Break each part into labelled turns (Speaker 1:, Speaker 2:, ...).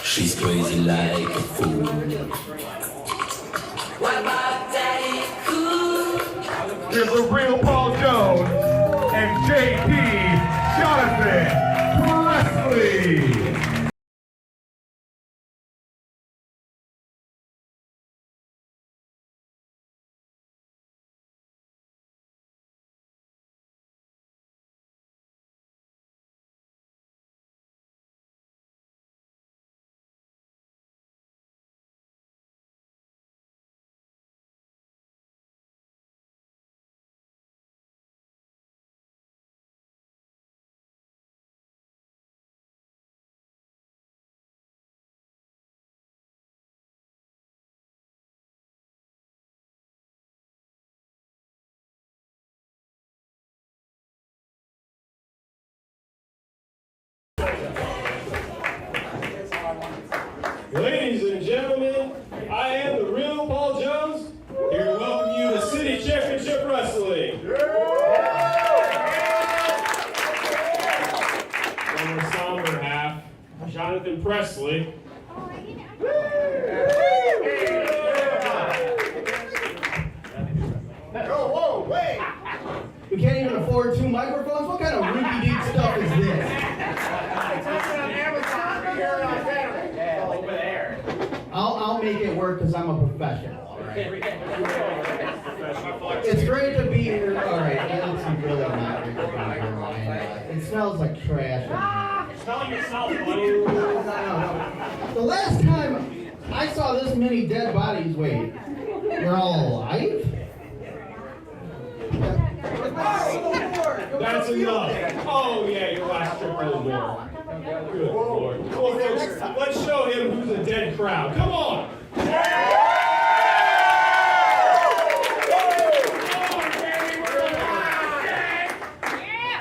Speaker 1: She's crazy like a fool. What about Daddy Cool?
Speaker 2: Here's the real Paul Jones and JP Jonathan Presley.
Speaker 3: Ladies and gentlemen, I am the real Paul Jones, here to welcome you to City Championship Wrestling. On the somber half, Jonathan Presley.
Speaker 2: Whoa, wait!
Speaker 4: We can't even afford 2 microphones? What kind of rinky-dink stuff is this? I'll make it work because I'm a professional. All right? It's great to be here. All right, it's really not great to be here, Ryan. It smells like trash.
Speaker 3: Smell yourself, buddy.
Speaker 4: The last time I saw this many dead bodies, wait, you're all alive?
Speaker 3: That's enough. Oh yeah, your last trip really more. Good Lord. Well, folks, let's show him who's a dead crowd. Come on!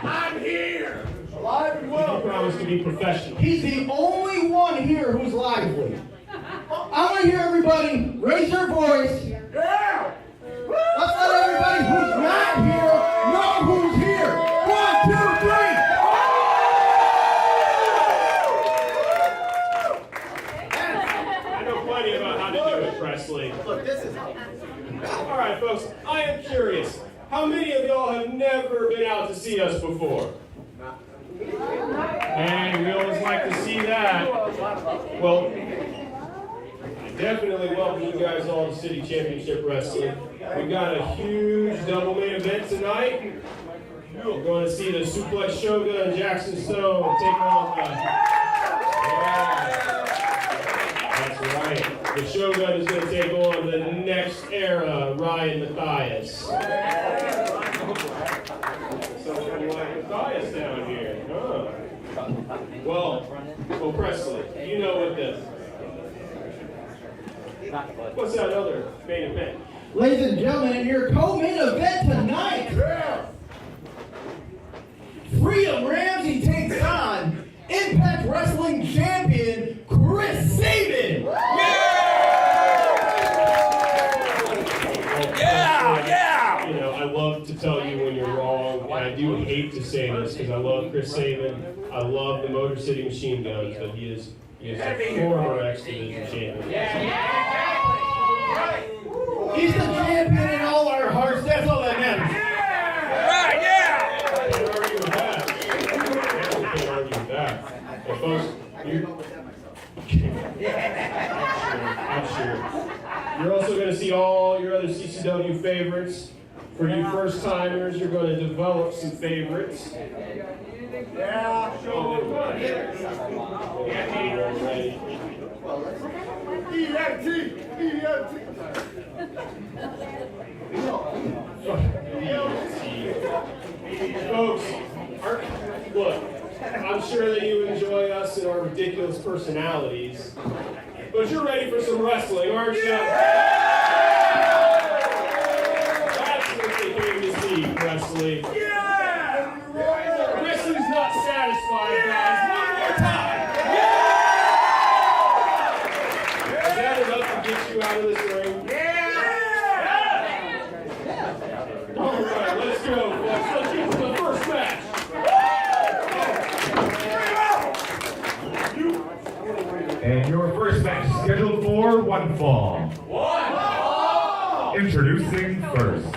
Speaker 2: I'm here! Alive and well!
Speaker 3: You promise to be professional.
Speaker 4: He's the only one here who's lively. I want to hear everybody raise their voice.
Speaker 2: Yeah!
Speaker 4: Let's let everybody who's not here know who's here. 1, 2, 3.
Speaker 3: I know plenty about how to do it, Presley.
Speaker 2: Look, this is...
Speaker 3: All right, folks, I am curious. How many of y'all have never been out to see us before? Hey, we always like to see that. Well, I definitely welcome you guys all to City Championship Wrestling. We've got a huge double main event tonight. We're going to see the Suplex Shogun and Jackson Stone take on the... That's right. The Shogun is going to take on the next era, Ryan Matthias. Somebody like Matthias down here, huh? Well, Presley, you know what this. What's that other main event?
Speaker 4: Ladies and gentlemen, your co-main event tonight. Freedom Ramsey takes on Impact Wrestling Champion Chris Sabin.
Speaker 3: Yeah! You know, I love to tell you when you're wrong, and I do hate to say this because I love Chris Sabin. I love the Motor City Machine Guns, but he is a former X Division champion.
Speaker 4: He's the champion in all our hearts. That's all that matters.
Speaker 3: Can't argue with that. Can't argue with that. Well, folks, I'm sure. You're also going to see all your other CCW favorites. For you first timers, you're going to develop some favorites.
Speaker 2: Yeah, sure.
Speaker 3: Folks, look, I'm sure that you enjoy us and our ridiculous personalities, but you're ready for some wrestling, aren't you? That's what they came to see, Presley. Wrestling's not satisfied, guys. One more time. Is that enough to get you out of this ring? All right, let's go, folks. Let's get to the first match.
Speaker 5: And your first match scheduled for one fall. Introducing first.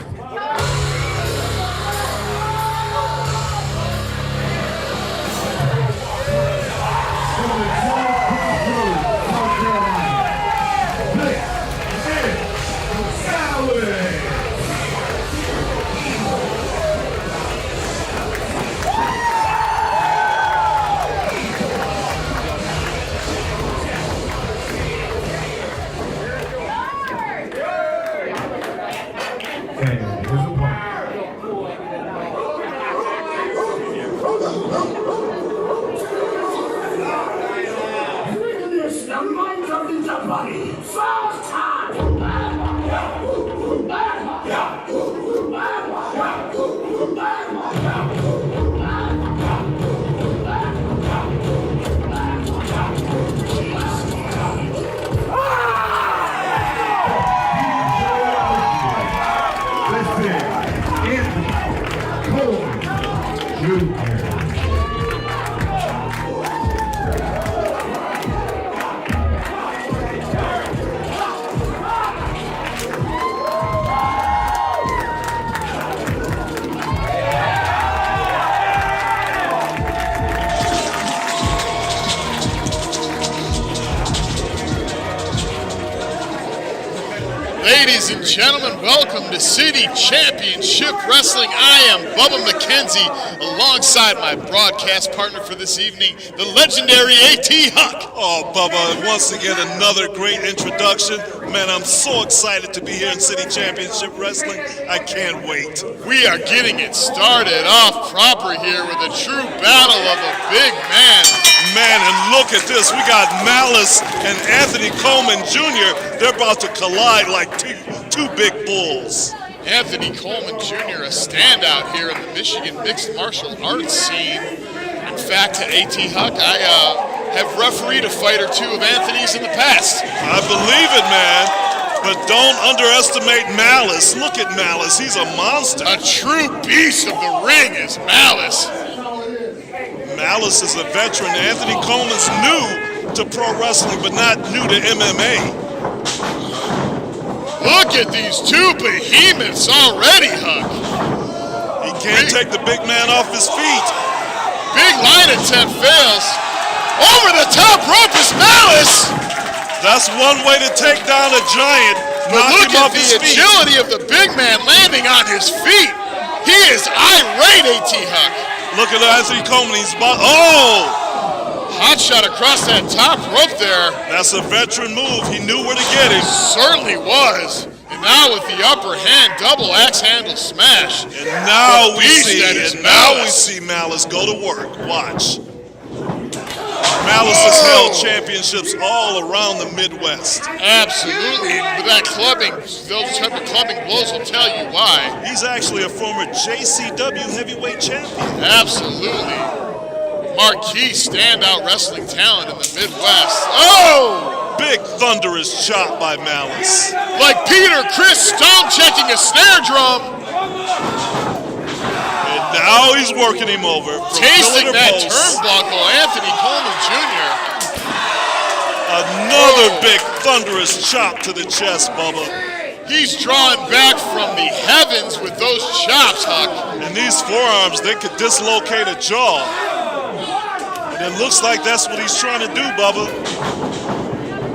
Speaker 6: Ladies and gentlemen, welcome to City Championship Wrestling. I am Bubba McKenzie, alongside my broadcast partner for this evening, the legendary A.T. Huck.
Speaker 7: Oh, Bubba, once again, another great introduction. Man, I'm so excited to be here in City Championship Wrestling. I can't wait.
Speaker 6: We are getting it started off proper here with a true battle of a big man.
Speaker 7: Man, and look at this. We got Malice and Anthony Coleman Jr. They're about to collide like two big bulls.
Speaker 6: Anthony Coleman Jr., a standout here in the Michigan mixed martial arts scene. In fact, A.T. Huck, I have refereed a fight or two of Anthony's in the past.
Speaker 7: I believe it, man. But don't underestimate Malice. Look at Malice. He's a monster.
Speaker 6: A true beast of the ring is Malice.
Speaker 7: Malice is a veteran. Anthony Coleman's new to pro wrestling, but not new to MMA.
Speaker 6: Look at these two behemoths already, Huck.
Speaker 7: He can't take the big man off his feet.
Speaker 6: Big line attempt fails. Over the top rope is Malice.
Speaker 7: That's one way to take down a giant.
Speaker 6: But
Speaker 7: Knock
Speaker 6: look
Speaker 7: him off
Speaker 6: at the
Speaker 7: his feet.
Speaker 6: agility of the big man landing on his feet. He is irate, A.T. Huck.
Speaker 7: Look at Anthony Coleman. He's about, oh!
Speaker 6: Hot shot across that top rope there.
Speaker 7: That's a veteran move. He knew where to get him.
Speaker 6: Certainly was. And now with the upper hand, double axe handle smash.
Speaker 7: And now we
Speaker 6: Malice.
Speaker 7: see Malice go to work. Watch. Malice has held championships all around the Midwest.
Speaker 6: Absolutely. With that clubbing, those type of clubbing blows will tell you why.
Speaker 7: He's actually a former JCW heavyweight champion.
Speaker 6: Absolutely. Marquee standout wrestling talent in the Midwest. Oh!
Speaker 7: Big thunderous chop by Malice.
Speaker 6: Like Peter Chris Stone checking a snare drum.
Speaker 7: And now he's working him over.
Speaker 6: Tasting that
Speaker 7: post.
Speaker 6: turnbuckle, Anthony Coleman Jr.
Speaker 7: Another big thunderous chop to the chest, Bubba.
Speaker 6: He's drawing back from the heavens with those chops, Huck.
Speaker 7: And these forearms, they could dislocate a jaw. And it looks like that's what he's trying to do, Bubba.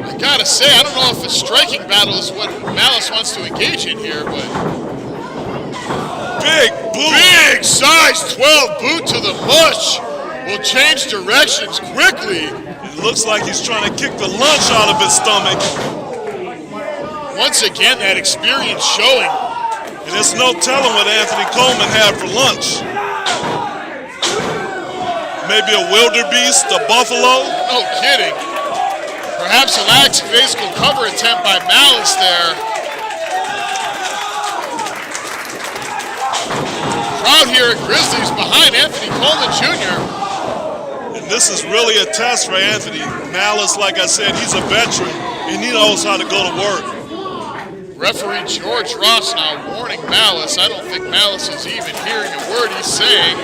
Speaker 6: I gotta say, I don't know if a striking battle is what Malice wants to engage in here, but
Speaker 7: big boot.
Speaker 6: Big size 12 boot to the mush will change directions quickly.
Speaker 7: It looks like he's trying to kick the lunch out of his stomach.
Speaker 6: Once again, that experience showing.
Speaker 7: And there's no telling what Anthony Coleman had for lunch. Maybe a wildebeest, a buffalo?
Speaker 6: No kidding. Perhaps a lackadaisical cover attempt by Malice there. Crowd here at Grizzlies behind Anthony Coleman Jr.
Speaker 7: And this is really a test for Anthony. Malice, like I said, he's a veteran, and he knows how to go to work.
Speaker 6: Referee George Ross now warning Malice. I don't think Malice is even hearing a word he's saying.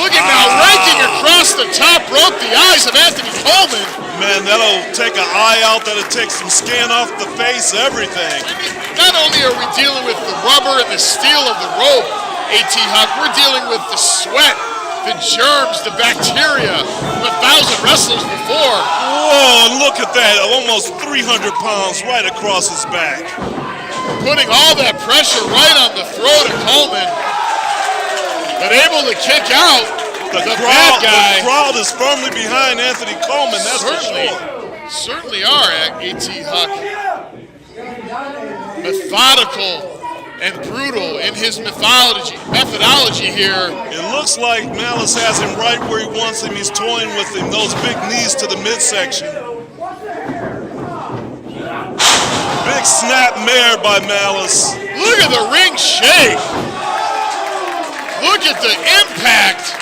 Speaker 6: Look at now, raking across the top rope the eyes of Anthony Coleman.
Speaker 7: Man, that'll take an eye out, that'll take some skin off the face, everything.
Speaker 6: Not only are we dealing with the rubber and the steel of the rope, A.T. Huck, we're dealing with the sweat, the germs, the bacteria of 1,000 wrestlers before.
Speaker 7: Whoa, look at that. Almost 300 pounds right across his back.
Speaker 6: Putting all that pressure right on the throat of Coleman, but able to kick out the bad guy.
Speaker 7: The crowd is firmly behind Anthony Coleman, that's
Speaker 6: Certainly,
Speaker 7: for sure.
Speaker 6: certainly are, A.T. Huck. Methodical and brutal in his methodology here.
Speaker 7: It looks like Malice has him right where he wants him. He's toying with him, those big knees to the midsection. Big snap mare by Malice.
Speaker 6: Look at the ring shake. Look at the impact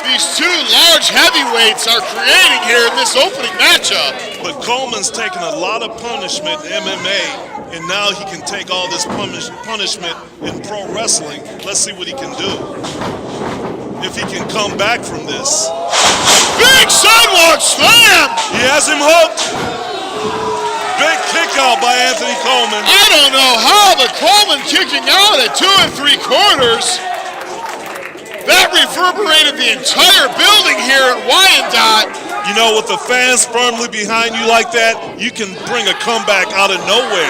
Speaker 6: these two large heavyweights are creating here in this opening matchup.
Speaker 7: But Coleman's taken a lot of punishment in MMA, and now he can take all this punishment in pro wrestling. Let's see what he can do. If he can come back from this.
Speaker 6: Big sidewalk slam!
Speaker 7: He has him hooked. Big kick out by Anthony Coleman.
Speaker 6: I don't know how, but Coleman kicking out at 2 3/4. That reverberated the entire building here in Wyandotte.
Speaker 7: You know, with the fans firmly behind you like that, you can bring a comeback out of nowhere.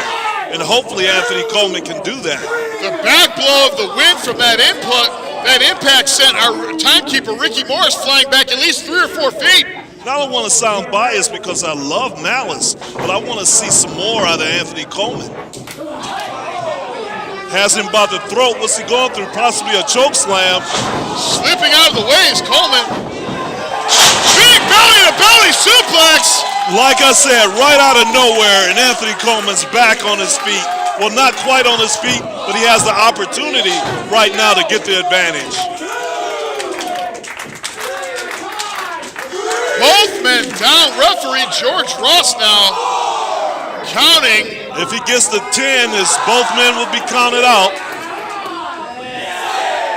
Speaker 7: And hopefully Anthony Coleman can do that.
Speaker 6: The back blow of the wind from that impact sent our timekeeper Ricky Morris flying back at least 3 or 4 feet.
Speaker 7: Now, I don't want to sound biased because I love Malice, but I want to see some more out of Anthony Coleman. Has him by the throat. What's he going through? Possibly a choke slam.
Speaker 6: Slipping out of the way is Coleman. Big belly-to-belly suplex.
Speaker 7: Like I said, right out of nowhere, and Anthony Coleman's back on his feet. Well, not quite on his feet, but he has the opportunity right now to get the advantage.
Speaker 6: Both men down. Referee George Ross now counting.
Speaker 7: If he gets the 10, both men will be counted out.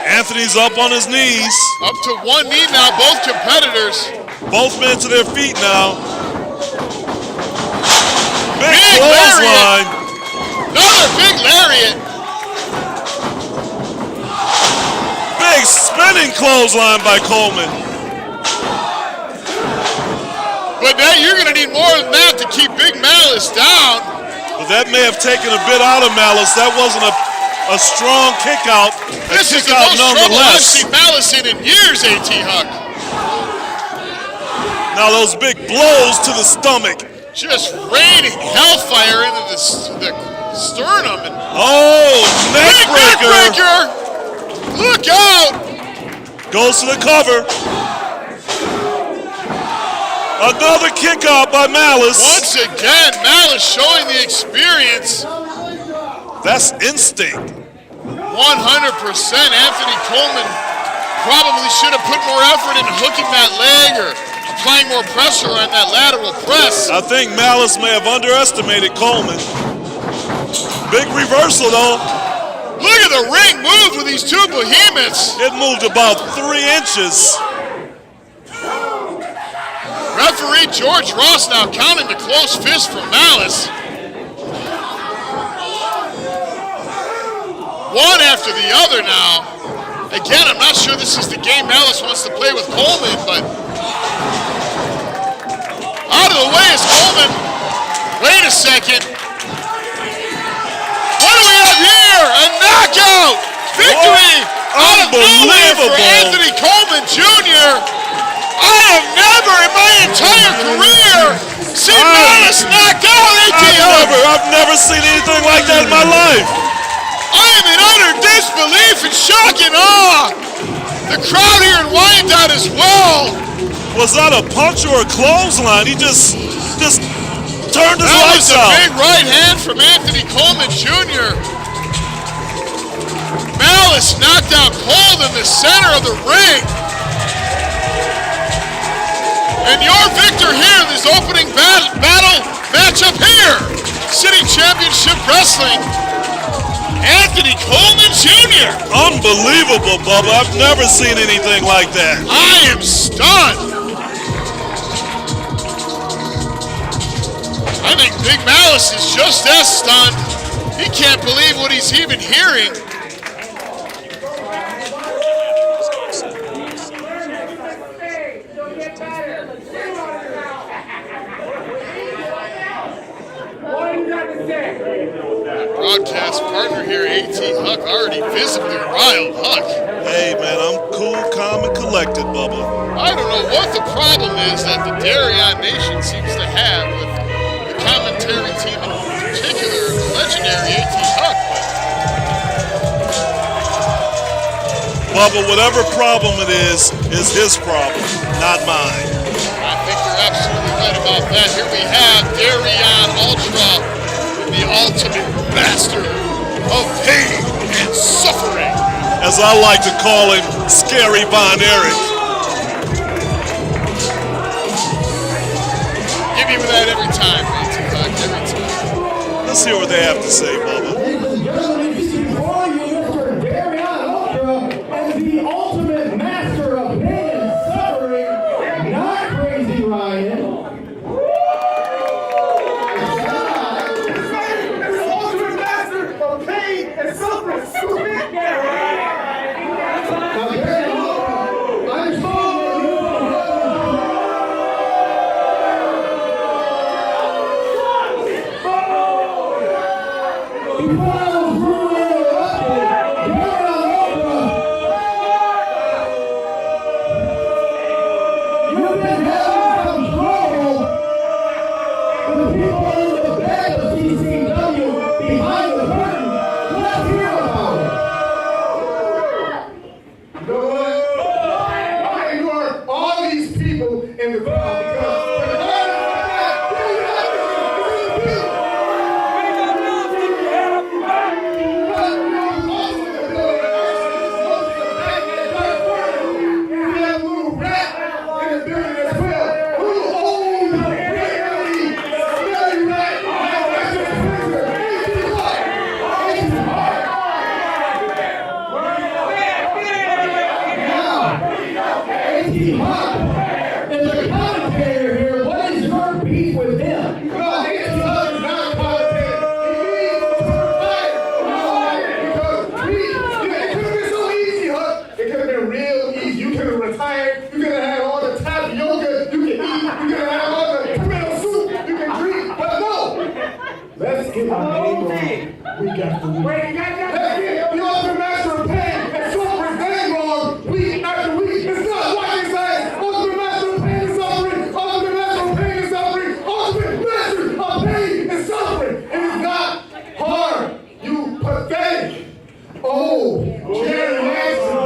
Speaker 7: Anthony's up on his knees.
Speaker 6: Up to one knee now, both competitors.
Speaker 7: Both men to their feet now. Big
Speaker 6: Big
Speaker 7: clothesline.
Speaker 6: Another big lariat.
Speaker 7: Big spinning clothesline by Coleman.
Speaker 6: But now you're going to need more than that to keep Big Malice down.
Speaker 7: But that may have taken a bit out of Malice. That wasn't a strong kick out.
Speaker 6: This is the most trouble I've seen Malice in years, A.T. Huck.
Speaker 7: Now those big blows to the stomach.
Speaker 6: Just raining hellfire into the sternum. And
Speaker 7: neck breaker.
Speaker 6: Look out.
Speaker 7: Goes to the cover. Another kick out by Malice.
Speaker 6: Once again, Malice showing the experience.
Speaker 7: That's instinct.
Speaker 6: 100%. Anthony Coleman probably should have put more effort into hooking that leg or applying more pressure on that lateral press.
Speaker 7: I think Malice may have underestimated Coleman. Big reversal though.
Speaker 6: Look at the ring move with these two behemoths.
Speaker 7: It moved about 3 inches.
Speaker 6: Referee George Ross now counting the close fist from Malice. One after the other now. Again, I'm not sure this is the game Malice wants to play with Coleman, but out of the way is Coleman. Wait a second. What do we have here? A knockout! Victory out of nowhere for Anthony Coleman Jr. I have never in my entire career seen Malice knocked out,
Speaker 7: I've never seen anything like that in my life.
Speaker 6: I am in utter disbelief and shock and awe. The crowd here in Wyandotte as well.
Speaker 7: Was that a punch or a clothesline? He just turned his lights out.
Speaker 6: That was a big right hand from Anthony Coleman Jr. Malice knocked out cold in the center of the ring. And your victor here in this opening battle matchup here, City Championship Wrestling, Anthony Coleman Jr.
Speaker 7: Unbelievable, Bubba. I've never seen anything like that.
Speaker 6: I am stunned. Dallas is just as stunned. He can't believe what he's even hearing. Broadcast partner here, AT Huck, already visibly riled. Huck.
Speaker 7: Hey, man, I'm cool, calm, and collected, Bubba.
Speaker 6: I don't know what the problem is that the Darion Nation seems to have with the commentary team, in particular the legendary AT Huck.
Speaker 7: Bubba, whatever problem it is his problem, not mine.
Speaker 6: I think you're absolutely right about that. Here we have Darion Ultra, the ultimate master of pain and suffering.
Speaker 7: As I like to call him, Scary Von Erich.
Speaker 6: Give me that every time, AT Huck, every time.
Speaker 7: Let's hear what they have to say, Bubba.
Speaker 4: Ladies and gentlemen, before you, Mr. Darion Ultra, and the ultimate master of pain and suffering, not Crazy Ryan.
Speaker 2: Ultimate master of pain and suffering.
Speaker 4: Now, Darion Ultra, I understand that you before I was rudely interrupted, Darion Ultra, you've been having some trouble with the people in the back of CCW behind the curtain. Let's hear about it.
Speaker 2: You know what? I ignore all these people in the crowd because
Speaker 4: As a commentator here, what is your beef with him?
Speaker 2: let's get our name wrong. We got to win. Let's get the ultimate master of pain and suffering's name wrong week after week. It's not what they say. Ultimate master of pain and suffering. Ultimate master of pain and suffering. Ultimate master of pain and suffering. It is not hard. You pathetic. Oh, Jerry Manson.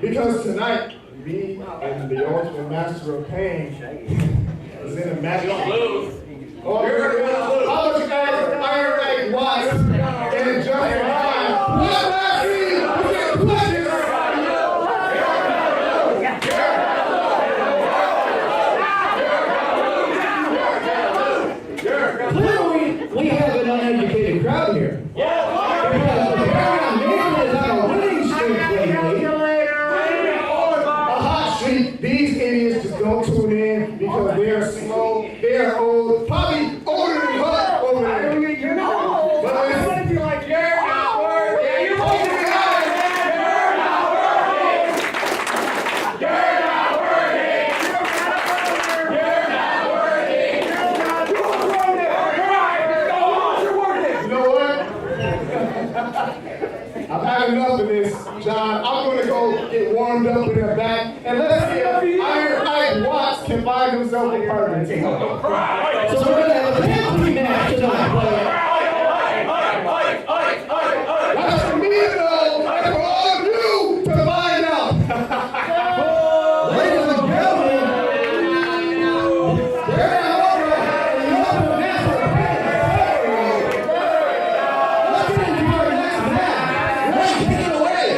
Speaker 2: Because tonight, me and the ultimate master of pain is in a match. Oh, you're gonna lose. How much you guys Iron Leg was in just time? What last season? We get pleasure.
Speaker 4: Clearly, we have an uneducated crowd here. Because the Darion Nation is on a winning streak lately.
Speaker 2: A hot streak. These idiots just don't tune in because they're slow, they're old, probably older than Huck over there. But listen, you're not worthy. You're not worthy. You're not worthy. You're not worthy. You know what? I've had enough of this, John. I'm going to go get warmed up in the back, and let's see if Iron Ike Watts can find himself a partner.
Speaker 4: So we're going to have a penalty match tonight, player.
Speaker 2: That's for me, though. That's for all of you to find out.
Speaker 4: Ladies and gentlemen, Darion Ultra and the ultimate master of pain. Let's get into our next match. Let's take it away.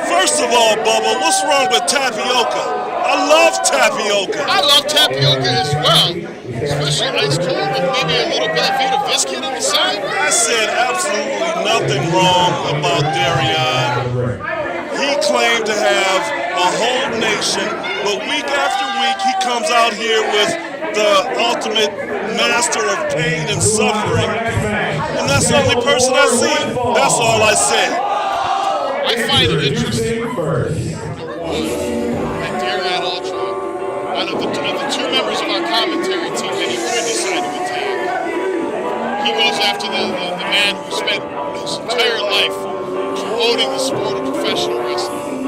Speaker 7: First of all, Bubba, what's wrong with tapioca? I love tapioca.
Speaker 6: I love tapioca as well, especially ice cold with maybe a little bit of Vita biscuit on the side.
Speaker 7: I said absolutely nothing something wrong about Darion. He claimed to have a whole nation, but week after week he comes out here with the ultimate master of pain and suffering. And that's the only person I see. That's all I say.
Speaker 8: I find it interesting that Darion Ultra, out of the two members of our commentary team that he could decide to attack, he goes after the man who spent his entire life promoting the sport of professional wrestling.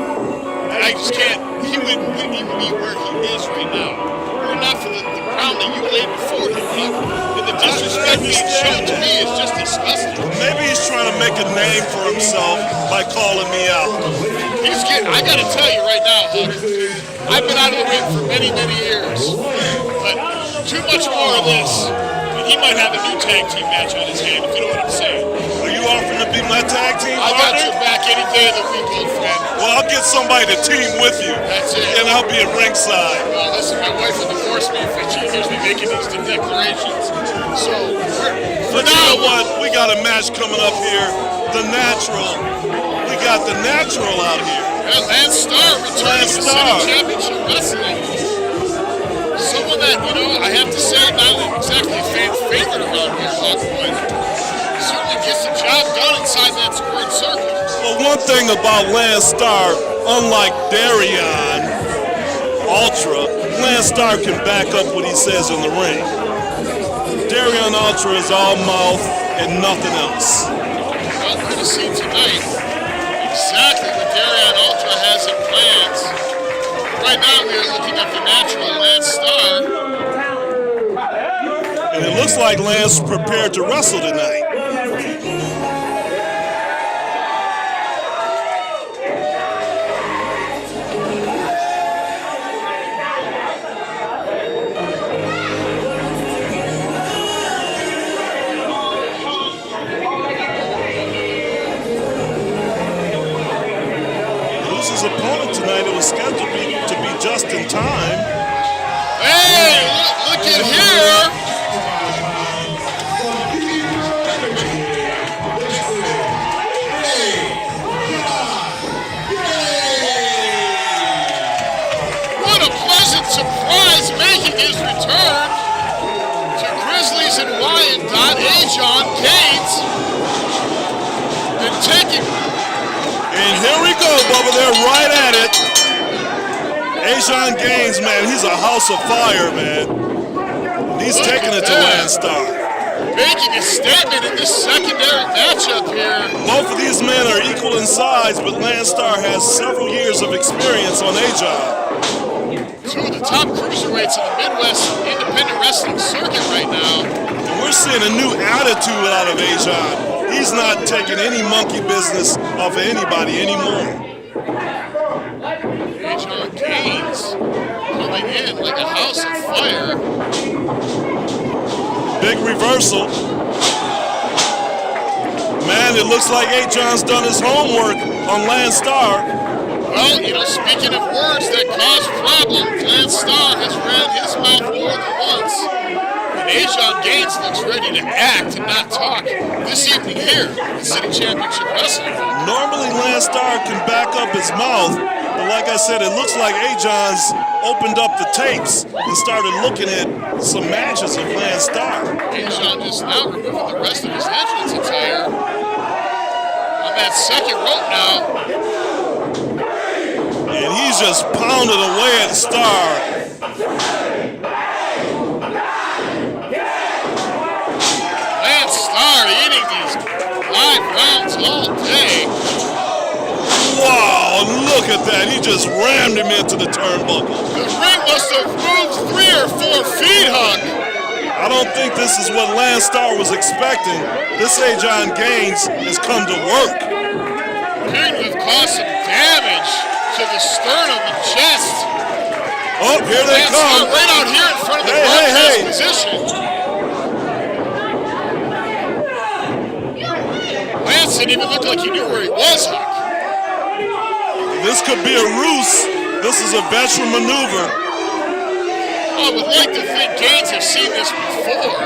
Speaker 8: And I just can't, he wouldn't even be where he is right now. Were it not for the crown that you laid before him. And the disrespect being shown to me is just disgusting.
Speaker 7: Maybe he's trying to make a name for himself by calling me out.
Speaker 8: I gotta tell you right now, Hook, I've been out of the ring for many, many years. But too much more of this, and he might have a new tag team match on his hand, if you know what I'm saying.
Speaker 7: Are you offering to be my tag team
Speaker 8: I
Speaker 7: partner?
Speaker 8: got your back any day of the week, old friend.
Speaker 7: Well, I'll get somebody to team with you.
Speaker 8: That's it.
Speaker 7: And I'll be at ringside.
Speaker 8: Well, listen, my wife will divorce me if she hears me making these declarations. So, for
Speaker 7: But you
Speaker 8: now,
Speaker 7: know what? We got a match coming up here. The Natural. We got the Natural out here.
Speaker 8: Lance Starr returning to City Championship Wrestling. Someone that, I have to say, not exactly a fan favorite around here, but certainly gets the job done inside that squared circle.
Speaker 7: Well, one thing about Lance Starr, unlike Darion Ultra, Lance Starr can back up what he says in the ring. Darion Ultra is all mouth and nothing else.
Speaker 8: Well, we're going to see tonight exactly what Darion Ultra has in plans. Right now we are looking at the Natural Lance Starr.
Speaker 7: And it looks like Lance prepared to wrestle tonight. His opponent tonight, it was scheduled to be just in time.
Speaker 8: Hey, look at here. What a pleasant surprise making his return to Grizzlies and Wyandotte, Jon Gaines, and taking.
Speaker 7: And here we go, Bubba. They're right at it. Jon Gaines, man, he's a house of fire, man. He's taking it to Lance Starr.
Speaker 8: Making a statement in this secondary matchup here.
Speaker 7: Both of these men are equal in size, but Lance Starr has several years of experience on Jon.
Speaker 8: Two of the top cruiserweights in the Midwest independent wrestling circuit right now.
Speaker 7: And we're seeing a new attitude out of Jon. He's not taking any monkey business off of anybody anymore.
Speaker 8: Jon Gaines coming in like a house of fire.
Speaker 7: Big reversal. Man, it looks like Jon's done his homework on Lance Starr.
Speaker 8: Well, speaking of words that cause problems, Lance Starr has ran his mouth more than once. Jon Gaines looks ready to act and not talk this evening here at City Championship Wrestling.
Speaker 7: Normally Lance Starr can back up his mouth, but like I said, it looks like Jon's opened up the tapes and started looking at some matches of Lance Starr.
Speaker 8: Jon just now removing the rest of his entrance attire on that second rope now.
Speaker 7: And he's just pounding away at Starr.
Speaker 8: Eating these live rounds all day.
Speaker 7: Wow, look at that. He just rammed him into the turnbuckle.
Speaker 8: The ring must have moved 3 or 4 feet, Huck.
Speaker 7: I don't think this is what Lance Starr was expecting. This Jon Gaines has come to work.
Speaker 8: Appearing to have caused some damage to the sternum and chest.
Speaker 7: Oh, here they come.
Speaker 8: Right out here in front of the broadcast position. Lance didn't even look like he knew where he was, Huck.
Speaker 7: This could be a ruse. This is a veteran maneuver.
Speaker 8: I would like to think Gaines has seen this before.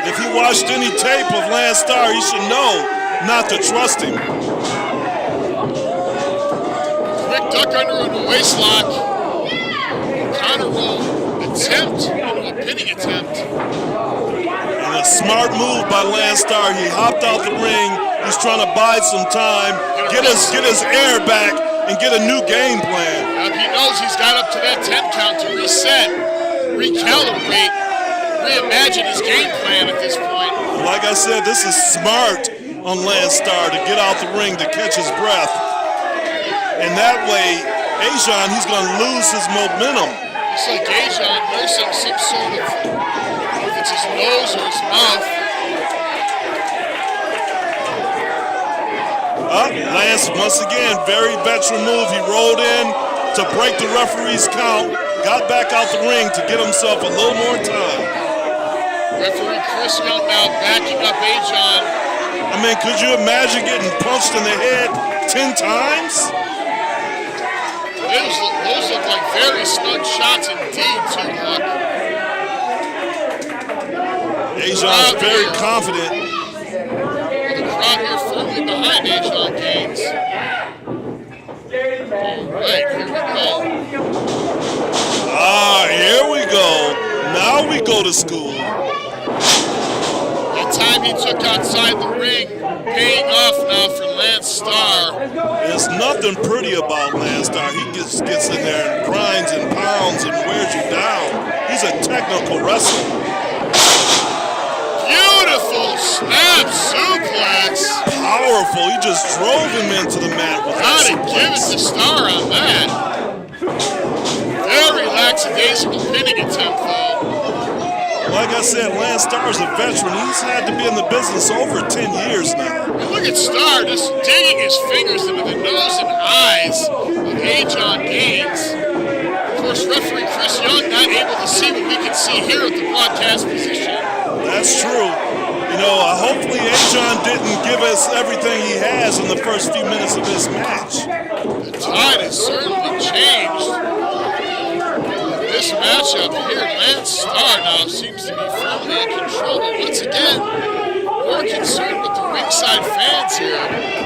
Speaker 7: If he watched any tape of Lance Starr, he should know not to trust him.
Speaker 8: Quick duck under on the waist lock. Counter roll attempt into a pinning attempt.
Speaker 7: And a smart move by Landstar. He hopped out the ring. He's trying to buy some time, get his air back, and get a new game plan.
Speaker 8: Now, he knows he's got up to that 10 count to reset, recalibrate, reimagine his game plan at this point.
Speaker 7: Like I said, this is smart on Landstar to get out the ring to catch his breath. And that way, Ajon, he's going to lose his momentum.
Speaker 8: It's like Ajon nursing some sort of, if it's his nose or his mouth.
Speaker 7: Lance, once again, very veteran move. He rolled in to break the referee's count, got back out the ring to get himself a little more time.
Speaker 8: Referee Chris Young now backing up Ajon.
Speaker 7: I mean, could you imagine getting punched in the head 10 times?
Speaker 8: Those look like very snug shots indeed, too, Huck.
Speaker 7: Ajon's very confident.
Speaker 8: The crowd here firmly behind Ajon Gaines. All right, here we go.
Speaker 7: Here we go. Now we go to school.
Speaker 8: The time he took outside the ring, paying off now for Landstar.
Speaker 7: There's nothing pretty about Landstar. He just gets in there and grinds and pounds and wears you down. He's a technical wrestler.
Speaker 8: Beautiful snap suplex.
Speaker 7: Powerful. He just drove him into the mat with that
Speaker 8: Gotta give it to Star on that. Very lackadaisical pinning attempt, though.
Speaker 7: Like I said, Landstar's a veteran. He's had to be in the business over 10 years now.
Speaker 8: And look at Star just digging his fingers into the nose and eyes of Ajon Gaines. Of course, referee Chris Young not able to see what we can see here at the broadcast position.
Speaker 7: That's true. You know, hopefully Ajon didn't give us everything he has in the first few minutes of this match.
Speaker 8: The tide has certainly changed. This matchup here, Landstar now seems to be firmly in control, but once again, more concerned with the ringside fans here.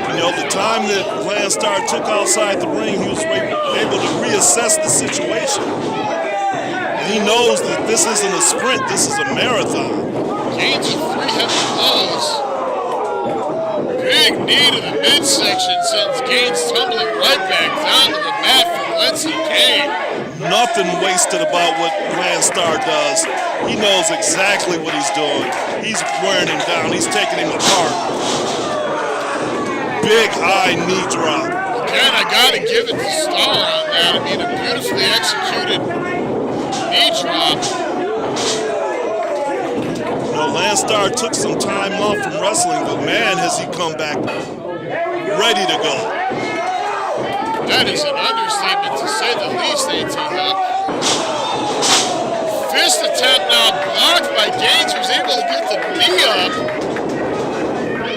Speaker 7: You know, the time that Landstar took outside the ring, he was able to reassess the situation. And he knows that this isn't a sprint, this is a marathon.
Speaker 8: Gaines with 3 heavy blows. Big knee to the midsection sends Gaines tumbling right back down to the mat for Lindsey Kane.
Speaker 7: Nothing wasted about what Landstar does. He knows exactly what he's doing. He's wearing him down. He's taking him apart. Big high knee drop.
Speaker 8: Again, I gotta give it to Star on that. I mean, a beautifully executed knee drop.
Speaker 7: You know, Landstar took some time off from wrestling, but man, has he come back ready to go.
Speaker 8: That is an understatement to say the least, A.T. Huck. Fist attempt now blocked by Gaines, who's able to get the knee up.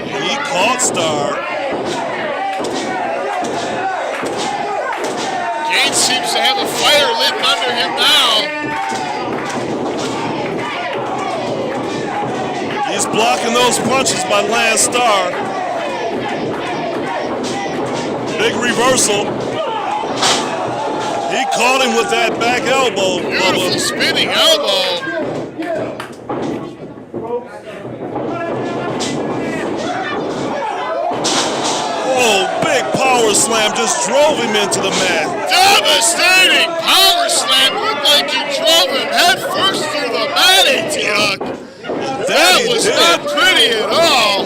Speaker 7: He caught Star.
Speaker 8: Gaines seems to have a fire lit under him now.
Speaker 7: He's blocking those punches by Landstar. Big reversal. He caught him with that back elbow.
Speaker 8: Beautiful spinning elbow.
Speaker 7: Oh, big power slam just drove him into the mat.
Speaker 8: Devastating power slam. Looked like you drove him head first through the mat, A.T. Huck. That was not pretty at all.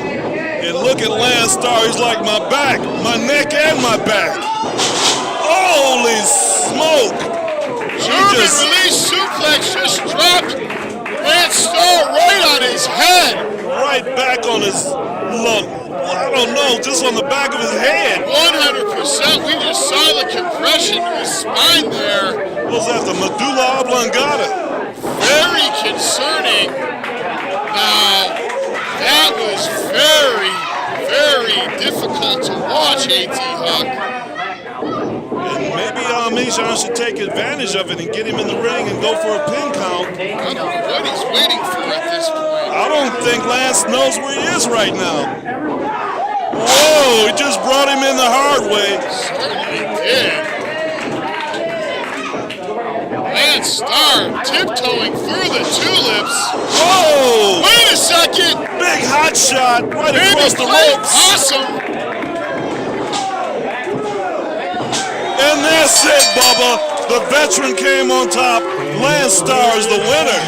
Speaker 7: And look at Landstar, he's like my back, my neck and my back. Holy smoke.
Speaker 8: German release suplex just dropped Landstar right on his head.
Speaker 7: Right back on his, I don't know, just on the back of his head.
Speaker 8: 100%, we just saw the compression to his spine there.
Speaker 7: What was that, the medulla oblongata?
Speaker 8: Very concerning. Now, that was very, very difficult to watch, A.T. Huck.
Speaker 7: And maybe Ajon should take advantage of it and get him in the ring and go for a pin count.
Speaker 8: I don't know what he's waiting for at this point.
Speaker 7: I don't think Lance knows where he is right now. Whoa, he just brought him in the hard way.
Speaker 8: Certainly did. Lance Starr tiptoeing through the tulips.
Speaker 7: Whoa!
Speaker 8: Wait a second!
Speaker 7: Big hot shot right across the ropes.
Speaker 8: Awesome!
Speaker 7: And that's it, Bubba. The veteran came on top. Lance Starr is the winner.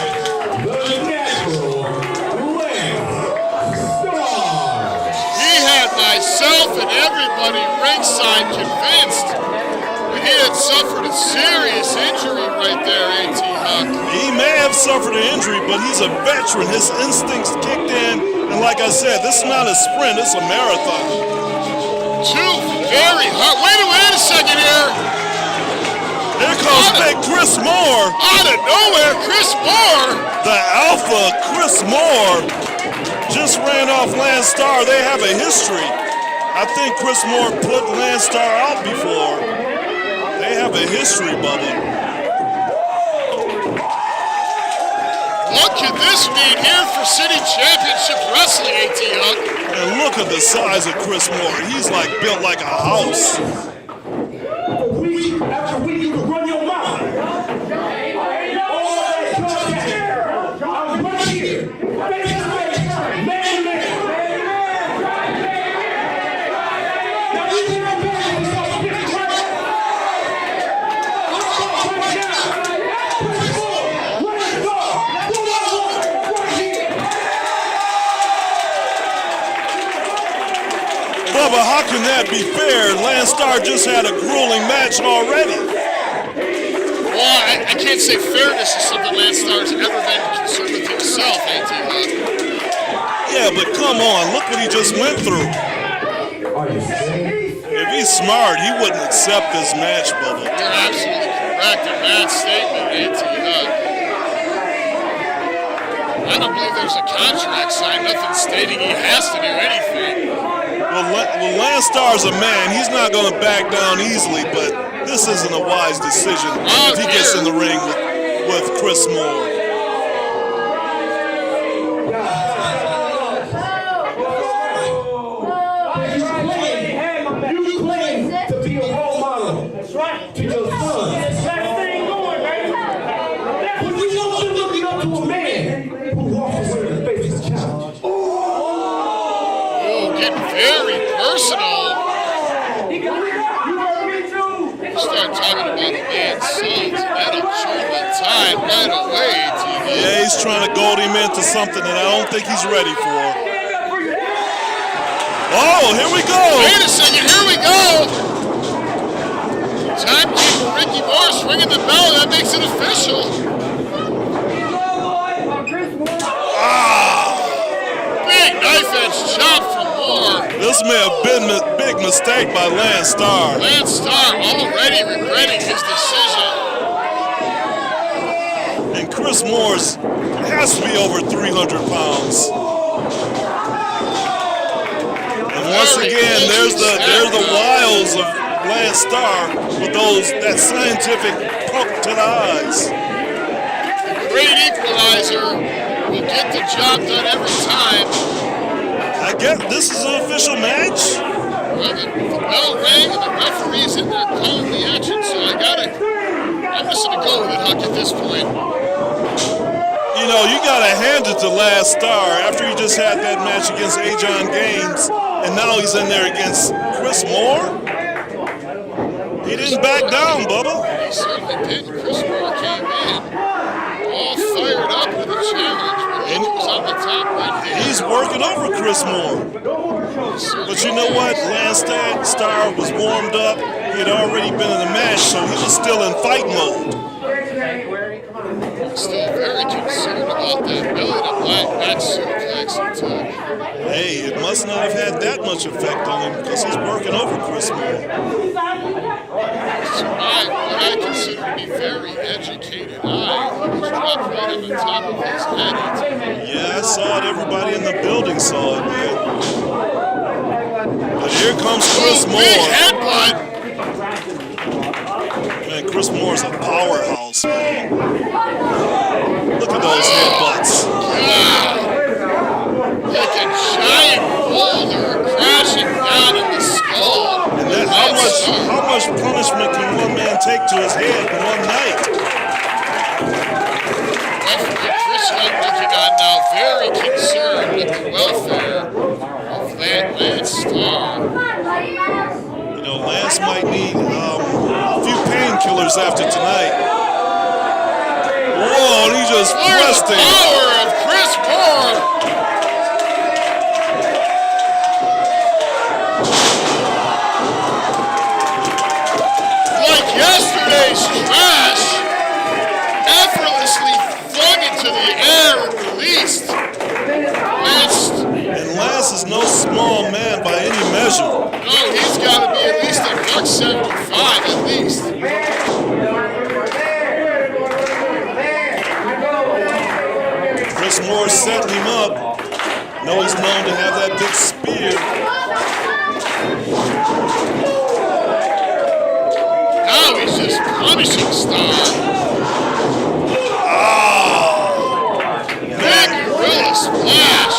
Speaker 8: He had myself and everybody ringside convinced that he had suffered a serious injury right there, A.T. Huck.
Speaker 7: He may have suffered an injury, but he's a veteran. His instincts kicked in. And like I said, this is not a sprint, it's a marathon.
Speaker 8: Two very hard. Wait a second here.
Speaker 7: Here comes big Chris Moore.
Speaker 8: Out of nowhere, Chris Moore.
Speaker 7: The Alpha, Chris Moore, just ran off Lance Starr. They have a history. I think Chris Moore put Lance Starr out before. They have a history, Bubba.
Speaker 8: What could this mean here for City Championship Wrestling, A.T. Huck?
Speaker 7: And look at the size of Chris Moore. He's like built like a house.
Speaker 4: Week after week, you can run your mouth. All that contact. I'm right here. Face to face. Man to man. Now, you think I'm bad with yourself, bitch, right? I'm right now. Push forward. Let's go. Do what I want. Right here.
Speaker 7: Bubba, how can that be fair? Lance Starr just had a grueling match already.
Speaker 8: Well, I can't say fairness is something Lance Starr's ever been concerned with himself, A.T. Huck.
Speaker 7: Yeah, but come on, look what he just went through. If he's smart, he wouldn't accept this match, Bubba.
Speaker 8: You're absolutely correct in that statement, A.T. Huck. I don't believe there's a contract signed, nothing stating he has to do anything.
Speaker 7: Well, Lance Starr's a man. He's not going to back down easily, but this isn't a wise decision if he gets in the ring with Chris Moore.
Speaker 4: You claim to be a role model. That's right. To your son. That's thing going, baby. But you want to looking up to a man who walks away and faces a challenge.
Speaker 8: Oh, getting very personal. Start talking about the man's sons, and that'll turn the tide right away, TV.
Speaker 7: Yeah, he's trying to goad him into something that I don't think he's ready for. Oh, here we go.
Speaker 8: Wait a second, here we go. Timekeeper Ricky Moore swinging the bell, that makes it official. Big knife edge chop from Moore.
Speaker 7: This may have been a big mistake by Lance Starr.
Speaker 8: Lance Starr already regretting his decision.
Speaker 7: And Chris Moore's has to be over 300 pounds. And once again, there's the wiles of Lance Starr with that scientific poke to the eyes.
Speaker 8: The great equalizer will get the job done every time.
Speaker 7: I guess this is an official match.
Speaker 8: Well, the bell rang and the referee's in there calling the action, so I'm just going to go with it, Huck, at this point.
Speaker 7: You know, you got to hand it to Lance Starr after he just had that match against Jon Gaines, and now he's in there against Chris Moore. He didn't back down, Bubba.
Speaker 8: He certainly didn't. Chris Moore came in all fired up with a challenge. He was on the top right there.
Speaker 7: He's working over Chris Moore. But you know what? Lance Starr was warmed up. He had already been in the match, so he was still in fight mode.
Speaker 8: Still very concerned about that belly to back suplex he took.
Speaker 7: Hey, it must not have had that much effect on him because he's working over Chris Moore.
Speaker 8: So what I consider to be very educated eye was dropped right on the top of his head.
Speaker 7: Yeah, I saw it. Everybody in the building saw it, man. But here comes Chris Moore.
Speaker 8: Big headbutt.
Speaker 7: Man, Chris Moore's a powerhouse, man. Look at those headbutts.
Speaker 8: God. Like a giant boulder crashing down.
Speaker 7: How much punishment can one man take to his head in one night?
Speaker 8: Chris Young looking on now, very concerned with the welfare of Lance Starr.
Speaker 7: You know, Lance might need a few painkillers after tonight. Whoa, he just pressed him.
Speaker 8: Power of Chris Moore. Like yesterday's trash, effortlessly flung into the air and released.
Speaker 7: And Lance is no small man by any measure.
Speaker 8: No, he's got to be at least a $175 at least.
Speaker 7: Chris Moore setting him up. No, he's known to have that big spear.
Speaker 8: Now he's just punishing Starr. Big gorilla splash.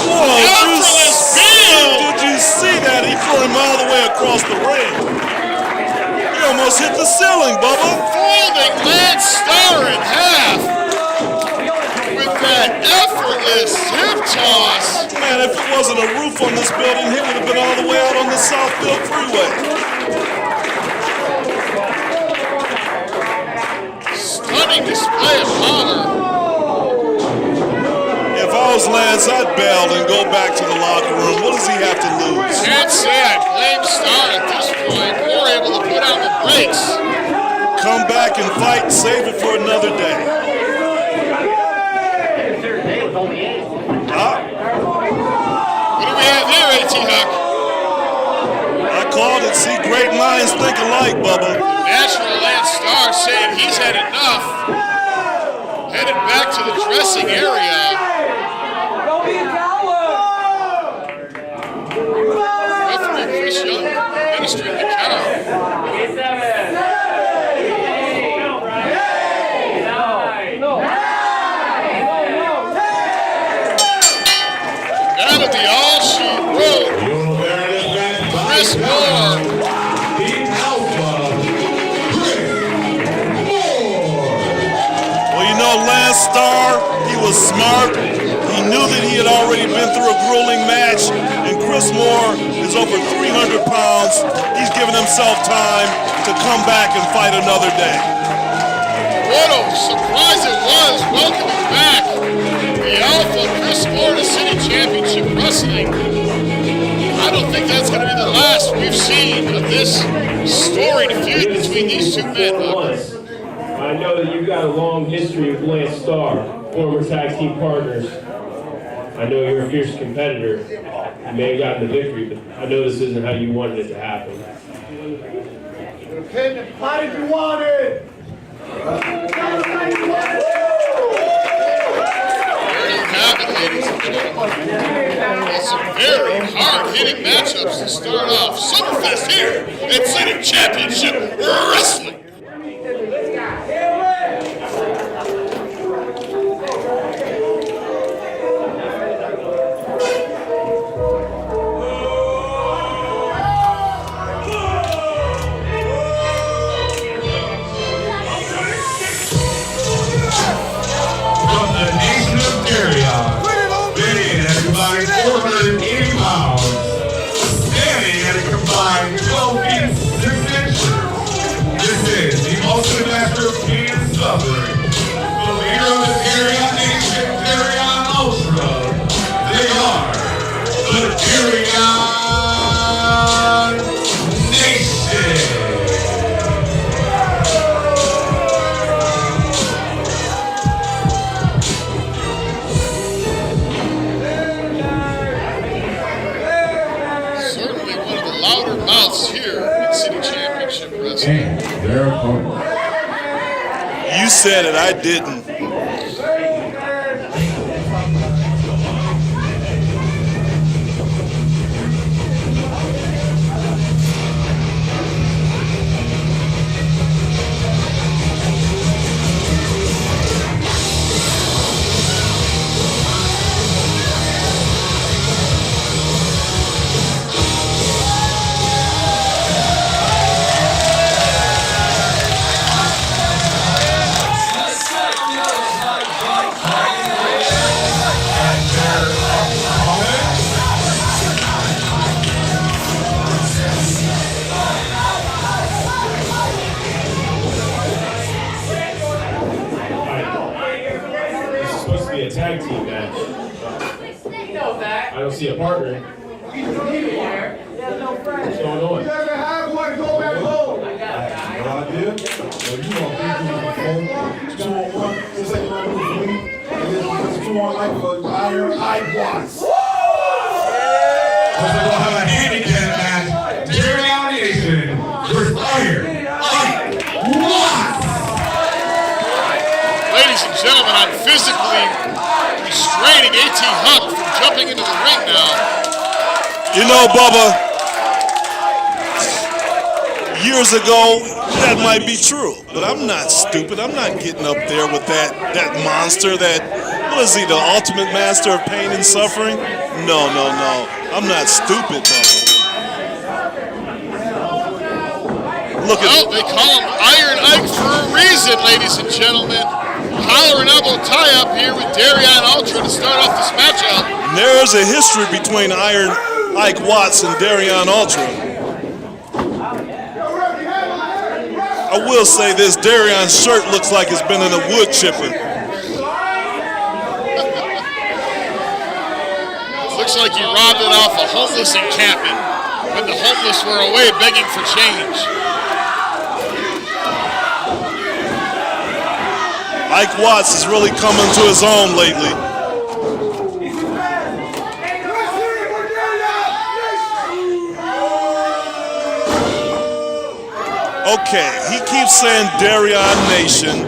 Speaker 7: Whoa,
Speaker 8: Effortless feel.
Speaker 7: did you see that? He threw him all the way across the ring. He almost hit the ceiling, Bubba.
Speaker 8: Folding Lance Starr in half with that effortless hip toss.
Speaker 7: Man, if it wasn't a roof on this building, he would have been all the way out on the Southfield Freeway.
Speaker 8: Stunning display of power.
Speaker 7: If I was Lance, I'd bail and go back to the locker room. What does he have to lose?
Speaker 8: Can't say I blame Starr at this point. More able to put on the brakes.
Speaker 7: Come back and fight and save it for another day.
Speaker 8: What do we have here, A.T. Huck?
Speaker 7: I called it, see, great minds think alike, Bubba.
Speaker 8: Natural Lance Starr saying he's had enough. Headed back to the dressing area. Referee Chris Young administering the count. That'll be all she wrote. Chris Moore.
Speaker 7: Well, you know, Lance Starr, he was smart. He knew that he had already been through a grueling match, and Chris Moore is over 300 pounds. He's given himself time to come back and fight another day.
Speaker 8: What a surprise it was welcoming back the Alpha Chris Moore to City Championship Wrestling. I don't think that's going to be the last we've seen of this storied feud between these two men.
Speaker 3: I know that you've got a long history with Lance Starr, former tag team partners. I know you're a fierce competitor. You may have gotten the victory, but I know this isn't how you wanted it to happen.
Speaker 2: How did you want it?
Speaker 8: There you have it, ladies and gentlemen. Well, some very hard-hitting matchups to start off. SummerFest here at City Championship Wrestling.
Speaker 5: From the nation of Darion, weighing at a combined 480 pounds, standing at a combined 12 feet 6 inches. This is the ultimate master of pain and suffering, the leader of the Darion Nation, Darion Ultra. They are the Darion Nation.
Speaker 8: Certainly one of the louder mouths here at City Championship Wrestling.
Speaker 5: And their opponent.
Speaker 7: You said it, I didn't.
Speaker 3: see a partner. What's going on?
Speaker 2: You ever have one go back home?
Speaker 4: No idea. So you gonna be 2-on-1, just like you want to do for me. And then it's 2-on like for Iron Watts.
Speaker 5: We're gonna have a handicap match. Darion versus Iron Watts.
Speaker 8: Ladies and gentlemen, I'm physically restraining A.T. Huck from jumping into the ring now.
Speaker 7: You know, Bubba, years ago, that might be true. But I'm not stupid. I'm not getting up there with that monster, what is he, the ultimate master of pain and suffering? No. I'm not stupid, Bubba. Look at
Speaker 8: Well, they call him Iron Ike for a reason, ladies and gentlemen. Collar and elbow tie-up here with Darion Ultra to start off this matchup.
Speaker 7: There's a history between Iron Ike Watts and Darion Ultra. I will say this, Darion's shirt looks like it's been in a wood chipper.
Speaker 8: Looks like he robbed it off a homeless encampment when the homeless were away begging for change.
Speaker 7: Ike Watts is really coming to his own lately. Okay, he keeps saying Darion Nation.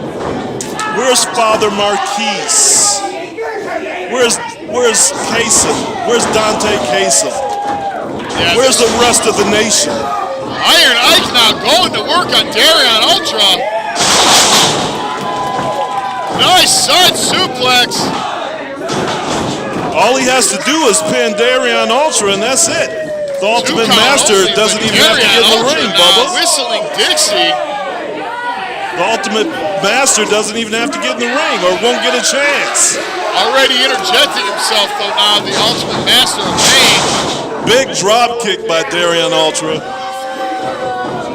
Speaker 7: Where's Father Marquise? Where's Kasem? Where's Dante Kasem?
Speaker 8: Yeah,
Speaker 7: Where's the rest of the nation?
Speaker 8: Iron Ike now going to work on Darion Ultra. Nice side suplex.
Speaker 7: All he has to do is pin Darion Ultra, and that's it. The Ultimate Master doesn't even have to get in the ring, Bubba.
Speaker 8: Whistling Dixie.
Speaker 7: The Ultimate Master doesn't even have to get in the ring or won't get a chance.
Speaker 8: Already interjecting himself, though, now, the Ultimate Master of Pain.
Speaker 7: Big drop kick by Darion Ultra.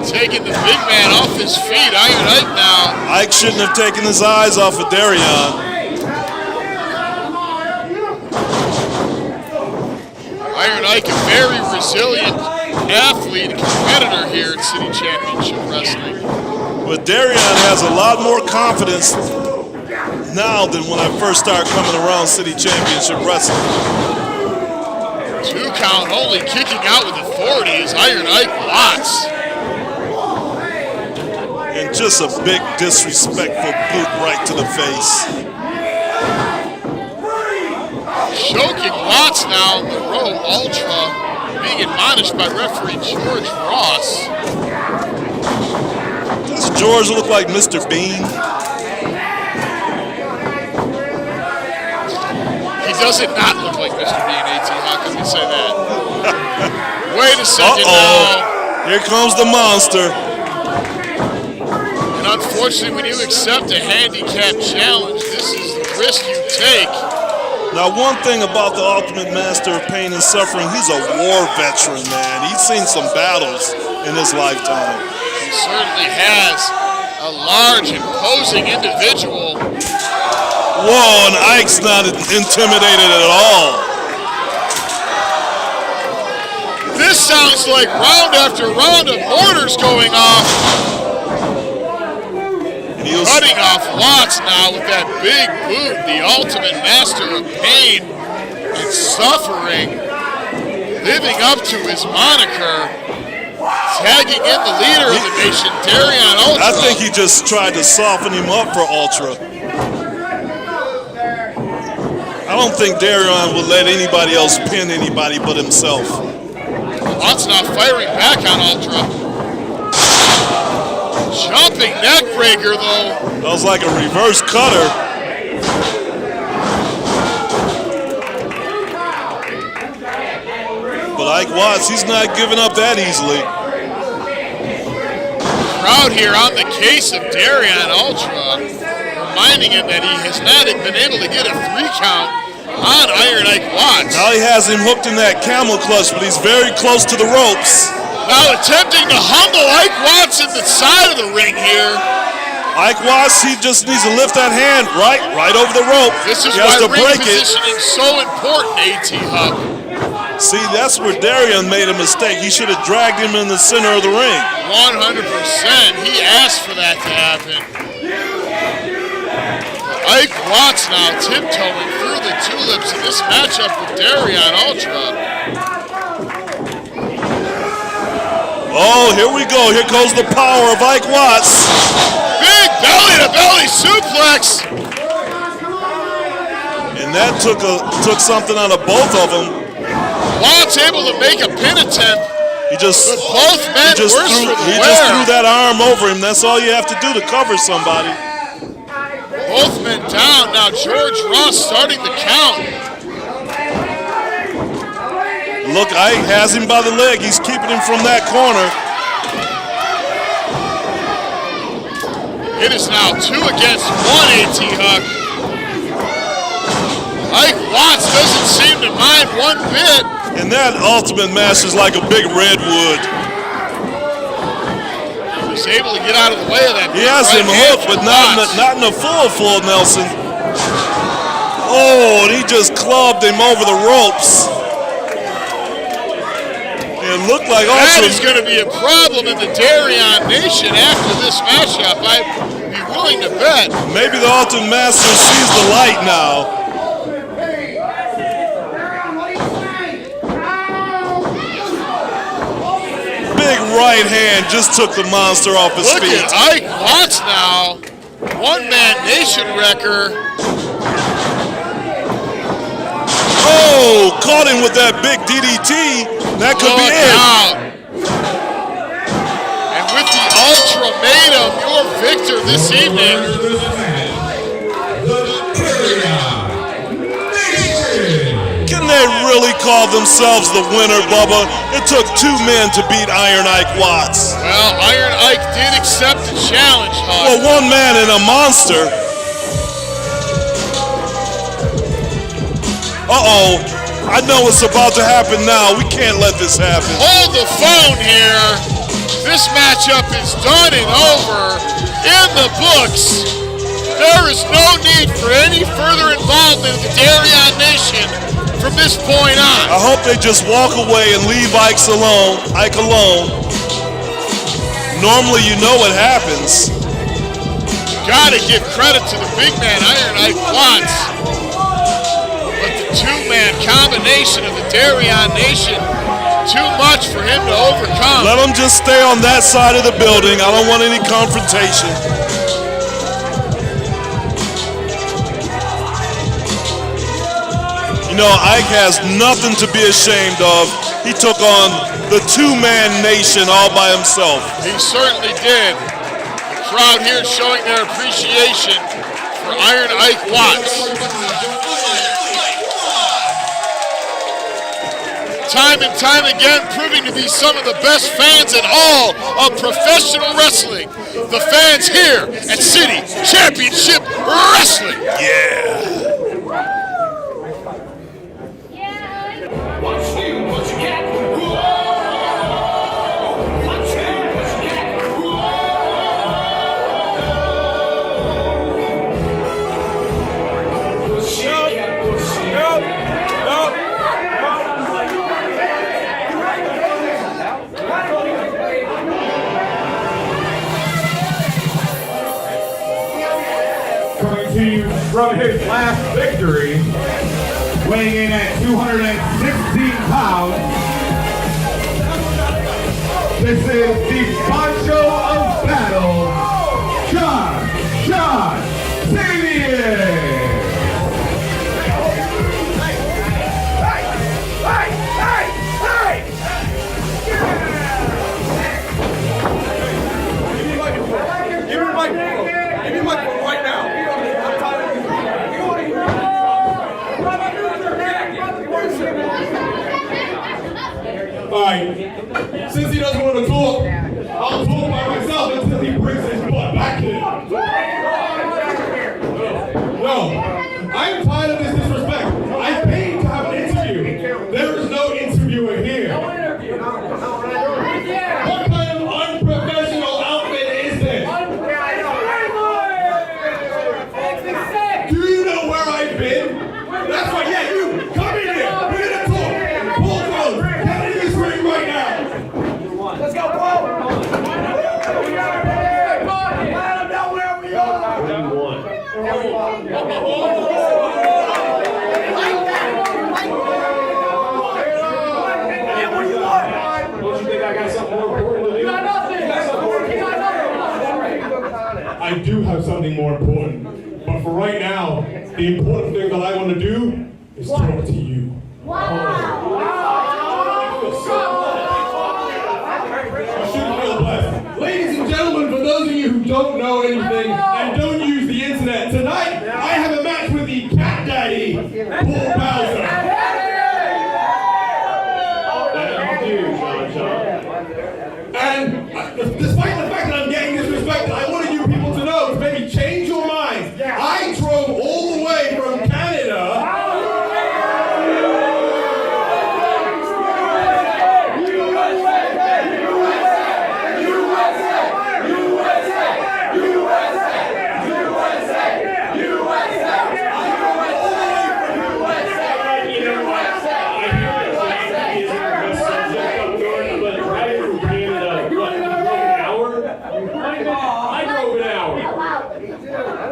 Speaker 8: Taking the big man off his feet. Iron Ike now.
Speaker 7: Ike shouldn't have taken his eyes off of Darion.
Speaker 8: Iron Ike, a very resilient athlete and competitor here at City Championship Wrestling.
Speaker 7: But Darion has a lot more confidence now than when I first started coming around City Championship Wrestling.
Speaker 8: 2 count only, kicking out with authority is Iron Ike Watts.
Speaker 7: And just a big disrespectful boot right to the face.
Speaker 8: Choking Watts now on the rope. Ultra being admonished by referee George Ross.
Speaker 7: Does George look like Mr. Bean?
Speaker 8: He doesn't not look like Mr. Bean, AT. How can we say that? Wait a second now.
Speaker 7: Here comes the monster.
Speaker 8: And unfortunately, when you accept a handicap challenge, this is the risk you take.
Speaker 7: Now, one thing about the Ultimate Master of Pain and Suffering, he's a war veteran, man. He's seen some battles in his lifetime.
Speaker 8: He certainly has. A large, imposing individual.
Speaker 7: Whoa, and Ike's not intimidated at all.
Speaker 8: This sounds like round after round of mortars going off. Cutting off Watts now with that big boot, the Ultimate Master of Pain and Suffering, living up to his moniker, tagging in the leader of the nation, Darion Ultra.
Speaker 7: I think he just tried to soften him up for Ultra. I don't think Darion would let anybody else pin anybody but himself.
Speaker 8: Watts now firing back on Ultra. Jumping neck breaker, though.
Speaker 7: That was like a reverse cutter. But Ike Watts, he's not giving up that easily.
Speaker 8: Crowd here on the case of Darion Ultra, reminding him that he has not been able to get a 3 count on Iron Ike Watts.
Speaker 7: Now he has him hooked in that camel clutch, but he's very close to the ropes.
Speaker 8: Now attempting to humble Ike Watts in the side of the ring here.
Speaker 7: Ike Watts, he just needs to lift that hand right over the rope.
Speaker 8: This is
Speaker 7: he has
Speaker 8: why
Speaker 7: to break it.
Speaker 8: repositioning is so important, AT Hub.
Speaker 7: See, that's where Darion made a mistake. He should have dragged him in the center of the ring.
Speaker 8: 100%. He asked for that to happen. Ike Watts now tiptoeing through the tulips in this matchup with Darion Ultra.
Speaker 7: Oh, here we go. Here goes the power of Ike Watts.
Speaker 8: Big belly-to-belly suplex.
Speaker 7: And that took something out of both of them.
Speaker 8: Watts able to make a pin attempt.
Speaker 7: He just
Speaker 8: But both men worse for the
Speaker 7: he
Speaker 8: wear.
Speaker 7: just threw that arm over him. That's all you have to do to cover somebody.
Speaker 8: Both men down. Now George Ross starting the count.
Speaker 7: Look, Ike has him by the leg. He's keeping him from that corner.
Speaker 8: It is now 2 against 1, A.T. Huck. Ike Watts doesn't seem to mind one bit.
Speaker 7: And that Ultimate Master's like a big redwood.
Speaker 8: He's able to get out of the way of that.
Speaker 7: He has him hooked, but not in a full Nelson. Oh, and he just clubbed him over the ropes. It looked like
Speaker 8: that is going to be a problem in the Darion Nation after this matchup. I'd be willing to bet.
Speaker 7: Maybe the Ultimate Master sees the light now. Big right hand just took the monster off his feet.
Speaker 8: Look at Ike Watts now. One-man nation wrecker.
Speaker 7: Oh, caught him with that big DDT. That could be it.
Speaker 8: Out. And with the ultimatum, your victor this evening.
Speaker 7: Can they really call themselves the winner, Bubba? It took 2 men to beat Iron Ike Watts.
Speaker 8: Well, Iron Ike did accept the challenge, Huck.
Speaker 7: Well, 1 man and a monster. Uh-oh. I know what's about to happen now. We can't let this happen.
Speaker 8: Hold the phone here. This matchup is done and over. In the books. There is no need for any further involvement of the Darion Nation from this point on.
Speaker 7: I hope they just walk away and leave Ike alone. Normally you know what happens.
Speaker 8: Gotta give credit to the big man, Iron Ike Watts. But the 2-man combination of the Darion Nation, too much for him to overcome.
Speaker 7: Let him just stay on that side of the building. I don't want any confrontation. You know, Ike has nothing to be ashamed of. He took on the 2-man nation all by himself.
Speaker 8: He certainly did. The crowd here showing their appreciation for Iron Ike Watts. Time and time again proving to be some of the best fans in all of professional wrestling. The fans here at City Championship Wrestling.
Speaker 7: Yeah.
Speaker 2: From his last victory, weighing in at 216 pounds, this is the Poncho of Battle, Jon Jon Tavious. Give me the microphone. Give me the microphone right now. All right, since he doesn't want to talk, I'll talk by myself until he brings his butt back here. No, I'm tired of this disrespect. I paid to have an interview. There is no interviewer here. What kind of unprofessional outfit is this? Do you know where I've been? That's right, yeah, you. Come in here. We're going to talk. Pull
Speaker 3: I do have something more important. But for right now, the important thing that I want to do is talk to you. You should feel blessed. Ladies and gentlemen, for those of you who don't know anything and don't use the internet, tonight I have a match with the Cat Daddy, Paul Bowser. Thank you, Jon Jon. And despite the fact that I'm getting disrespected, I wanted you people to know, to maybe change your minds. I drove all the way from Canada.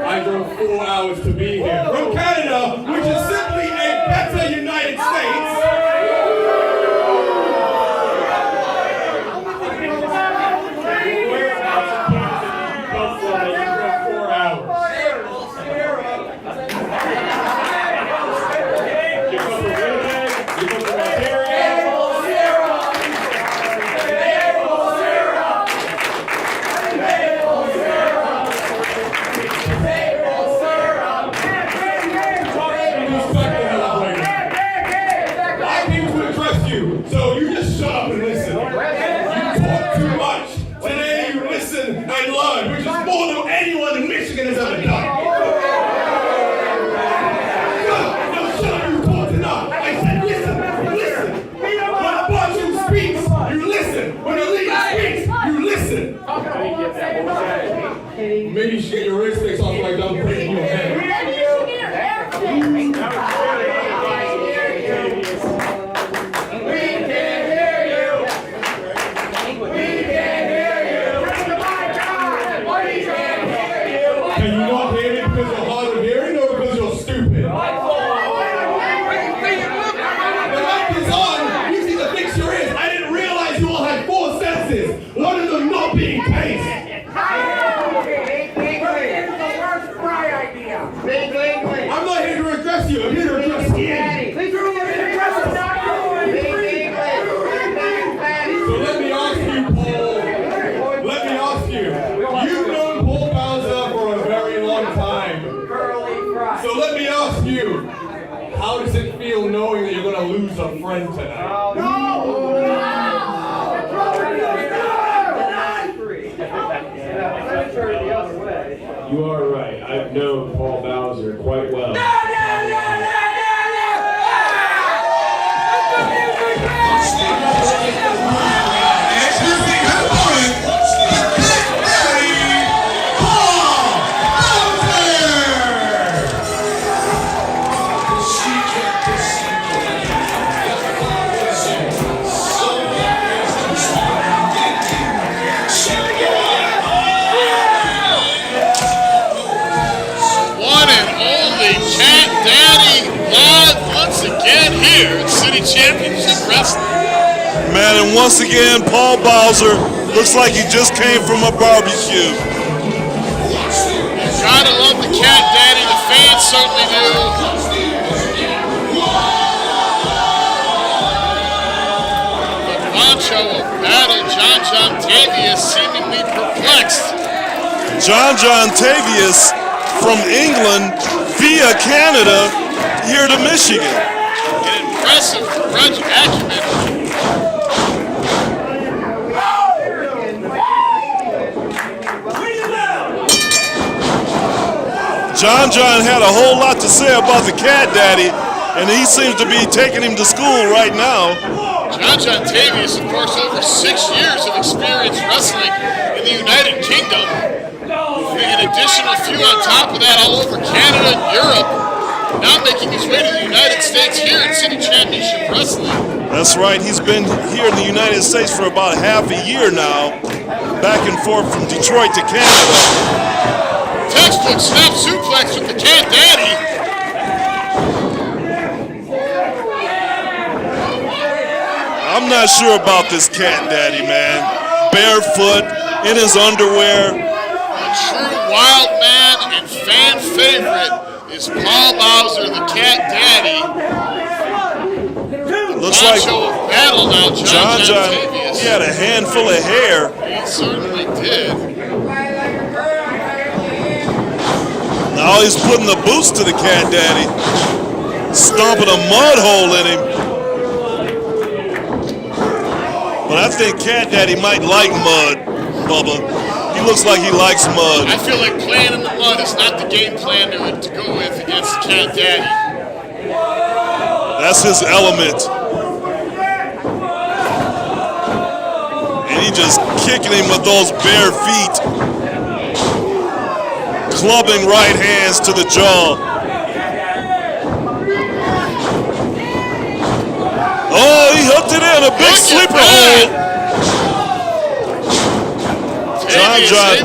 Speaker 3: I drove 4 hours to be here. From Canada, which is simply a better United States. Whereabouts in Canada did you come from that you drove 4 hours? You come from Winnipeg? You come from Ontario? So you just shut up and listen. You talk too much. Today you listen and learn, which is more than anyone in Michigan has ever done. No, shut up, you talked enough. I said listen. When a bunch you speaks, you listen. When a leader speaks, you listen. Maybe you should get your wrist sticks off like I'm breaking your head. Can you not hear me because you're hard of hearing or because you're stupid? The light is on. You need to fix your ears. I didn't realize you all had 4 senses. One of them not being taste. I'm not here to address you. I'm here to address you. So let me ask you, Paul. Let me ask you. You've known Paul Bowser for a very long time. So let me ask you. How does it feel knowing that you're going to lose a friend tonight? You are right. I've known Paul Bowser quite well.
Speaker 7: Championship Wrestling. Man, and once again, Paul Bowser looks like he just came from a barbecue.
Speaker 8: Gotta love the Cat Daddy, the fans certainly do. The Pancho of battle, Jon Jon Tavious, seemingly perplexed.
Speaker 7: Jon Jon Tavious from England via Canada here to Michigan.
Speaker 8: Impressive grudge acumen.
Speaker 7: Jon Jon had a whole lot to say about the Cat Daddy, and he seems to be taking him to school right now.
Speaker 8: Jon Jon Tavious, of course, over 6 years of experience wrestling in the United Kingdom. An additional few on top of that all over Canada and Europe. Now making his way to the United States here at City Championship Wrestling.
Speaker 7: That's right, he's been here in the United States for about half a year now, back and forth from Detroit to Canada.
Speaker 8: Textbook snap suplex with the Cat Daddy.
Speaker 7: I'm not sure about this Cat Daddy, man. Barefoot, in his underwear.
Speaker 8: The true wild man and fan favorite is Paul Bowser, the Cat Daddy.
Speaker 7: Looks like
Speaker 8: Of battle now,
Speaker 7: Jon Jon,
Speaker 8: Tavious.
Speaker 7: he had a handful of hair.
Speaker 8: He certainly did.
Speaker 7: Now he's putting the boots to the Cat Daddy, stomping a mud hole in him. But I think Cat Daddy might like mud, Bubba. He looks like he likes mud.
Speaker 8: I feel like playing in the mud is not the game plan to go with against Cat Daddy.
Speaker 7: That's his element. And he just kicking him with those bare feet. Clubbing right hands to the jaw. Oh, he hooked it in, a big sleeper hold. Jon Jon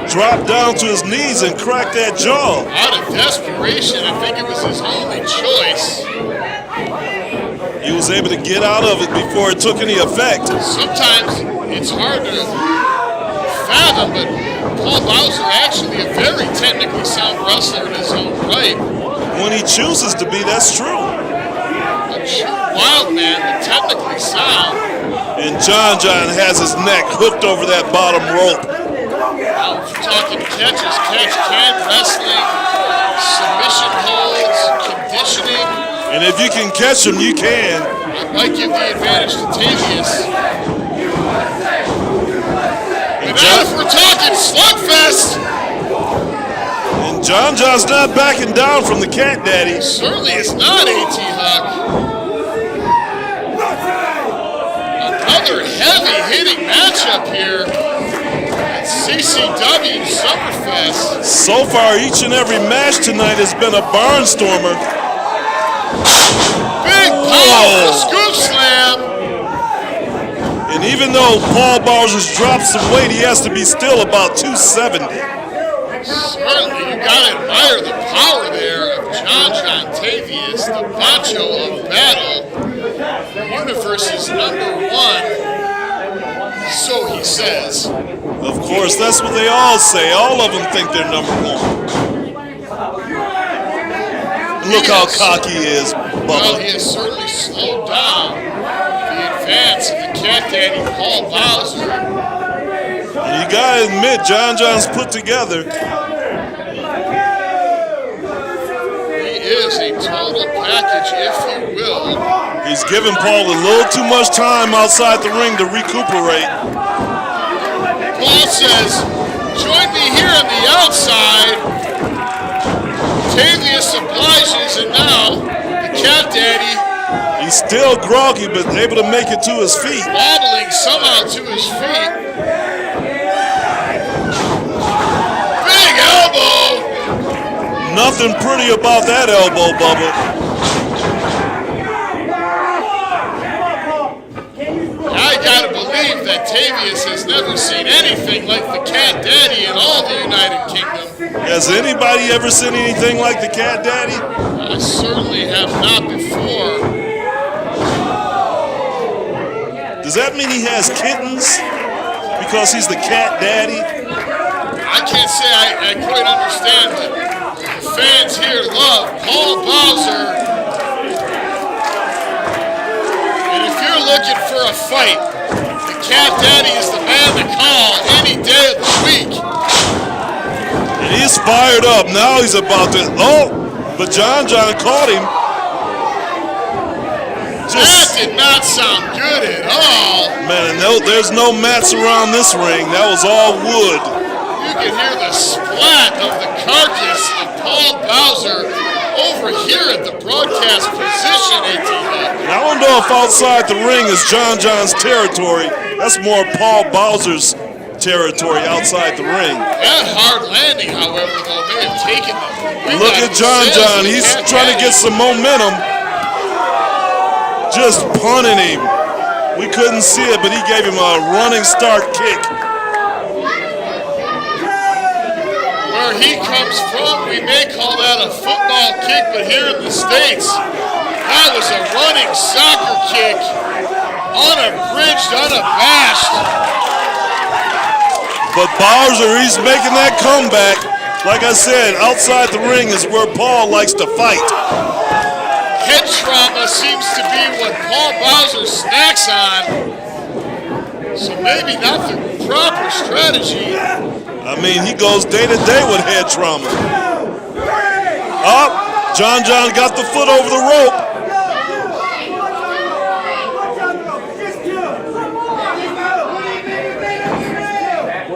Speaker 7: dropped down to his knees and cracked that jaw.
Speaker 8: Out of desperation, I think it was his only choice.
Speaker 7: He was able to get out of it before it took any effect.
Speaker 8: Sometimes it's hard to fathom, but Paul Bowser actually a very technically sound wrestler in his own right.
Speaker 7: When he chooses to be, that's true.
Speaker 8: A true wild man, but technically sound.
Speaker 7: And Jon Jon has his neck hooked over that bottom rope.
Speaker 8: Now, if we're talking catches, can, wrestling, submission holds, conditioning.
Speaker 7: And if you can catch him, you can.
Speaker 8: I might give the advantage to Tavious. And now if we're talking slugfest.
Speaker 7: And Jon Jon's not backing down from the Cat Daddy.
Speaker 8: Certainly is not A.T. Huck. Another heavy-hitting matchup here at CCW SummerFest.
Speaker 7: So far, each and every match tonight has been a barnstormer.
Speaker 8: Big powerful scoop slam.
Speaker 7: And even though Paul Bowser's dropped some weight, he has to be still about 270.
Speaker 8: Certainly, you gotta admire the power there of Jon Jon Tavious, the macho of battle. The universe's #1. So he says.
Speaker 7: Of course, that's what they all say. All of them think they're #1. Look how cocky he is, Bubba.
Speaker 8: Well, he has certainly slowed down the advance of the Cat Daddy, Paul Bowser.
Speaker 7: And you gotta admit, Jon Jon's put together.
Speaker 8: He is a total package, if you will.
Speaker 7: He's giving Paul a little too much time outside the ring to recuperate.
Speaker 8: Paul says, join me here on the outside. Tavious obliges, and now the Cat Daddy,
Speaker 7: he's still groggy, but able to make it to his feet.
Speaker 8: wobbling somehow to his feet. Big elbow!
Speaker 7: Nothing pretty about that elbow, Bubba.
Speaker 8: I gotta believe that Tavious has never seen anything like the Cat Daddy in all the United Kingdom.
Speaker 7: Has anybody ever seen anything like the Cat Daddy?
Speaker 8: I certainly have not before.
Speaker 7: Does that mean he has kittens? Because he's the Cat Daddy?
Speaker 8: I can't say I quite understand, but the fans here love Paul Bowser. And if you're looking for a fight, the Cat Daddy is the man to call any day of the week.
Speaker 7: And he's fired up. Now he's about to, but Jon Jon caught him.
Speaker 8: That did not sound good at all.
Speaker 7: Man, there's no mats around this ring. That was all wood.
Speaker 8: You can hear the splat of the carcass of Paul Bowser over here at the broadcast position, A.T. Huck.
Speaker 7: And I don't know if outside the ring is Jon Jon's territory. That's more Paul Bowser's territory outside the ring.
Speaker 8: That hard landing, however, though, may have taken the
Speaker 7: Look at Jon Jon. He's trying to get some momentum. Just punting him. We couldn't see it, but he gave him a running start kick.
Speaker 8: Where he comes from, we may call that a football kick, but here in the States, that was a running soccer kick, unabridged, unabashed.
Speaker 7: But Bowser, he's making that comeback. Like I said, outside the ring is where Paul likes to fight.
Speaker 8: Head trauma seems to be what Paul Bowser snacks on. So maybe not the proper strategy.
Speaker 7: I mean, he goes day to day with head trauma. Up, Jon Jon got the foot over the rope.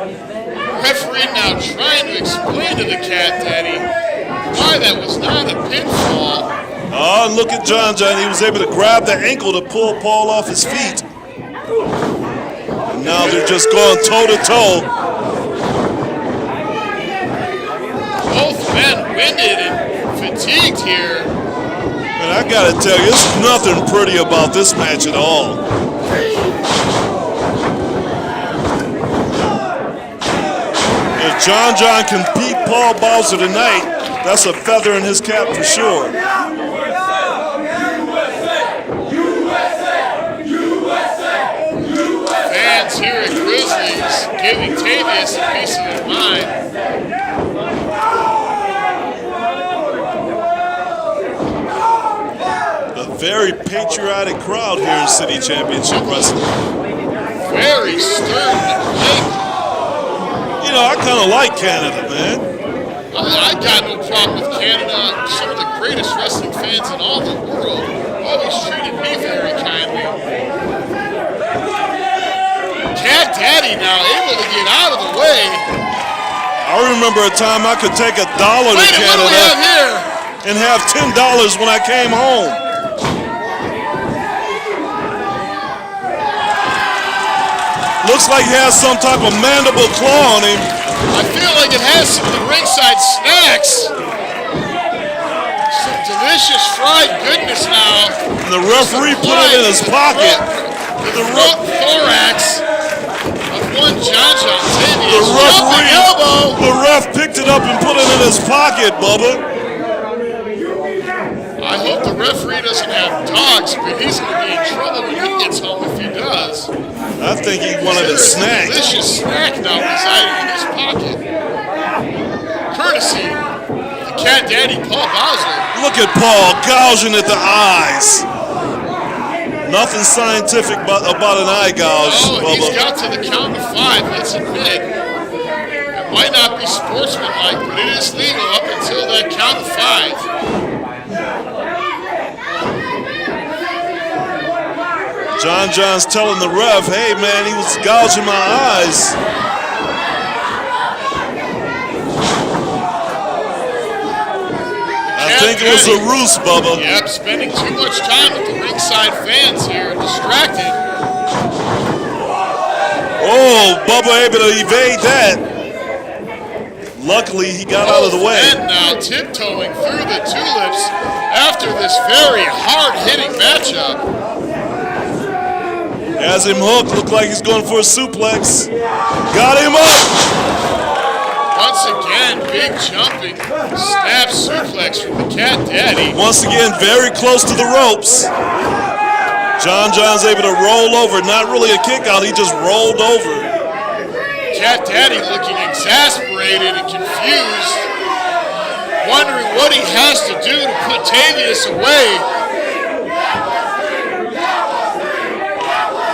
Speaker 8: Referee now trying to explain to the Cat Daddy why that was not a pinfall.
Speaker 7: Oh, and look at Jon Jon. He was able to grab the ankle to pull Paul off his feet. And now they're just going toe to toe.
Speaker 8: Both men winded and fatigued here.
Speaker 7: And I gotta tell you, there's nothing pretty about this match at all. If Jon Jon can beat Paul Bowser tonight, that's a feather in his cap for sure.
Speaker 8: Fans here at Grizzlies giving Tavious a piece of their mind.
Speaker 7: A very patriotic crowd here in City Championship Wrestling.
Speaker 8: Very stern and polite.
Speaker 7: You know, I kind of like Canada, man.
Speaker 8: I got no problem with Canada. Some of the greatest wrestling fans in all the world always treated me very kindly. Cat Daddy now able to get out of the way.
Speaker 7: I remember a time I could take $1 to
Speaker 8: Wait, what do we
Speaker 7: Canada
Speaker 8: have here?
Speaker 7: and have $10 when I came home. Looks like he has some type of mandible claw on him.
Speaker 8: I feel like it has some of the ringside snacks. Some delicious fried goodness now.
Speaker 7: And the referee put it in his pocket.
Speaker 8: The thorax of one Jon Jon Tavious.
Speaker 7: The
Speaker 8: Jumping elbow.
Speaker 7: the ref picked it up and put it in his pocket, Bubba.
Speaker 8: I hope the referee doesn't have dogs, but he's going to be in trouble when he gets home if he does.
Speaker 7: I think he wanted a snack.
Speaker 8: Delicious snack now residing in his pocket. Courtesy of the Cat Daddy Paul Bowser.
Speaker 7: Look at Paul gouging at the eyes. Nothing scientific about an eye gouge,
Speaker 8: Oh, and he's
Speaker 7: Bubba.
Speaker 8: got to the count of 5, let's admit. It might not be sportsmanlike, but it is legal up until that count of 5.
Speaker 7: Jon Jon's telling the ref, hey man, he was gouging my eyes. I think it was a ruse, Bubba.
Speaker 8: Yep, spending too much time with the ringside fans here, distracted.
Speaker 7: Oh, Bubba able to evade that. Luckily, he got out of the way.
Speaker 8: And now tiptoeing through the tulips after this very hard-hitting matchup.
Speaker 7: Has him hooked, looked like he's going for a suplex. Got him up.
Speaker 8: Once again, big jumping snap suplex from the Cat Daddy.
Speaker 7: Once again, very close to the ropes. Jon Jon's able to roll over. Not really a kick out, he just rolled over.
Speaker 8: Cat Daddy looking exasperated and confused, wondering what he has to do to put Tavious away.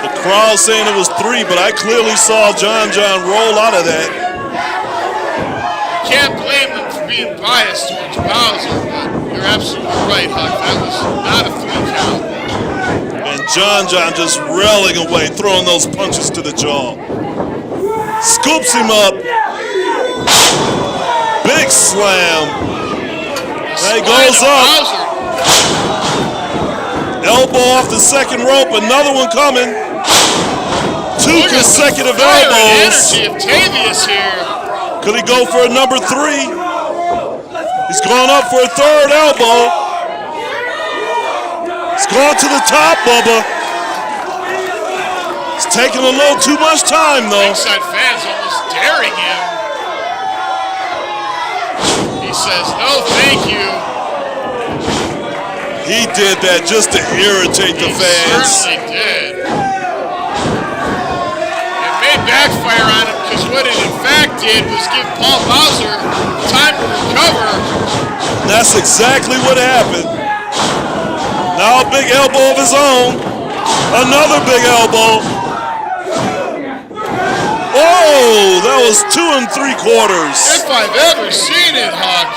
Speaker 7: The crowd saying it was 3, but I clearly saw Jon Jon roll out of that.
Speaker 8: Can't blame them for being biased towards Bowser, but you're absolutely right, Huck. That was not a 3 count.
Speaker 7: And Jon Jon just railing away, throwing those punches to the jaw. Scoops him up. Big slam. There he goes up.
Speaker 8: Bowser.
Speaker 7: Elbow off the second rope, another one coming. 2
Speaker 8: Look at
Speaker 7: consecutive
Speaker 8: the fire and
Speaker 7: elbows.
Speaker 8: energy of Tavious here.
Speaker 7: Could he go for a number 3? He's going up for a 3rd elbow. He's going to the top, Bubba. It's taking a little too much time, though.
Speaker 8: Ringside fans almost daring him. He says, no, thank you.
Speaker 7: He did that just to irritate the
Speaker 8: He
Speaker 7: fans.
Speaker 8: certainly did. It may backfire on him because what it in fact did was give Paul Bowser time to recover.
Speaker 7: That's exactly what happened. Now a big elbow of his own. Another big elbow. Oh, that was 2 3/4.
Speaker 8: If I've ever seen it, Huck.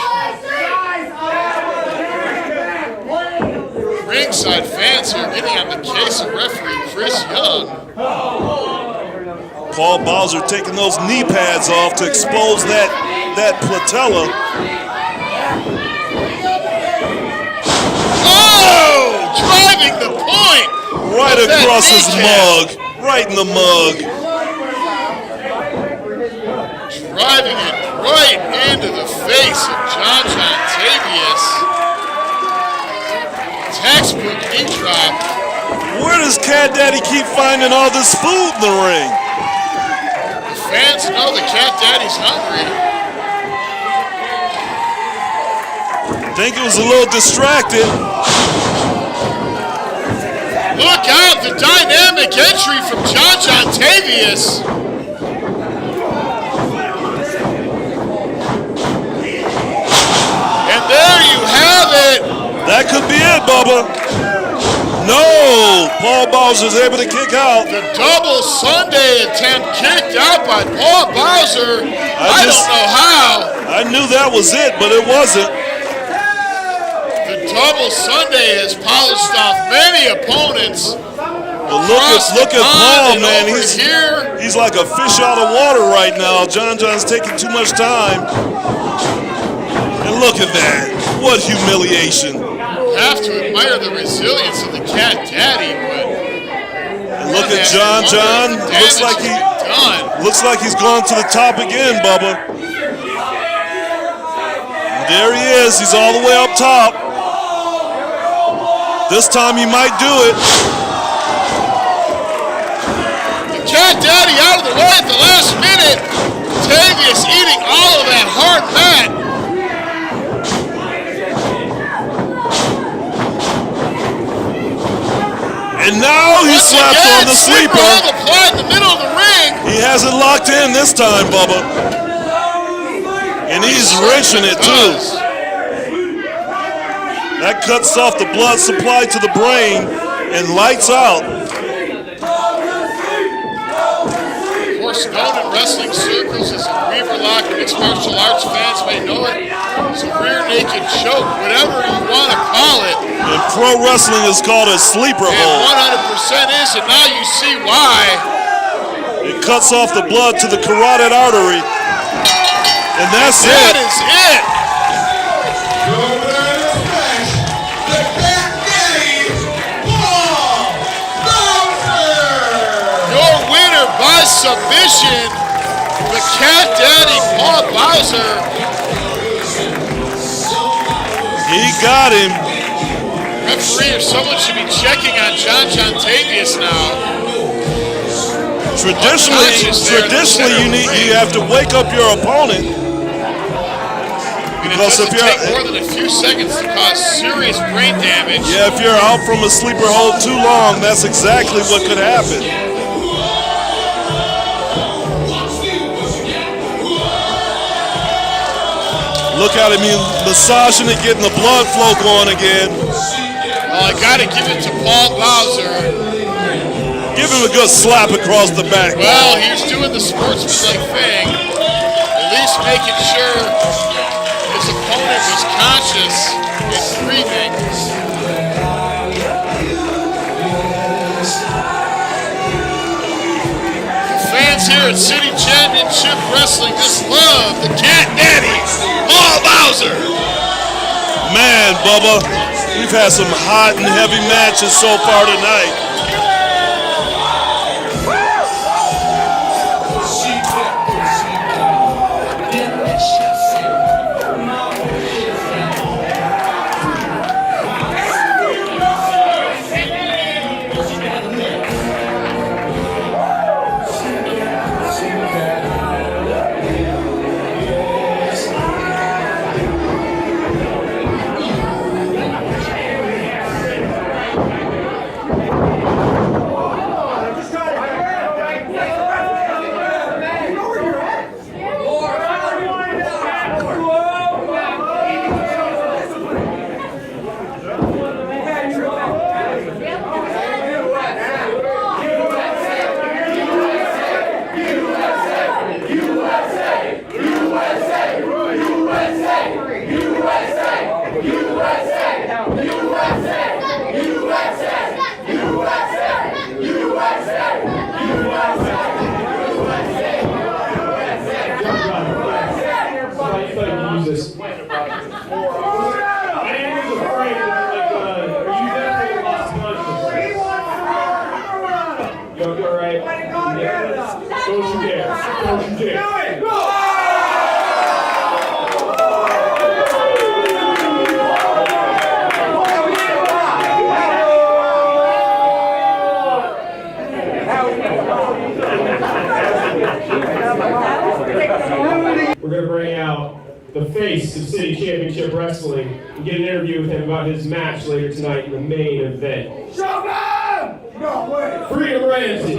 Speaker 8: Ringside fans here getting on the case of referee Chris Young.
Speaker 7: Paul Bowser taking those knee pads off to expose that patella.
Speaker 8: Oh, driving the point.
Speaker 7: Right across his mug. Right in the mug.
Speaker 8: Driving it right into the face of Jon Jon Tavious. Textbook knee drop.
Speaker 7: Where does Cat Daddy keep finding all this food in the ring?
Speaker 8: The fans know the Cat Daddy's hungry.
Speaker 7: Think it was a little distracted.
Speaker 8: Look out, the dynamic entry from Jon Jon Tavious. And there you have it.
Speaker 7: That could be it, Bubba. No, Paul Bowser's able to kick out.
Speaker 8: The double Sunday attempt kicked out by Paul Bowser. I don't know how.
Speaker 7: I knew that was it, but it wasn't.
Speaker 8: The double Sunday has polished off many opponents.
Speaker 7: But look at Paul, man. He's like a fish out of water right now. Jon Jon's taking too much time. And look at that. What humiliation.
Speaker 8: Have to admire the resilience of the Cat Daddy, but
Speaker 7: look at Jon Jon. Looks like he's gone to the top again, Bubba. There he is. He's all the way up top. This time he might do it.
Speaker 8: The Cat Daddy out of the way at the last minute. Tavious eating all of that hard mat.
Speaker 7: And now he slapped on the sleeper.
Speaker 8: Applied in the middle of the ring.
Speaker 7: He hasn't locked in this time, Bubba. And he's wrenching it too. That cuts off the blood supply to the brain and lights out.
Speaker 8: Of course, known in wrestling circles as a rear lock, mixed martial arts fans may know it. It's a rear naked choke, whatever you want to call it.
Speaker 7: And pro wrestling is called a sleeper hold.
Speaker 8: And 100% is, and now you see why.
Speaker 7: It cuts off the blood to the carotid artery. And that's it.
Speaker 8: That is it. Your winner by submission, the Cat Daddy Paul Bowser.
Speaker 7: He got him.
Speaker 8: Referee or someone should be checking on Jon Jon Tavious now.
Speaker 7: Traditionally, you have to wake up your opponent. Because
Speaker 8: it doesn't take more than a few seconds to cause serious brain damage.
Speaker 7: Yeah, if you're out from a sleeper hold too long, that's exactly what could happen. Look at him, massaging it, getting the blood flow going again.
Speaker 8: Well, I gotta give it to Paul Bowser.
Speaker 7: Give him a good slap across the back.
Speaker 8: Well, he's doing the sportsmanlike thing. At least making sure his opponent was conscious and breathing. The fans here at City Championship Wrestling just love the Cat Daddy, Paul Bowser.
Speaker 7: Man, Bubba, we've had some hot and heavy matches so far tonight.
Speaker 3: Don't you dare. Don't you dare. We're going to bring out the face of City Championship Wrestling and get an interview with him about his match later tonight in the main event.
Speaker 2: Shogun! No way!
Speaker 3: Freedom Ramsey.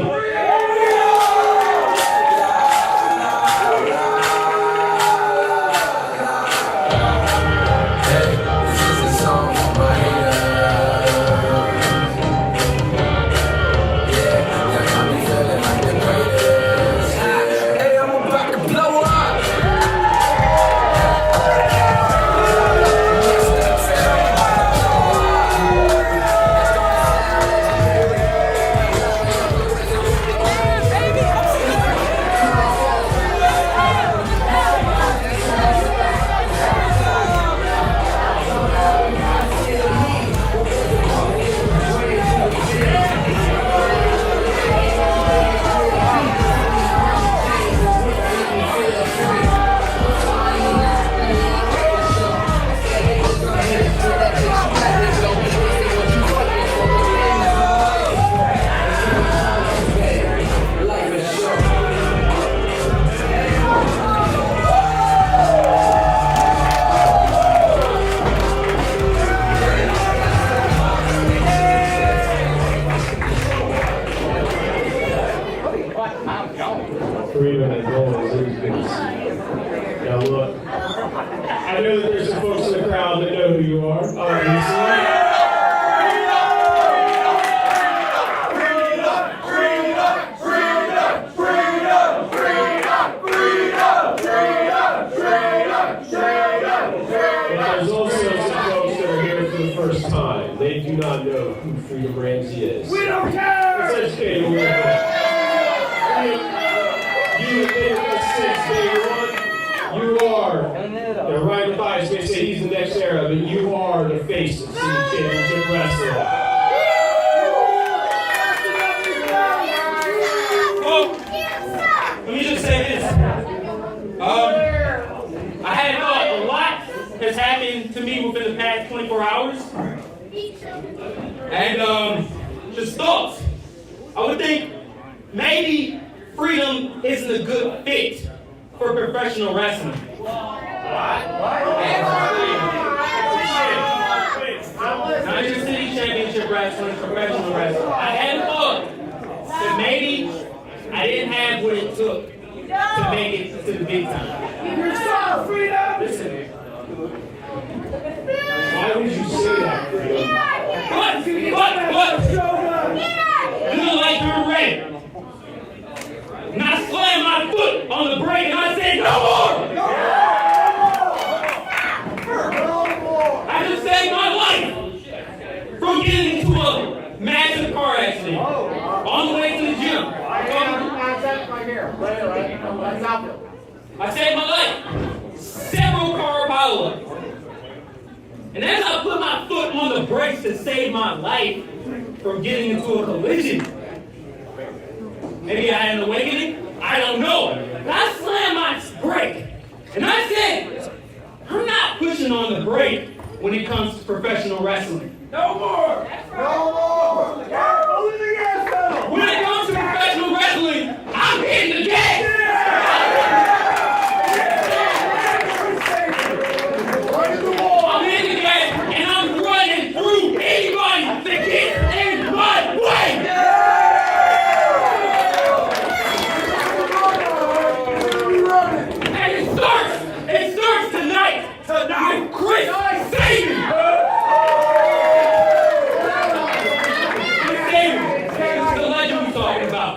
Speaker 3: Freedom and goals, now look, I know that there's some folks in the crowd that know who you are, obviously. There's also some folks that are here for the first time. They do not know who Freedom Ramsey is.
Speaker 2: We don't care!
Speaker 3: Let's educate them a little bit. You have been with us since day one. You are, Ryan Matthias may say he's the next era, but you are the face of City Championship Wrestling.
Speaker 9: Well, let me just say this. I had a lot has happened to me within the past 24 hours. And just thoughts. I would think maybe Freedom isn't a good fit for professional wrestling. Not just City Championship Wrestling, professional wrestling. I had thought that maybe I didn't have what it took to make it to the big time.
Speaker 2: You're sorry, Freedom!
Speaker 9: Listen.
Speaker 3: Why would you say that, Freedom?
Speaker 9: What? You look like you're ready. And I slammed my foot on the brake and I said, no more! I just saved my life from getting into a massive car accident on the way to the gym. I saved my life. Several car pileups. And as I put my foot on the brakes to save my life from getting into a collision, maybe I had an awakening, I don't know. But I slammed my brake, and I said, I'm not pushing on the brake when it comes to professional wrestling.
Speaker 2: No more! No more! Only the gas pedal!
Speaker 9: When it comes to professional wrestling, I'm hitting the gas! I'm hitting the gas, and I'm running through anybody that gets in my way! And it starts tonight! With Chris Sabin! This is the legend we're talking about.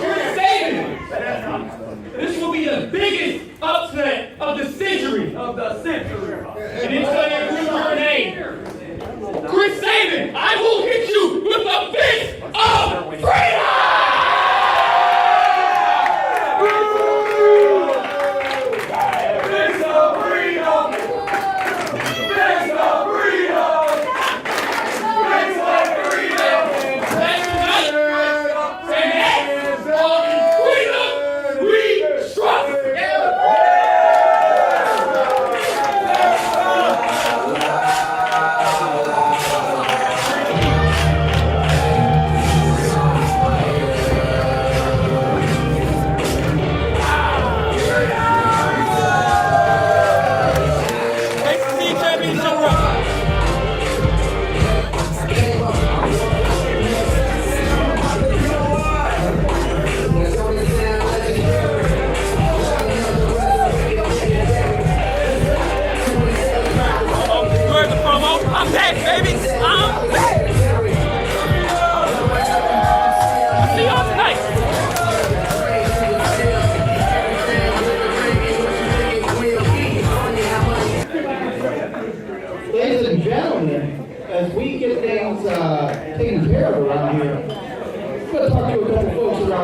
Speaker 9: Chris Sabin! This will be the biggest upset of the century. And it's going to include your name. Chris Sabin, I will hit you with the fist of freedom!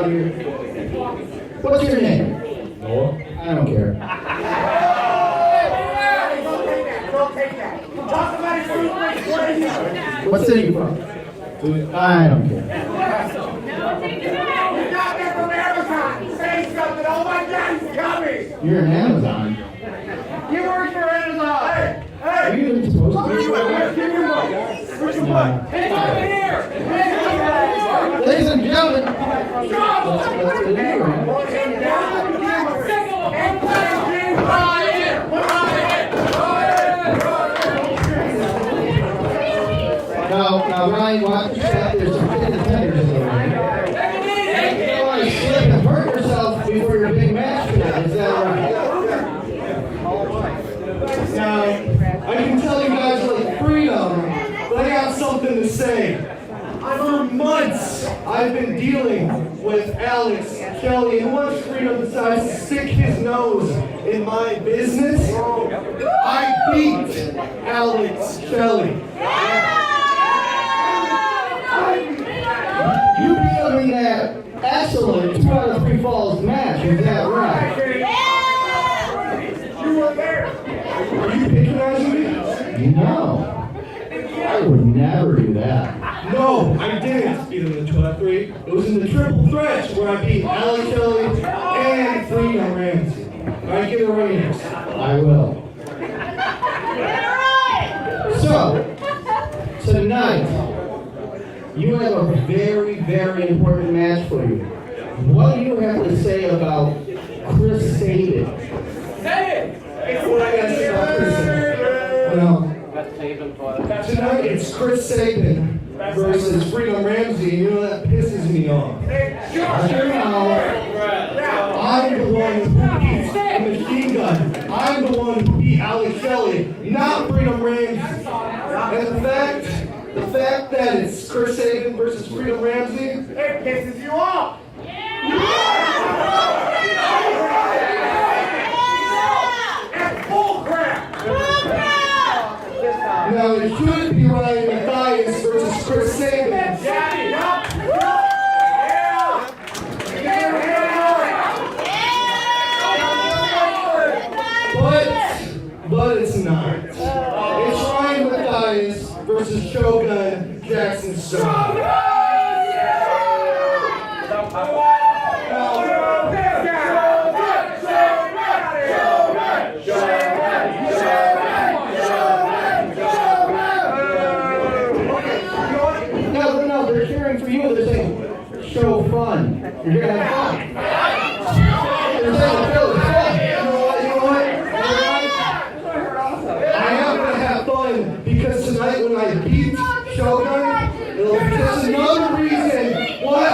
Speaker 2: out here. What's your name?
Speaker 3: Noah?
Speaker 2: I don't care. What city you from? I don't care. You're an Amazon.
Speaker 4: You work for Amazon.
Speaker 2: Are you even supposed to?
Speaker 4: Where's your butt? Hey, over here!
Speaker 2: Ladies and gentlemen, let's get into it. Now, Ryan, watch your step. There's some kid attenders in the room. You don't want to slip and hurt yourself before your big match tonight. Is that right? Now, I can tell you guys like Freedom, but I got something to say. For months, I've been dealing with Alex Kelly, and once Freedom decides to stick his nose in my business, I beat Alex Kelly. You beat him in that excellent 2 out of 3 falls match, is that right? You were there. Are you patronizing me? No. I would never do that. No, I didn't beat him in the 2 out of 3. It was in the triple threat where I beat Alex Kelly and Freedom Ramsey. Alright, give it a ring. I will. So, tonight, you have a very, very important match for you. What do you have to say about Chris Sabin?
Speaker 4: Say it!
Speaker 2: What I gotta say about Chris Sabin? Well, tonight it's Chris Sabin versus Freedom Ramsey, and you know that pisses me off. After now, I'm the one who beat the machine gun. I'm the one who beat Alex Kelly, not Freedom Ramsey. And the fact that it's Chris Sabin versus Freedom Ramsey, it pisses you off. That's bullcrap. Now it should be Ryan Matthias versus Chris Sabin. But it's not. It's Ryan Matthias versus Shogun Jackson Stone. No, they're cheering for you. They're saying, show fun. You're gonna have fun. They're saying, show fun. You know what? I am gonna have fun because tonight when I beat Shogun, it'll be just another reason why I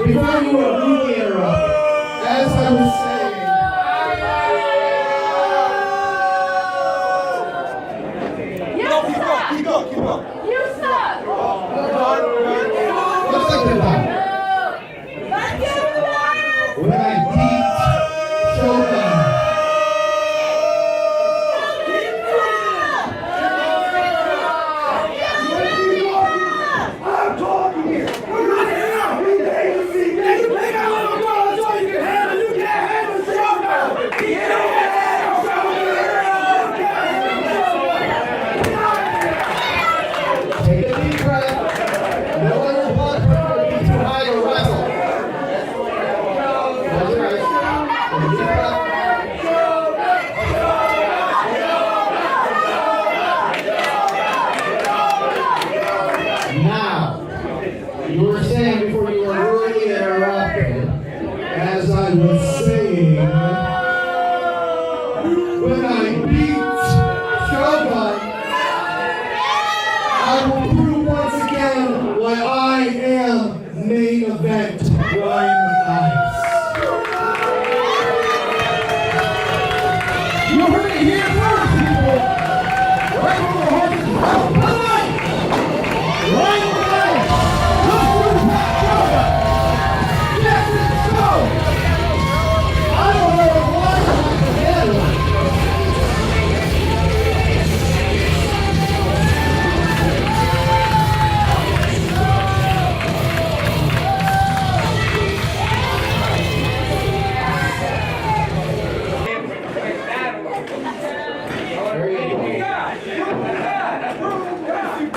Speaker 2: before you were really interrupt, as I was saying, keep going.
Speaker 1: You suck!
Speaker 2: What's up with that? When I beat Shogun, I'm talking here. Take a deep breath. No other blood pressure would be too high to wrestle. That's right. Take a deep breath. Now, you were saying before you were really interrupted, as I was saying, when I beat Shogun, I will prove once again why I am main event Ryan Matthias.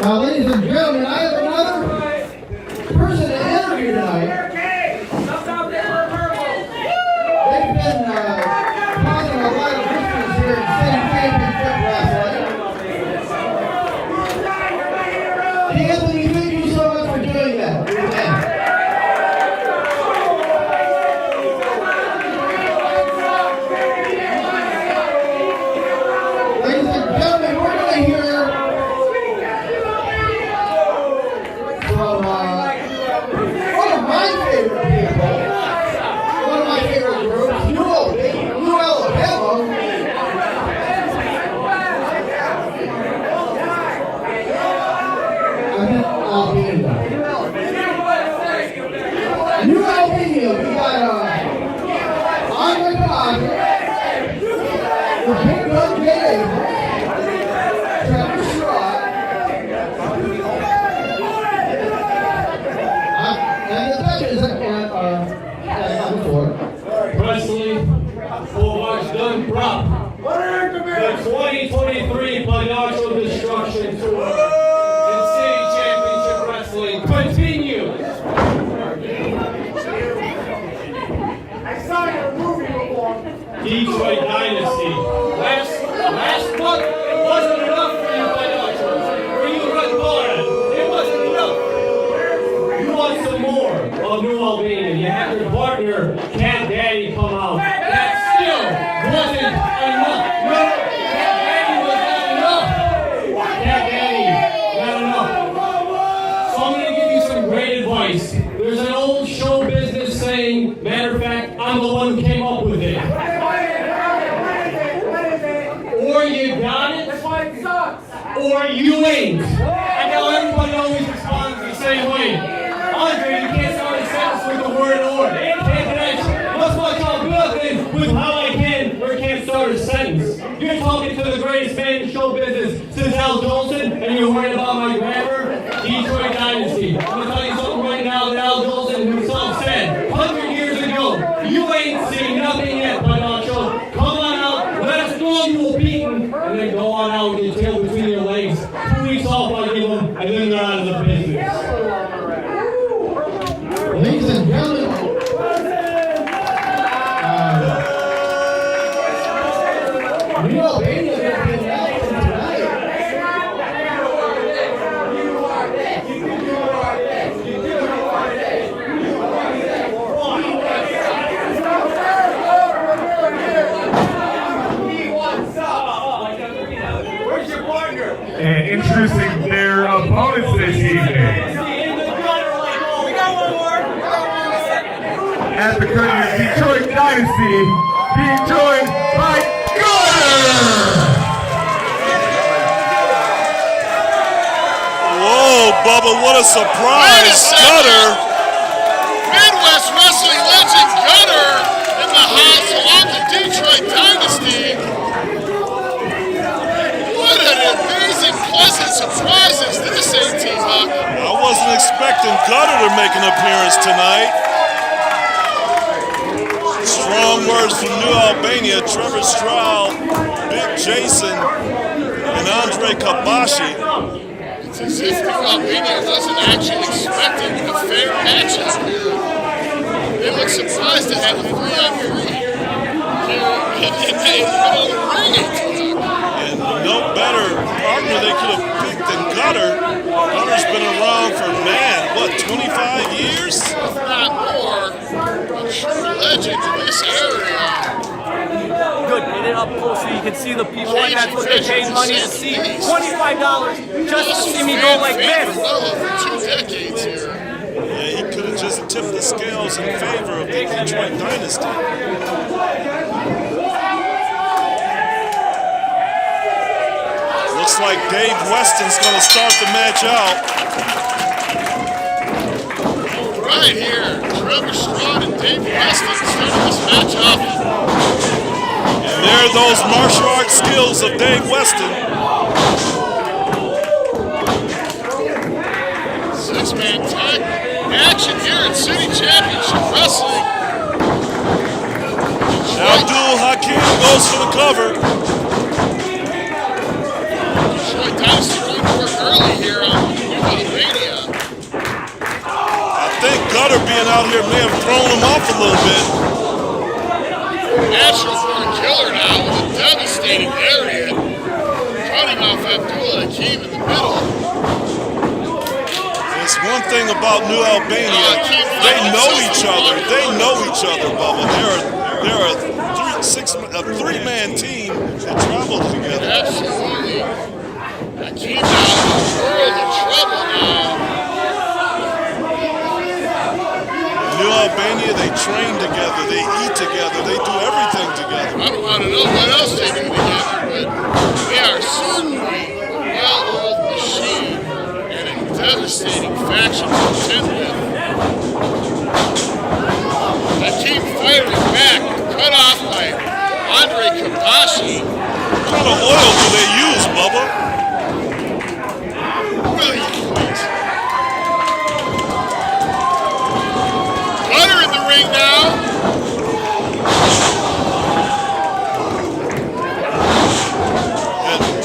Speaker 2: Now, ladies and gentlemen, I have another person to interview tonight. They've been causing a lot of distance here in City Championship Wrestling. Anthony, thank you so much for doing that. Ladies and gentlemen, we're going to hear from one of my favorite people, one of my favorite groups, New Alabama. New Albania, we got Andre Kabashi, the Big Gun Jay, Travis Scott, and the Duchess on the floor.
Speaker 9: Wrestling, full watch done prop. The 2023 Financial Destruction Tour and City Championship Wrestling continues. Detroit Dynasty. Last month, it wasn't enough for you, Financial. For you, Red Barn, it wasn't enough. You want some more of New Albania. You have your partner, Cat Daddy, come out. That still wasn't enough. No, Cat Daddy was not enough. Cat Daddy, not enough. So I'm going to give you some great advice. There's an old show business saying, matter of fact, I'm the one who came up with it. Or you got it, or you ain't. And now everybody always responds the same way. Andre, you can't start a sentence with the word or. Can't connect. What's my talking with how I can or can't start a sentence? You're talking to the greatest man in show business since Al Jolson, and you're worried about my grammar? Detroit Dynasty. I'm going to tell you something right now that Al Jolson himself said 100 years ago. You ain't seen nothing yet, Panacho. Come on out, let us know you were beaten, and then go on out with your tail between your legs. 2 weeks off, I give them, and then they're out of the business.
Speaker 2: Ladies and gentlemen, New Albania has been announced tonight.
Speaker 9: Where's your partner?
Speaker 5: And introducing their opponents this evening. At the curtain of Detroit Dynasty, being joined by Gutter!
Speaker 7: Whoa, Bubba, what a surprise. Gutter.
Speaker 8: Midwest Wrestling legend Gutter in the house along the Detroit Dynasty. What an amazing, pleasant surprise is this, A.T. Huck?
Speaker 7: I wasn't expecting Gutter to make an appearance tonight. Strong words from New Albania, Trevor Stroud, Big Jason, and Andre Kabashi.
Speaker 8: It's as if New Albania wasn't actually expecting a fair match out here. They look surprised to have a 3-on-3 here in the middle of the ring, A.T.
Speaker 7: And no better partner they could have picked than Gutter. Gutter's been around for, man, what, 25 years?
Speaker 8: If not more, a true legend in this area.
Speaker 10: Good, get it up close so you can see the people, and that's what they paid money to see. $25 just to see me go like this.
Speaker 8: Well over 2 decades here.
Speaker 7: Yeah, he could have just tipped the scales in favor of the Detroit Dynasty. Looks like Dave Weston's going to start the match out.
Speaker 8: Right here, Trevor Stroud and Dave Weston starting this match off.
Speaker 7: And there are those martial arts skills of Dave Weston.
Speaker 8: 6-man tag action here at City Championship Wrestling.
Speaker 7: Abdul Hakim goes for the cover.
Speaker 8: Detroit Dynasty going to work early here on
Speaker 7: man out here may have thrown him off a little bit.
Speaker 8: Natural born killer now with a devastating area. Cutting off Abdullah Hakim in the middle.
Speaker 7: It's one thing about New Albania. They know each other. They know each other, Bubba. They're a three-man team that travels together.
Speaker 8: Absolutely. Hakim now in a world of trouble now.
Speaker 7: New Albania, they train together, they eat together, they do everything together.
Speaker 8: I don't want to know what else they do together, but they are certainly a well-oiled machine and a devastating faction to contend with. Hakim firing back, cut off by Andre Kabashi.
Speaker 7: What kind of oil do they use, Bubba?
Speaker 8: Will you please? Cutter in the ring now.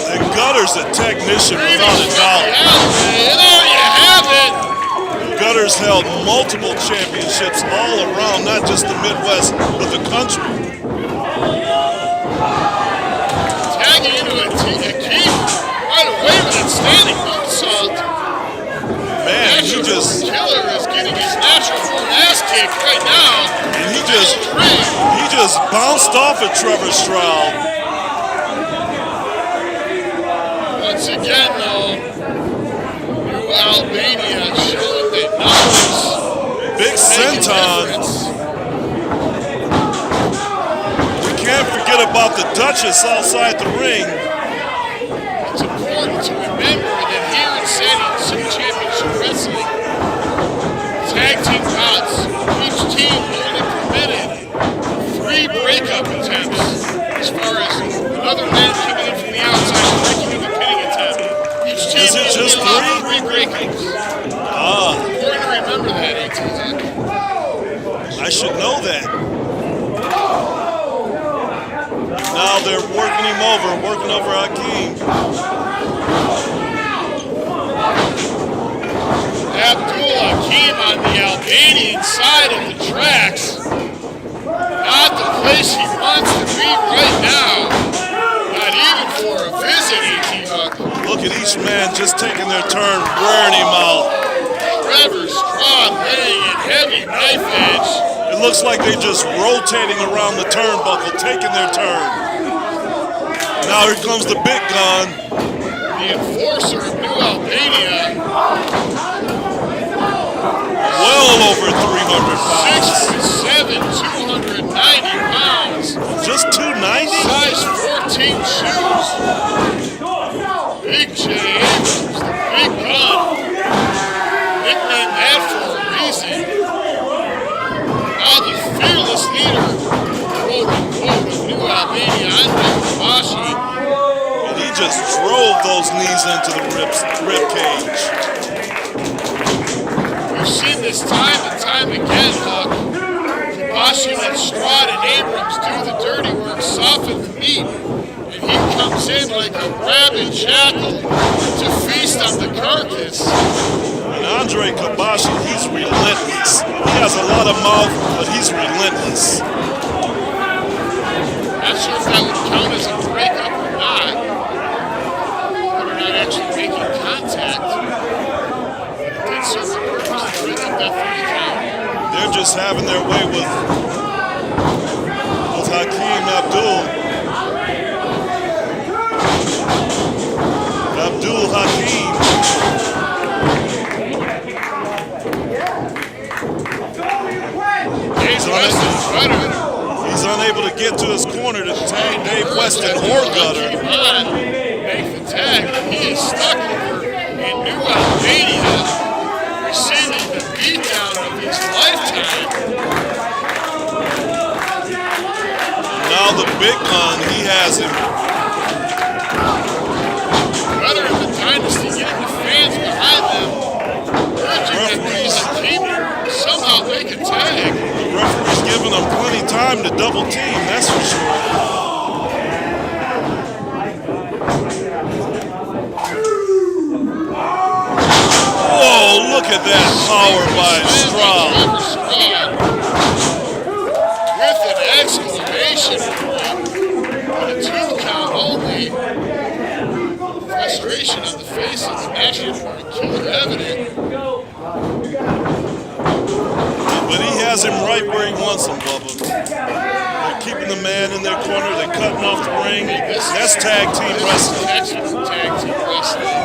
Speaker 7: And Gutter's a technician without a doubt.
Speaker 8: There you have it.
Speaker 7: Gutter's held multiple championships all around, not just the Midwest, but the country.
Speaker 8: Tagging into a key right away with that standing moonsault.
Speaker 7: Man, he just
Speaker 8: Killer is getting his natural born ass kicked right now.
Speaker 7: and he just bounced off of Trevor Stroud.
Speaker 8: Once again, though, New Albania showing that numbers
Speaker 7: Big senton. We can't forget about the Duchess outside the ring.
Speaker 8: It's important to remember that here in City Championship Wrestling, tag team bouts, each team only permitted 3 breakup attempts as far as another man coming in from the outside and breaking up a pinning attempt. Each team
Speaker 7: Is it
Speaker 8: only
Speaker 7: just
Speaker 8: allowed
Speaker 7: 3?
Speaker 8: 3 breakups. Important to remember that, AT.
Speaker 7: I should know that. Now they're working over Hakim.
Speaker 8: Abdul Hakim on the Albanian side of the tracks. Not the place he wants to be right now. Not even for a visit, A.T. Huck.
Speaker 7: Look at each man just taking their turn, wearing him out.
Speaker 8: Trevor Stroud laying in heavy knife edge.
Speaker 7: It looks like they're just rotating around the turnbuckle, taking their turn. Now here comes the big gun.
Speaker 8: The enforcer of New Albania.
Speaker 7: Well over 300 pounds.
Speaker 8: 6'7", 290 pounds.
Speaker 7: Just 290?
Speaker 8: Size 14 shoes. Big J. Abrams, the big gun. Nicknamed that for a reason. Now the fearless leader, quote unquote, of New Albania, Andre Kabashi.
Speaker 7: And he just drove those knees into the rib cage.
Speaker 8: We've seen this time and time again, Huck. Kabashi and Stroud and Abrams do the dirty work, soften the meat, and he comes in like a rabid jackal to feast on the carcass.
Speaker 7: And Andre Kabashi, he's relentless. He has a lot of mouth, but he's relentless.
Speaker 8: Not sure if that would count as a breakup or not. They're not actually making contact. It did serve the purpose to break up that 3 count.
Speaker 7: They're just having their way with Hakim Abdul. Abdul Hakim. He's unable to get to his corner to tag Dave Weston or Gutter.
Speaker 8: Make the tag. He is stuck over in New Albania, receiving the beatdown of his lifetime.
Speaker 7: Now the big gun, he has him.
Speaker 8: Gutter and the Dynasty getting the fans behind them, urging that these team somehow make a tag.
Speaker 7: The referee's giving them plenty of time to double team, that's for sure. Whoa, look Look at that power by Stroud.
Speaker 8: With an exclamation point. But a 2 count only. Frustration on the face of the National Guard killer evident.
Speaker 7: But he has him right where he wants him, Bubba. They're keeping the man in their corner. They're cutting off the ring. That's tag team wrestling.
Speaker 8: Excellent tag team wrestling.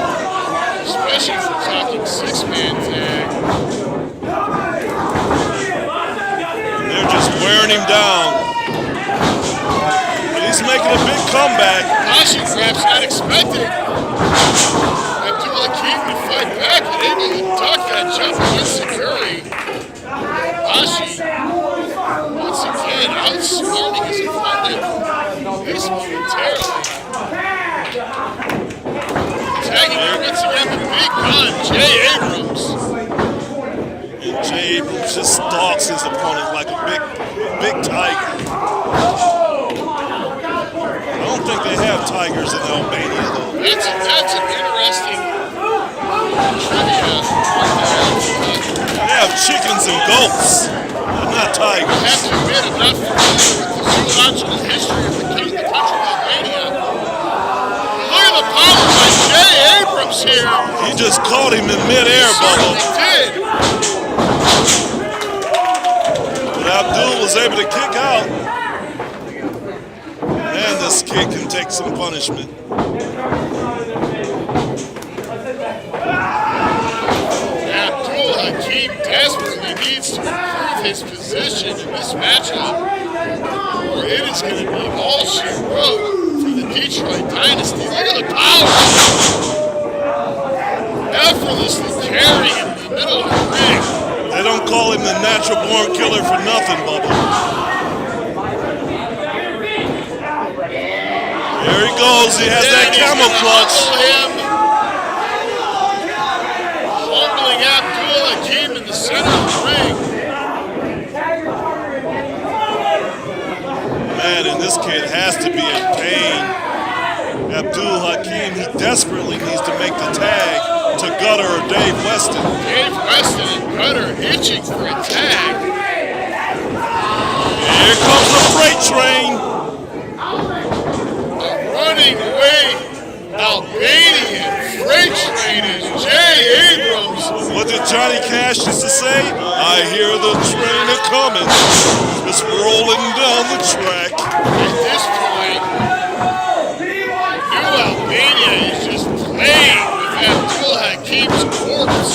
Speaker 8: Especially if we're talking 6-man tag.
Speaker 7: They're just wearing him down. But he's making a big comeback.
Speaker 8: Kabashi perhaps not expecting Abdul Hakim to fight back and able to duck that jump against Security. Kabashi, once again, outsmarting his opponent. This momentarily. Tagging here once again the big gun, Jay Abrams.
Speaker 7: And Jay Abrams just stalks his opponent like a big tiger. I don't think they have tigers in Albania, though.
Speaker 8: That's an interesting trivia.
Speaker 7: They have chickens and goats, but not
Speaker 8: I
Speaker 7: tigers.
Speaker 8: have to admit, I'm not familiar with the zoological history of the country of Albania. Look at the power by Jay Abrams here.
Speaker 7: He just caught him in midair, Bubba.
Speaker 8: He did.
Speaker 7: But Abdul was able to kick out. And this kid can take some punishment.
Speaker 8: Abdul Hakim desperately needs to improve his position in this matchup, or it is going to be all she wrote for the Detroit Dynasty. Look at the power! Effortlessly carrying in the middle of the ring.
Speaker 7: They don't call him the natural born killer for nothing, Bubba. There he goes. He has that camel clutch.
Speaker 8: Humbling Abdul Hakim in the center of the ring.
Speaker 7: Man, and this kid has to be in pain. Abdul Hakim, he desperately needs to make the tag to Gutter or Dave Weston.
Speaker 8: Dave Weston and Gutter itching for a tag.
Speaker 7: Here comes the freight train.
Speaker 8: Running away, Albanian freight train is Jay Abrams.
Speaker 7: What did Johnny Cash used to say? I hear the train a-coming. It's rolling down the track.
Speaker 8: At this point, New Albania is just playing with Abdul Hakim's corpse.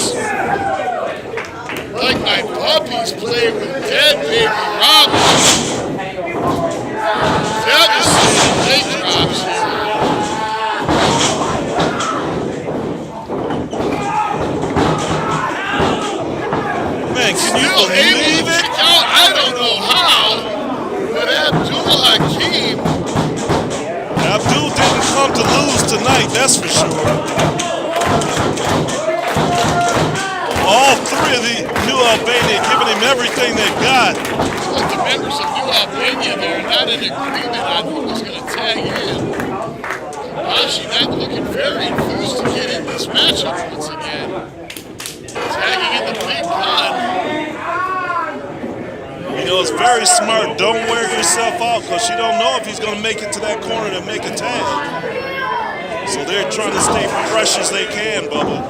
Speaker 8: Like my puppies play with dead baby Robin. Devastating leg drops here.
Speaker 7: Man, can you
Speaker 8: Still able to
Speaker 7: believe it?
Speaker 8: kick out, I don't know how, but Abdul Hakim.
Speaker 7: Abdul didn't come to lose tonight, that's for sure. All three of the New Albania giving him everything they've got.
Speaker 8: Like the members of New Albania, they're not in agreement on who was going to tag in. Kabashi not looking very enthused to get in this matchup once again. Tagging in the big gun.
Speaker 7: You know, it's very smart. Don't wear yourself out because you don't know if he's going to make it to that corner to make a tag. So they're trying to stay fresh as they can, Bubba.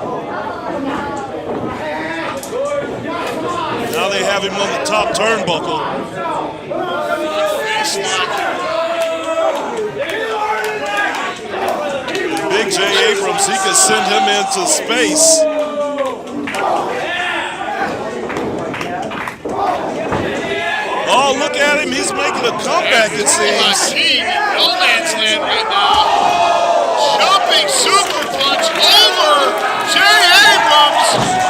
Speaker 7: Now they have him on the top turnbuckle. Big J Abrams, he could send him into space. Oh, look at him. He's making a comeback, it seems.
Speaker 8: Hakim in no man's land right now. Jumping super punch over Jay Abrams.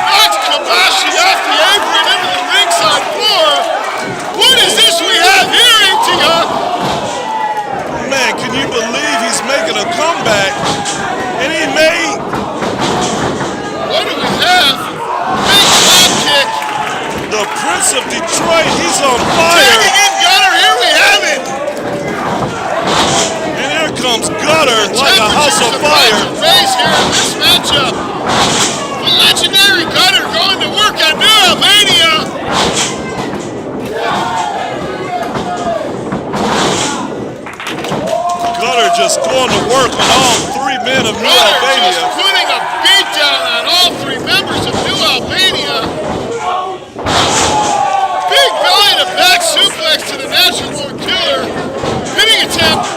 Speaker 8: Knocks Kabashi off the apron into the ringside floor. What is this we have here, ATR?
Speaker 7: Man, can you believe he's making a comeback? And he made...
Speaker 8: What do we have? Big drop kick.
Speaker 7: The Prince of Detroit, he's on fire.
Speaker 8: Tagging in Gutter, here we have it.
Speaker 7: And here comes Gutter like a house of fire.
Speaker 8: Raise here in this matchup. The legendary Gutter going to
Speaker 7: just going to work on all three men of New
Speaker 8: Cutter
Speaker 7: Albania.
Speaker 8: just putting a beat down on all three members of New Albania. Big belly to back suplex to the Natural Born Killer. Hitting attempt.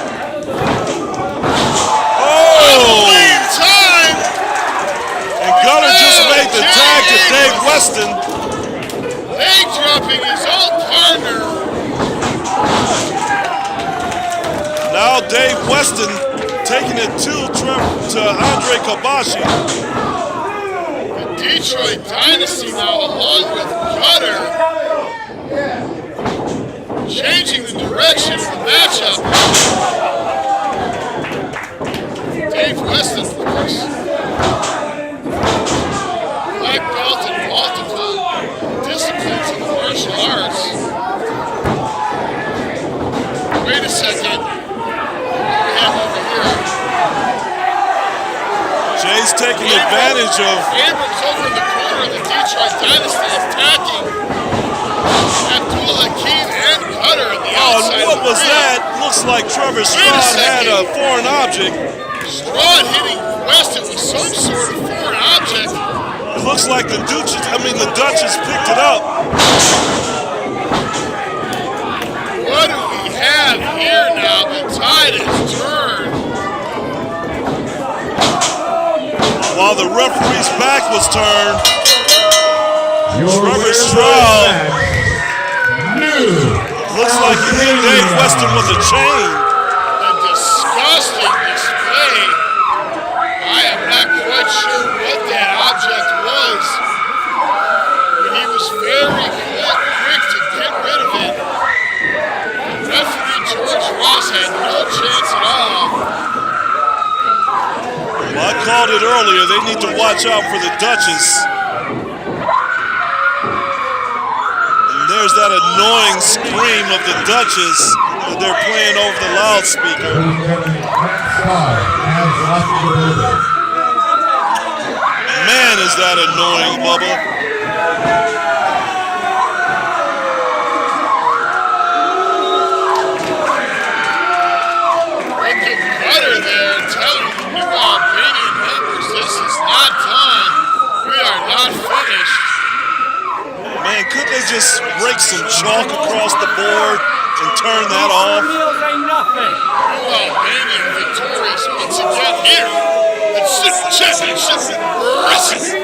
Speaker 7: Oh!
Speaker 8: In time.
Speaker 7: And Gunner just made the tag to Dave Weston.
Speaker 8: Leg dropping his own partner.
Speaker 7: Now Dave Weston taking it to Andre Kabashi.
Speaker 8: The Detroit Dynasty now along with Cutter. Changing the direction of the matchup. Dave Weston, of course. Black belt in multiple disciplines of the martial arts. Wait a second. Over here.
Speaker 7: Jay's taking advantage of
Speaker 8: Abrams over in the corner of the Detroit Dynasty attacking Abdul Hakim and Cutter on the outside.
Speaker 7: What was that? Looks like Trevor Straught had a foreign object.
Speaker 8: Straught hitting Weston with some sort of foreign object.
Speaker 7: It looks like the Duchess picked it up.
Speaker 8: What do we have here now? The tide has turned.
Speaker 7: While the referee's back was turned, Trevor Straught looks like he hit Dave Weston with a chain.
Speaker 8: A disgusting display. I am not quite sure what that object was, but he was very quick to get rid of it. Referee George Ross had no chance at all.
Speaker 7: Well, I called it earlier. They need to watch out for the Duchess. And there's that annoying scream of the Duchess that they're playing over the loudspeaker. Man, is that annoying, Bubba.
Speaker 8: There telling the New Albanian members this is not done. We are not finished.
Speaker 7: Man, could they just break some chalk across the board and turn that off?
Speaker 8: New Albania victorious once again here at Super Championship Wrestling.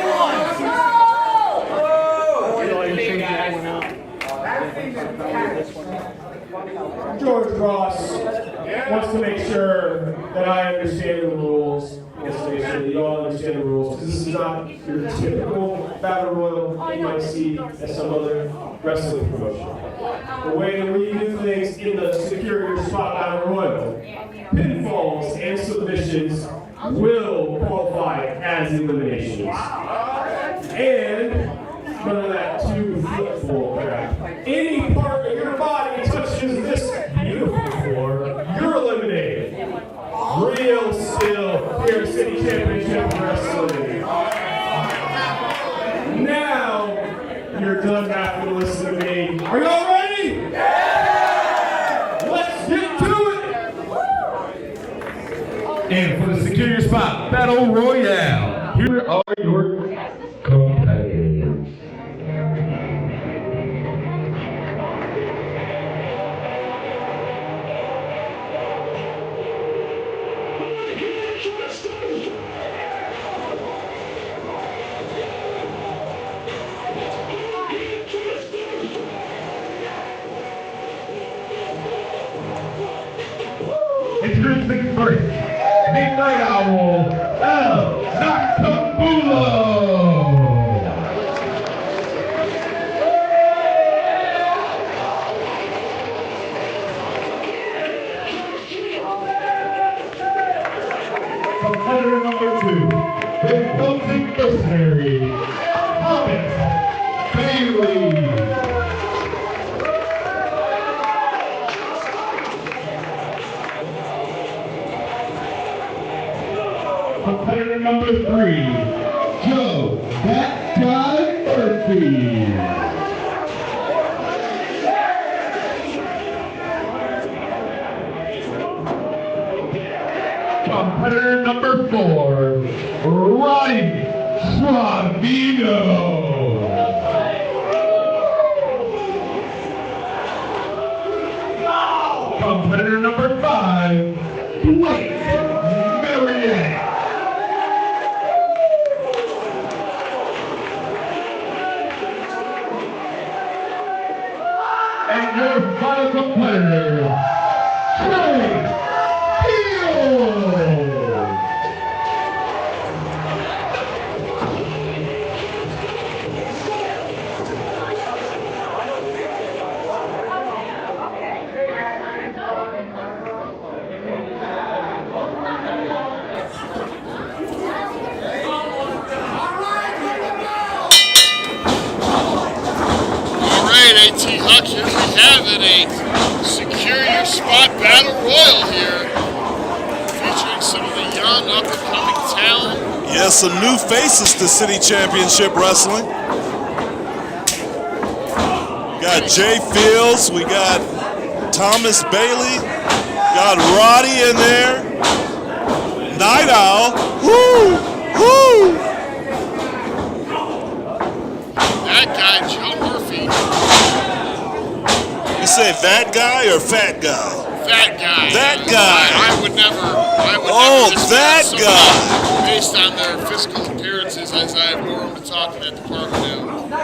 Speaker 3: George Ross wants to make sure that I understand the rules. Wants to make sure that you all understand the rules. This is not your typical battle royal you might see at some other wrestling promotion. The way that we do things in the Superior Spot Battle Royal, pinfalls and submissions will qualify as eliminations. And none of that two-foot bull crap. Any part of your body touches this beautiful floor, you're eliminated. Real still here at City Championship Wrestling. Now you're done having to listen to me. Are y'all ready? Yeah! Let's get to it!
Speaker 2: And for the Superior Spot Battle Royale, here are your competitors. Introducing first, the Night Owl, El Nakabulo. Competitor number 2, the Celtic Mercenary, Thomas Bailey. Competitor number 3, Joe, that guy Murphy.
Speaker 5: Competitor number 4, Ryan Matthias. Competitor number 5, Marianne. And your final competitor, Trey.
Speaker 8: Huck, here we have it, a Secure Your Spot Battle Royal here, featuring some of the young up-and-coming talent.
Speaker 7: Yes, some new faces to City Championship Wrestling. We got Jay Fields, we got Thomas Bailey, got Roddy in there, Night Owl, woo, woo.
Speaker 8: That guy, Joe Murphy.
Speaker 7: You say that guy or fat guy?
Speaker 8: That guy.
Speaker 7: That guy.
Speaker 8: I would never
Speaker 7: that guy.
Speaker 8: Based on their physical appearances, as I have more room to talk in that department now.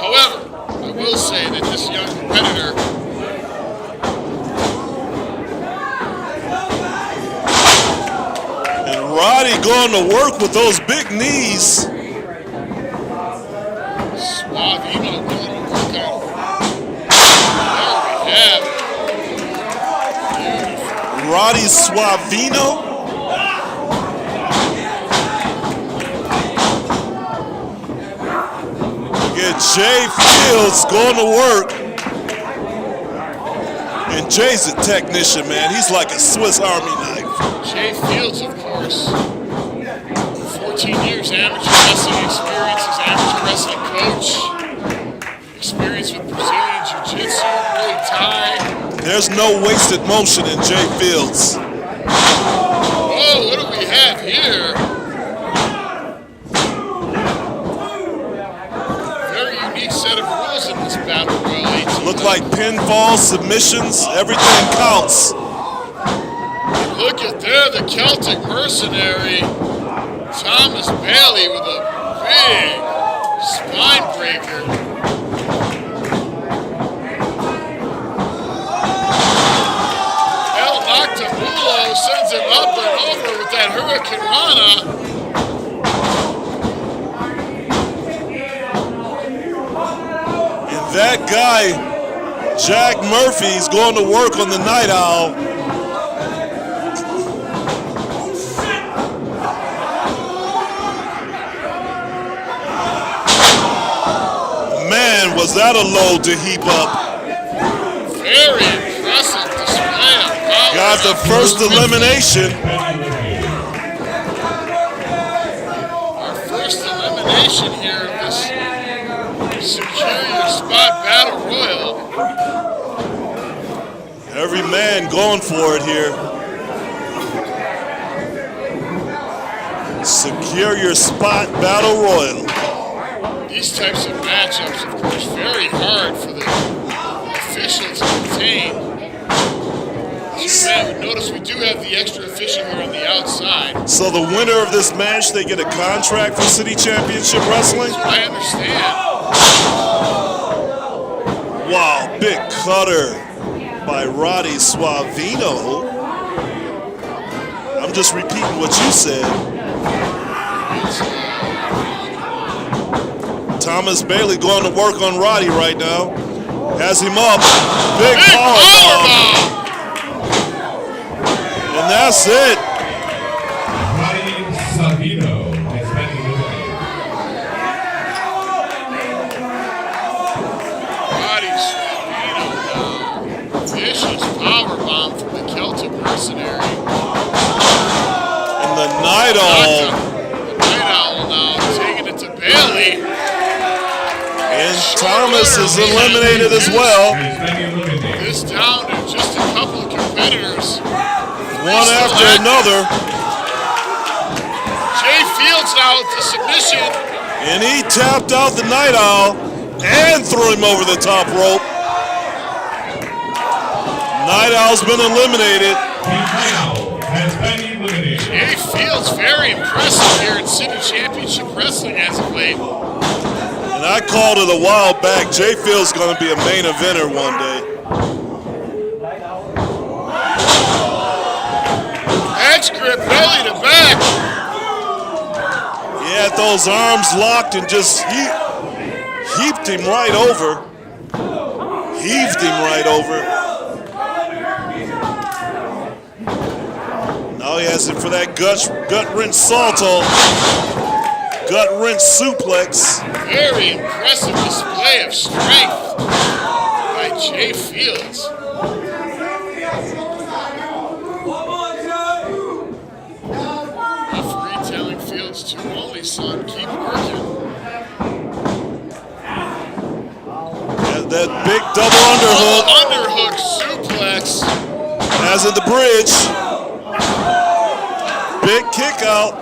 Speaker 8: However, I will say that this young competitor
Speaker 7: and Roddy going to work with those big knees.
Speaker 8: Suavino going to work on. There we have it.
Speaker 7: Roddy Suavino. Get Jay Fields going to work. And Jay's a technician, man. He's like a Swiss Army knife.
Speaker 8: Jay Fields, of course. 14 years amateur wrestling experience as amateur wrestling coach. Experience with Brazilian Jiu-Jitsu, Muay Thai.
Speaker 7: There's no wasted motion in Jay Fields.
Speaker 8: Oh, what do we have here? Very unique set of rules in this battle royal. 18.
Speaker 7: Look like pinfall, submissions, everything counts.
Speaker 8: Look at there, the Celtic mercenary, Thomas Bailey with a big spine breaker. El Noctamulo sends him up and over with that Hurricane Rana.
Speaker 7: And that guy, Jack Murphy's going to work on the Night Owl. Man, was that a load to heap up.
Speaker 8: Very impressive display of power.
Speaker 7: Got the first elimination.
Speaker 8: Our first elimination here of this Secure Your Spot Battle Royal.
Speaker 7: Every man going for it here. Secure Your Spot Battle Royal.
Speaker 8: These types of matchups, of course, very hard for the official to obtain. Notice we do have the extra official here on the outside.
Speaker 7: So the winner of this match, they get a contract for City Championship Wrestling?
Speaker 8: I understand.
Speaker 7: Wow, big cutter by Roddy Suavino. I'm just repeating what you said. Thomas Bailey going to work on Roddy right now. Has him up. Big power bomb. And that's it.
Speaker 5: Ryan Sabino has been eliminated.
Speaker 8: Roddy Suavino, vicious power bomb from the Celtic mercenary.
Speaker 7: And the Night Owl.
Speaker 8: The Night Owl now taking it to Bailey.
Speaker 7: And Thomas is eliminated as well.
Speaker 8: This down to just a couple of competitors.
Speaker 7: One after another.
Speaker 8: Jay Fields now with the submission.
Speaker 7: And he tapped out the Night Owl and threw him over the top rope. Night Owl's been eliminated.
Speaker 8: Jay Fields very impressive here in City Championship Wrestling as of late.
Speaker 7: And I called it a while back. Jay Fields going to be a main eventer one day.
Speaker 8: Edge grip, belly to back.
Speaker 7: He had those arms locked and just heaped him right over. Heaved him right over. Now he has it for that gut wrench salto. Gut wrench suplex.
Speaker 8: Very impressive display of strength by Jay Fields. Referee telling Fields to only, son, keep working.
Speaker 7: And that big double underhook.
Speaker 8: Underhook suplex.
Speaker 7: As in the bridge. Big kick out.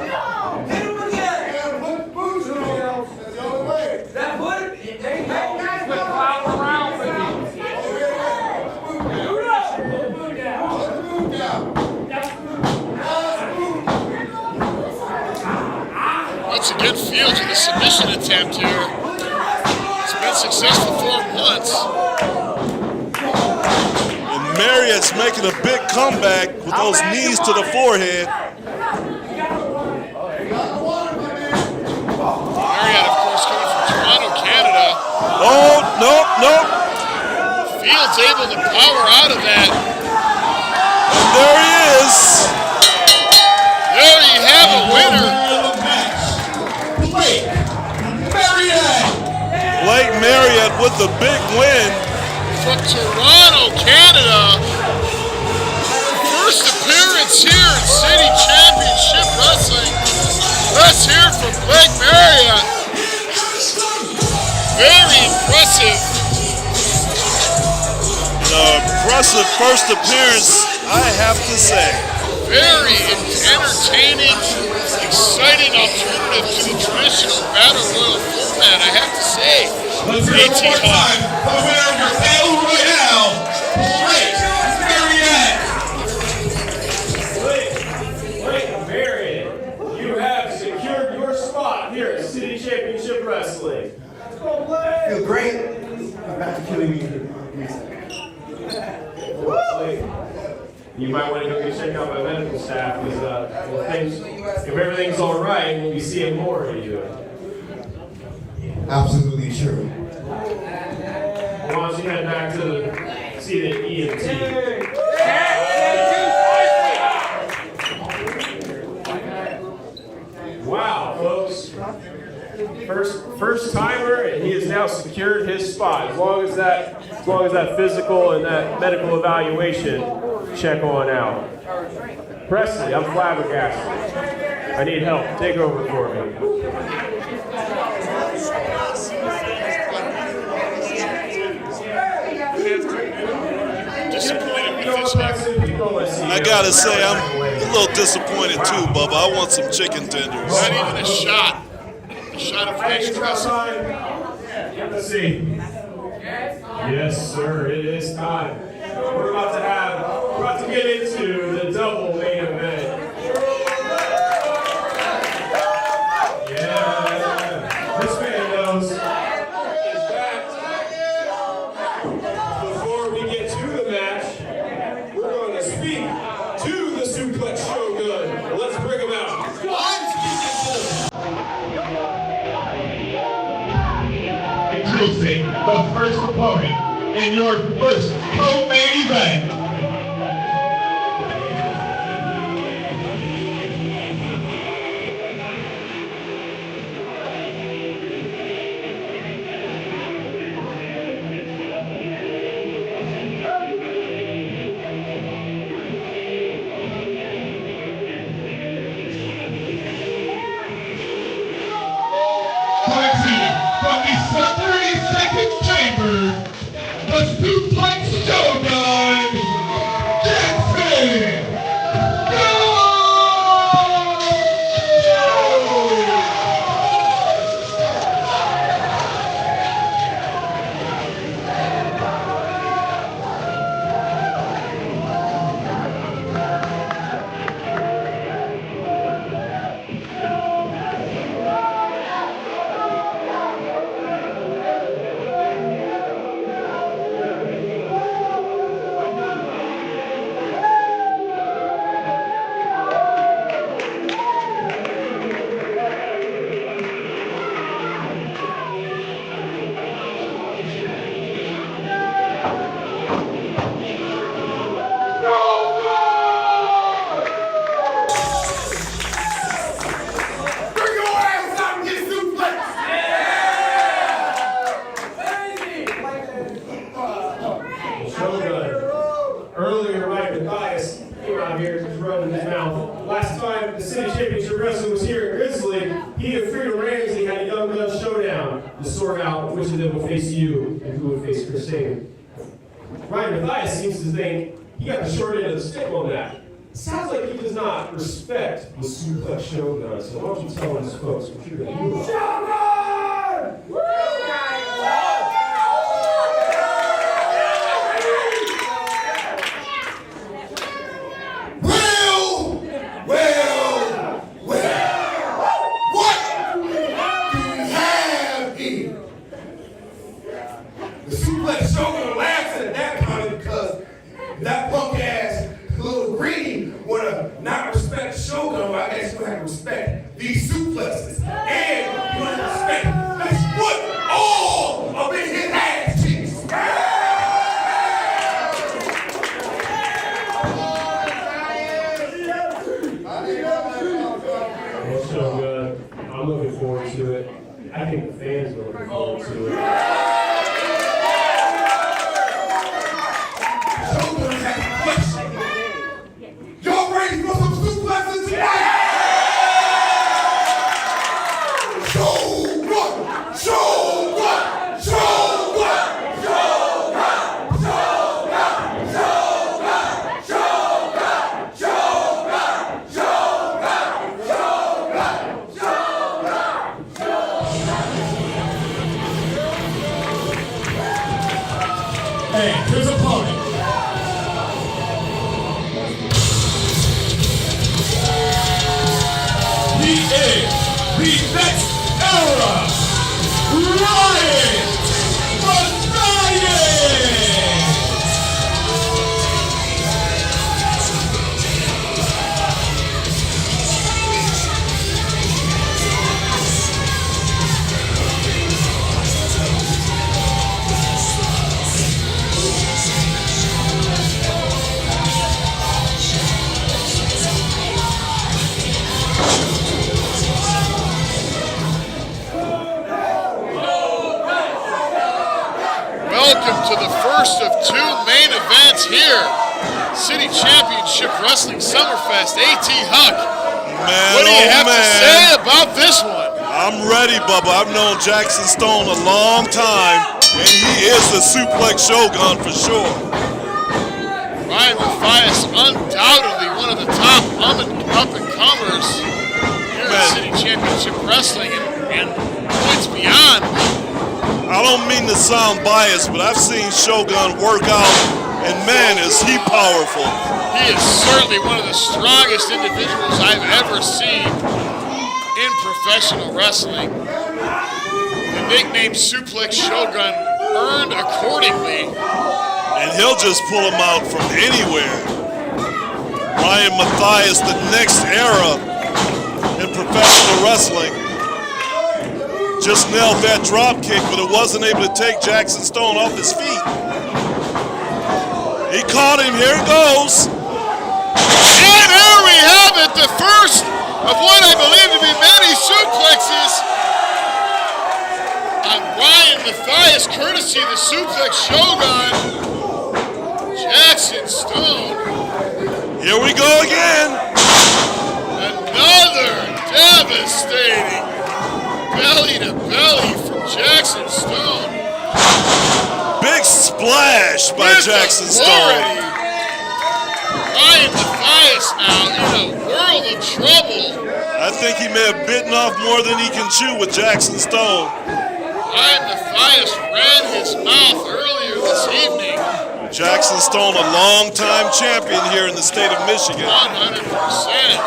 Speaker 8: Once again, Fields with a submission attempt here. It's been successful for him once.
Speaker 7: And Marriott's making a big comeback with those knees to the forehead.
Speaker 8: Marriott, of course, coming from Toronto, Canada.
Speaker 7: Oh, no.
Speaker 8: Fields able to power out of that.
Speaker 7: And there he is.
Speaker 8: There you have a winner.
Speaker 7: Blake Marriott with the big win.
Speaker 8: From Toronto, Canada. First appearance here in City Championship Wrestling. Let's hear from Blake Marriott. Very impressive.
Speaker 7: Impressive first appearance, I have to say.
Speaker 8: Very entertaining, exciting alternative to the traditional Battle Royal format, I have to say.
Speaker 5: Let's hear it one more time for the winner of your Battle Royale, Blake Marriott.
Speaker 3: Blake Marriott, you have secured your spot here at City Championship Wrestling.
Speaker 2: I feel great. I'm back to killing me.
Speaker 3: You might want to go check out my medical staff because if everything's all right, we'll be seeing more of you.
Speaker 2: Absolutely true.
Speaker 3: Why don't you head back to see the EMT? Wow, folks. First timer, and he has now secured his spot. As long as that physical and that medical evaluation check on out. Presley, I'm flabbergasted. I need help. Take over for me.
Speaker 8: Disappointed with this one.
Speaker 7: I gotta say, I'm a little disappointed too, Bubba. I want some chicken tenders.
Speaker 8: Not even a shot. A shot of French dressing.
Speaker 3: Let's see. Yes, sir, it is time. We're about to get into the double main event. Yeah, this man knows. Is back. Before we get to the match, we're going to speak to the Suplex Shogun. Let's bring him out.
Speaker 5: Introducing the first opponent in your first co-main event. Collecting from the 32nd chamber, the Suplex Shogun.
Speaker 3: out here just running his mouth. Last time the City Championship Wrestling was here at Grizzly, he and Freedom Ramsey had a young gun showdown to sort out which of them would face you and who would face Chris Sabin. Ryan Matthias seems to think he got the short end of the stick on that. Sounds like he does not respect the Suplex Shogun, so why don't you tell us folks what you're going to do?
Speaker 2: Shogun!
Speaker 4: What do we have here? The Suplex Shogun laughs at that comment because that punk ass little greedy wanna not respect Shogun, but I guess you have to respect these suplexes. And you have to respect this foot all up in his ass cheeks.
Speaker 3: Well, Shogun, I'm looking forward to it. I think the fans are looking forward to it.
Speaker 4: Shogun has a question. Y'all ready for some suplexes tonight? Shogun! Shogun! Shogun! Shogun! Shogun! Shogun! Shogun! Shogun!
Speaker 5: And his opponent. He is the next era Ryan Matthias.
Speaker 8: Welcome to the first of two main events here. City Championship Wrestling SummerFest, A.T. Huck.
Speaker 7: Man,
Speaker 8: What do you have to
Speaker 7: man.
Speaker 8: say about this one?
Speaker 7: I'm ready, Bubba. I've known Jackson Stone a long time, and he is the Suplex Shogun for sure.
Speaker 8: Ryan Matthias, undoubtedly one of the top up-and-comers here at City Championship Wrestling and points beyond.
Speaker 7: I don't mean to sound biased, but I've seen Shogun work out, and man, is he powerful.
Speaker 8: He is certainly one of the strongest individuals I've ever seen in professional wrestling. The nickname Suplex Shogun earned accordingly.
Speaker 7: And he'll just pull him out from anywhere. Ryan Matthias, the next era in professional wrestling. Just nailed that drop kick, but it wasn't able to take Jackson Stone off his feet. He caught him, here it goes.
Speaker 8: And here we have it, the first of what I believe to be many suplexes on Ryan Matthias, courtesy of the Suplex Shogun, Jackson Stone.
Speaker 7: Here we go again.
Speaker 8: Another devastating belly to belly from Jackson Stone.
Speaker 7: Big splash by
Speaker 8: With
Speaker 7: Jackson
Speaker 8: authority.
Speaker 7: Stone.
Speaker 8: Ryan Matthias now in a world of trouble.
Speaker 7: I think he may have bitten off more than he can chew with Jackson Stone.
Speaker 8: Ryan Matthias ran his mouth earlier this evening.
Speaker 7: Jackson Stone, a long-time champion here in the state of Michigan.
Speaker 8: 100%.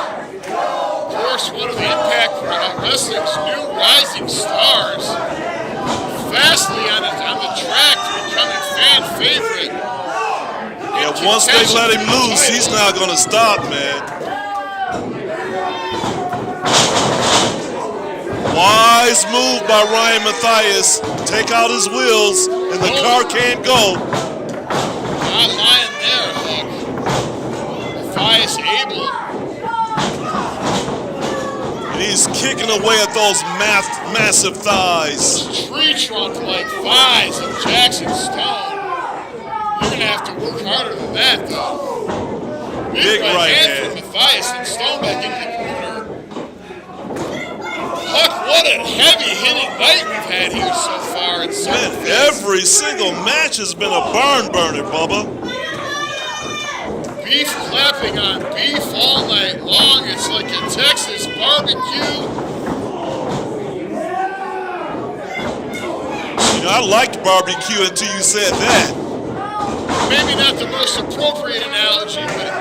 Speaker 8: Of course, one of the Impact Wrestling's new rising stars. Fastly on the track to becoming fan favorite.
Speaker 7: Yeah, once they let him loose, he's not going to stop, man. Wise move by Ryan Matthias. Take out his wheels, and the car can't go.
Speaker 8: Not lying there, Hook. Matthias able.
Speaker 7: And he's kicking away at those massive thighs.
Speaker 8: Tree trunk-like thighs of Jackson Stone. You're going to have to work harder than that, though.
Speaker 7: Big right
Speaker 8: Matthias and Stone back into the corner. Huck, what a heavy-hitting night we've had here so far.
Speaker 7: Man, every single match has been a barn burner, Bubba.
Speaker 8: Beef clapping on beef all night long. It's like a Texas barbecue.
Speaker 7: You know, I liked barbecue until you said that.
Speaker 8: Maybe not the most appropriate analogy, but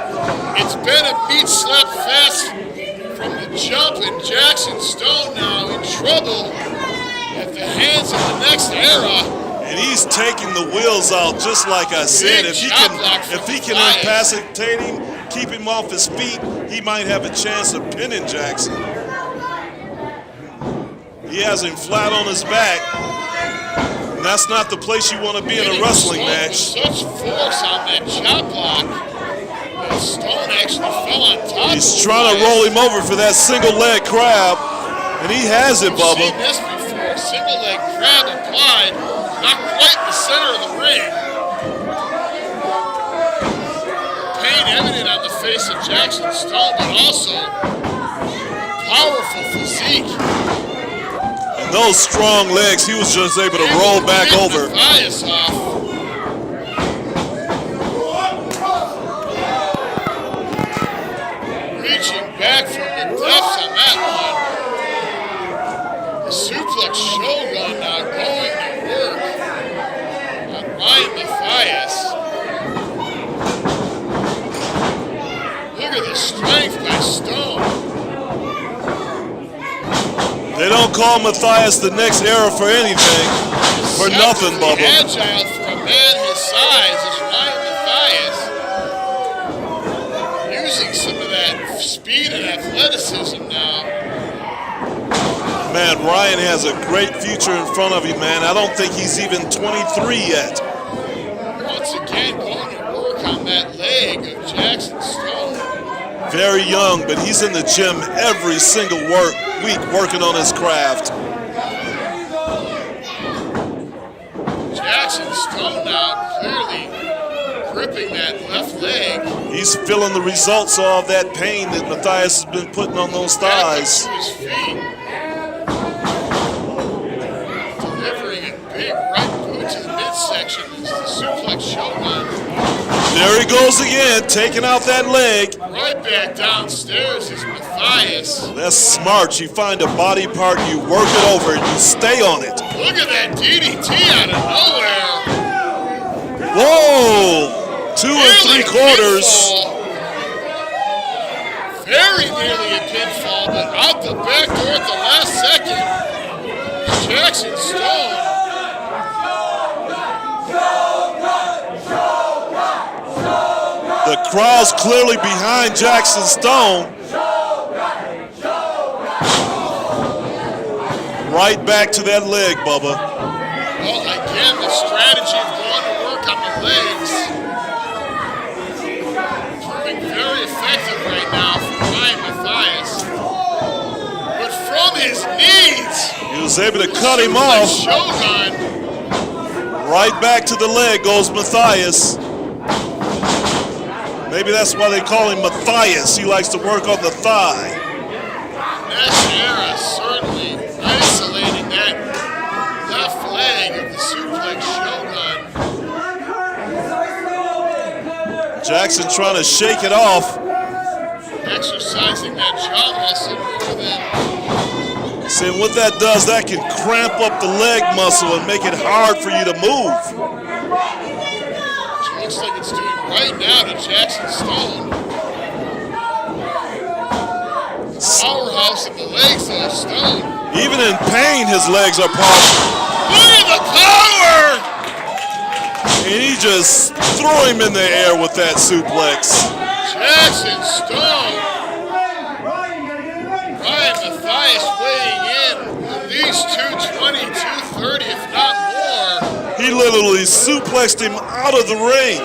Speaker 8: it's been a meat slap fest from the jump, and Jackson Stone now in trouble at the hands of the next era.
Speaker 7: And he's taking the wheels out, just like I said. If he can incapacitate him, keep him off his feet, he might have a chance of pinning Jackson. He has him flat on his back. And that's not the place you want to be in a wrestling match.
Speaker 8: Such force on that chop block that Stone actually fell on top.
Speaker 7: He's trying to roll him over for that single leg crab, and he has it, Bubba.
Speaker 8: We've seen this before. Single leg crab applied, not quite in the center of the ring. Pain evident on the face of Jackson Stone, but also powerful physique.
Speaker 7: Those strong legs, he was just able to roll back over.
Speaker 8: Matthias off. Reaching back from the depths on that one. The suplex Shogun now going to work on Ryan Matthias. Look at the strength by Stone.
Speaker 7: They don't call Matthias the next era for anything, for nothing, Bubba.
Speaker 8: Agile for a man his size is Ryan Matthias. Using some of that speed and athleticism now.
Speaker 7: Man, Ryan has a great future in front of him, man. I don't think he's even 23 yet.
Speaker 8: Once again, going to work on that leg of Jackson Stone.
Speaker 7: Very young, but he's in the gym every single week working on his craft.
Speaker 8: Jackson Stone now clearly gripping that left leg.
Speaker 7: He's feeling the results of that pain that Matthias has been putting on those thighs.
Speaker 8: To his feet. Delivering a big right boot to the midsection as the suplex Shogun.
Speaker 7: There he goes again, taking out that leg.
Speaker 8: Right back downstairs is Matthias.
Speaker 7: That's smart. You find a body part, you work it over, and you stay on it.
Speaker 8: Look at that DDT out of nowhere.
Speaker 7: Whoa! 2 3/4.
Speaker 8: Very nearly a pinfall, but out the back door at the last second. Jackson Stone.
Speaker 7: The crowd's clearly behind Jackson Stone. Right back to that leg, Bubba.
Speaker 8: Well, again, the strategy of going to work on the legs. Proving very effective right now for Ryan Matthias. But from his knees,
Speaker 7: He was able to cut him off.
Speaker 8: Shogun.
Speaker 7: Right back to the leg goes Matthias. Maybe that's why they call him Matthias. He likes to work on the thigh.
Speaker 8: Next era certainly isolating that left leg of the suplex Shogun.
Speaker 7: Jackson trying to shake it off.
Speaker 8: Exercising that jaw muscle more than.
Speaker 7: See, what that does, that can cramp up the leg muscle and make it hard for you to move.
Speaker 8: Which looks like it's doing right now to Jackson Stone. Powerhouse in the legs of Stone.
Speaker 7: Even in pain, his legs are powerful.
Speaker 8: Look at the power!
Speaker 7: And he just threw him in the air with that suplex.
Speaker 8: Jackson Stone. Ryan Matthias weighing in at least 220, 230, if not more.
Speaker 7: He literally suplexed him out of the ring.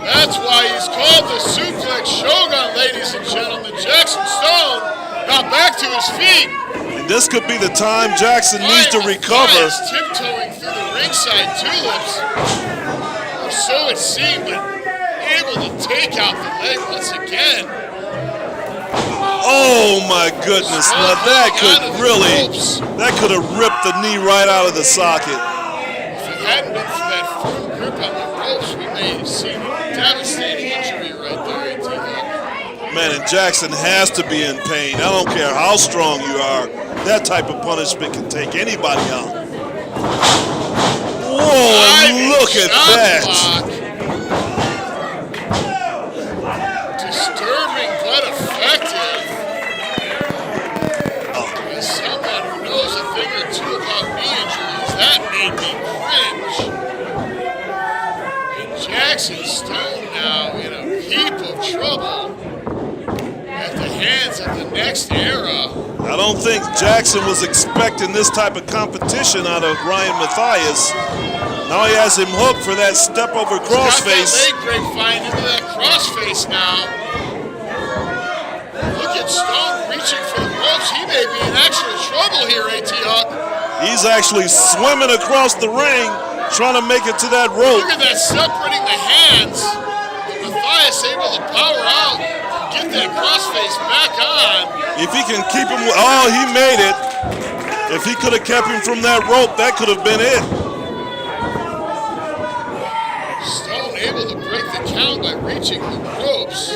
Speaker 8: That's why he's called the Suplex Shogun, ladies and gentlemen. Jackson Stone got back to his feet.
Speaker 7: And this could be the time Jackson needs to recover.
Speaker 8: Matthias tiptoeing through the ringside tulips. Or so it seemed, but it able to take out the leg once again.
Speaker 7: Oh my goodness, now that could have ripped the knee right out of the socket.
Speaker 8: If it hadn't been for that firm grip on the ropes, we may have seen a devastating injury right there, AT.
Speaker 7: Man, and Jackson has to be in pain. I don't care how strong you are. That type of punishment can take anybody out. Whoa, look at that.
Speaker 8: Disturbing but effective. As someone who knows a thing or two about knee injuries, that made me cringe. And Jackson Stone now in a heap of trouble at the hands of the next era.
Speaker 7: I don't think Jackson was expecting this type of competition out of Ryan Matthias. Now he has him hooked for that step over crossface.
Speaker 8: Got that leg break flying into that crossface now. Look at Stone reaching for the ropes. He may be in actual trouble here, AT Hawk.
Speaker 7: He's actually swimming across the ring, trying to make it to that rope.
Speaker 8: Look at that separating the hands. Matthias able to power out, get that crossface back on.
Speaker 7: If he can keep him, oh, he made it. If he could have kept him from that rope, that could have been it.
Speaker 8: Stone able to break the count by reaching the ropes.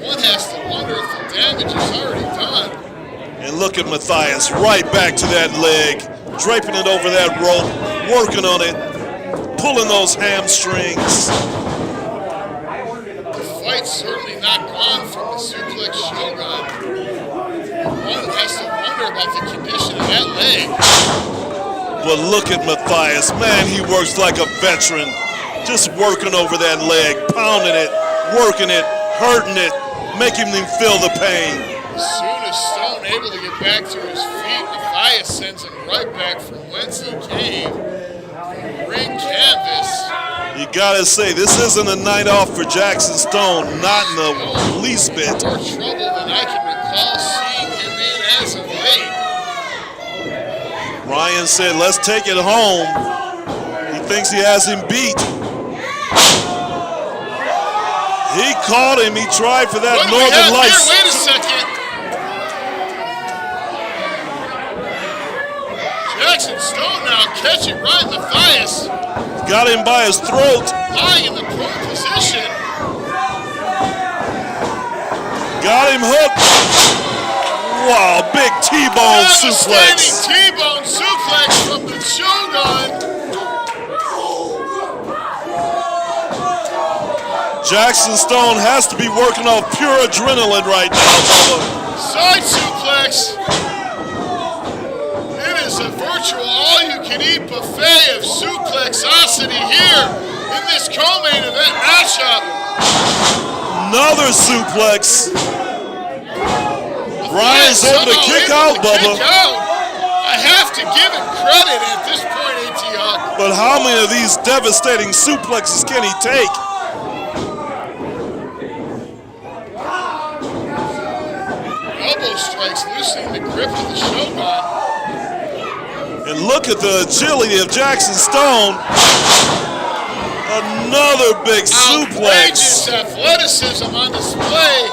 Speaker 8: One has to wonder if the damage is already done.
Speaker 7: And look at Matthias, right back to that leg, draping it over that rope, working on it, pulling those hamstrings.
Speaker 8: The fight's certainly not gone from the Suplex Shogun. One has to wonder about the condition of that leg.
Speaker 7: But look at Matthias, man, he works like a veteran. Just working over that leg, pounding it, working it, hurting it, making him feel the pain.
Speaker 8: As soon as Stone able to get back to his feet, Matthias sends him right back from whence he came. Ring canvas.
Speaker 7: You gotta say, this isn't a night off for Jackson Stone, not in the least bit.
Speaker 8: More trouble than I can recall seeing him in as of late.
Speaker 7: Ryan said, let's take it home. He thinks he has him beat. He caught him, he tried for that Northern Lights.
Speaker 8: Wait a second. Jackson Stone now catching Ryan Matthias.
Speaker 7: Got him by his throat.
Speaker 8: Lying in the prone position.
Speaker 7: Got him hooked. Wow, big T-bone suplex.
Speaker 8: T-bone suplex from the Shogun.
Speaker 7: Jackson Stone has to be working off pure adrenaline right now.
Speaker 8: Side suplex. It is a virtual all-you-can-eat buffet of suplexosity here in this co-main event matchup.
Speaker 7: Another suplex. Ryan's able to kick out, Bubba.
Speaker 8: I have to give him credit at this point, AT.
Speaker 7: But how many of these devastating suplexes can he take?
Speaker 8: Elbow strikes loosening the grip of the Shogun.
Speaker 7: And look at the agility of Jackson Stone. Another big suplex.
Speaker 8: Outrageous athleticism on display.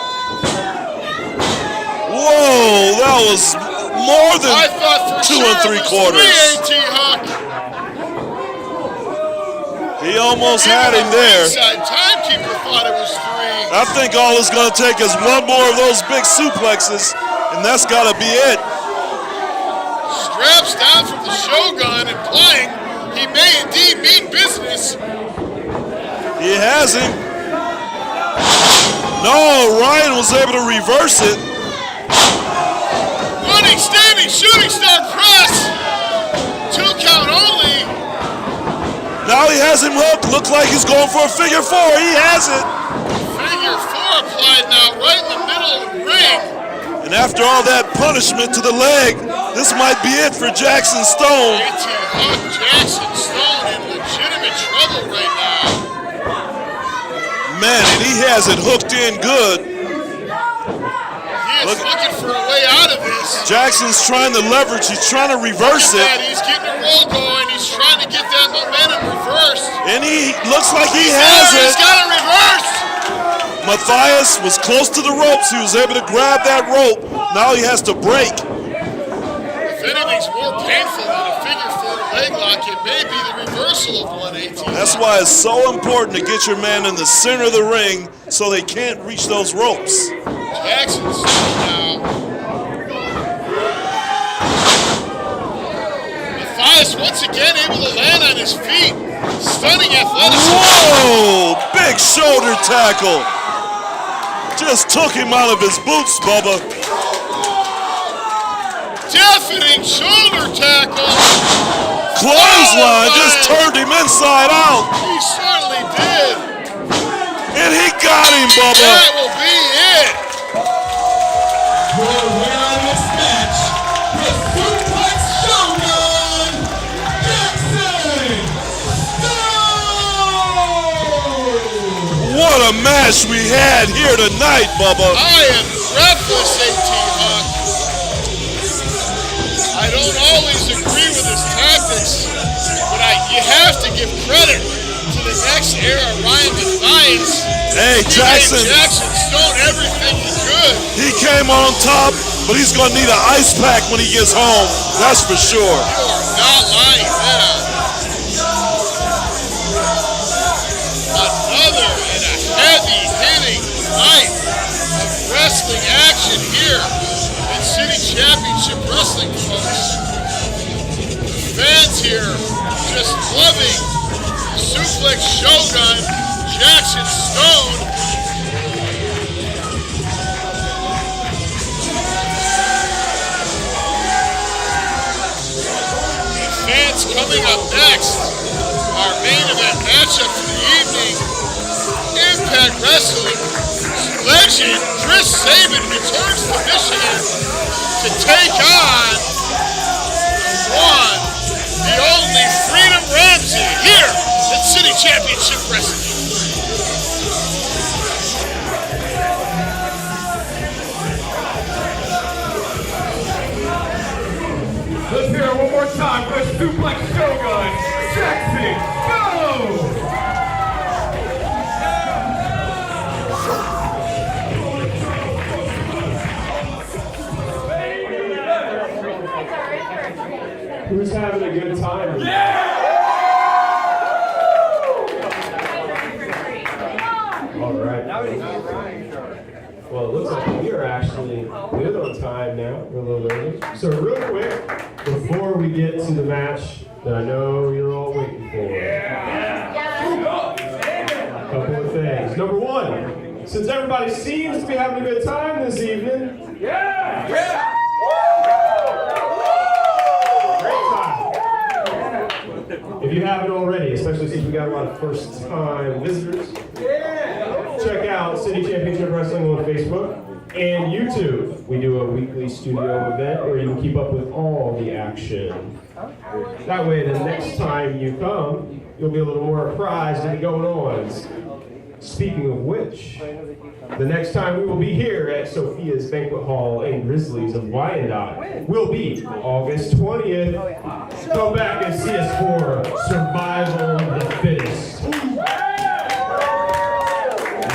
Speaker 7: Whoa, that was more than
Speaker 8: I thought for
Speaker 7: 2
Speaker 8: sure3/4.
Speaker 7: He almost had him there.
Speaker 8: Timekeeper thought it was 3.
Speaker 7: I think all it's going to take is one more of those big suplexes, and that's got to be it.
Speaker 8: Straps down from the Shogun, implying he may indeed mean business.
Speaker 7: He has him. No, Ryan was able to reverse it.
Speaker 8: Running, standing, shooting star press. 2 count only.
Speaker 7: Now he has him hooked. Looks like he's going for a figure 4. He has it.
Speaker 8: Figure 4 applied now, right in the middle of the ring.
Speaker 7: And after all that punishment to the leg, this might be it for Jackson Stone.
Speaker 8: Jackson Stone in legitimate trouble right now.
Speaker 7: Man, and he has it hooked in good.
Speaker 8: He is looking for a way out of this.
Speaker 7: Jackson's trying to leverage. He's trying to reverse it.
Speaker 8: He's getting a roll going. He's trying to get that momentum reversed.
Speaker 7: And he looks like he has it.
Speaker 8: He's got it reversed.
Speaker 7: Matthias was close to the ropes. He was able to grab that rope. Now he has to break.
Speaker 8: If anything's more painful than a figure four leg lock, it may be the reversal of 118.
Speaker 7: That's why it's so important to get your man in the center of the ring so they can't reach those ropes.
Speaker 8: Jackson's now. Matthias once again able to land on his feet. Stunning athleticism.
Speaker 7: Whoa! Big shoulder tackle. Just took him out of his boots, Bubba.
Speaker 8: Deafening shoulder tackle.
Speaker 7: Clothesline just turned him inside out.
Speaker 8: He certainly did.
Speaker 7: And he got him, Bubba.
Speaker 8: That will be it.
Speaker 1: Your winner of this match, the Suplex Shogun, Jackson Stone!
Speaker 7: What a match we had here tonight, Bubba.
Speaker 8: I am breathless, AT-Hawk. I don't always agree with his tactics, but you have to give credit to the next era, Ryan Matthias.
Speaker 7: Hey, Jackson.
Speaker 8: Jackson Stone everything he could.
Speaker 7: He came on top, but he's going to need an ice pack when he gets home. That's for sure.
Speaker 8: You are not lying there. Another and a heavy-hitting night of wrestling action here in City Championship Wrestling, folks. Fans here just loving Suplex Shogun, Jackson Stone. Fans coming up next, our main event matchup for the evening, Impact Wrestling legend Chris Sabin returns to Michigan to take on the only Freedom Ramsey here at City Championship Wrestling.
Speaker 9: Let's hear it one more time for Suplex Shogun, Jackson Stone!
Speaker 3: Who's having a good time? All right. Well, it looks like we are actually good on time now. We're a little early. So real quick, before we get to the match that I know you're all waiting for. A couple of things. Number one, since everybody seems to be having a good time this evening, if you haven't already, especially since we got a lot of first-time visitors, check out City Championship Wrestling on Facebook and YouTube. We do a weekly studio event where you can keep up with all the action. That way, the next time you come, you'll be a little more apprised of what's going on. Speaking of which, the next time we will be here at Sophia's Banquet Hall in Grizzlies of Wyandotte will be August 20th. Come back and see us for Survival of the Fittest,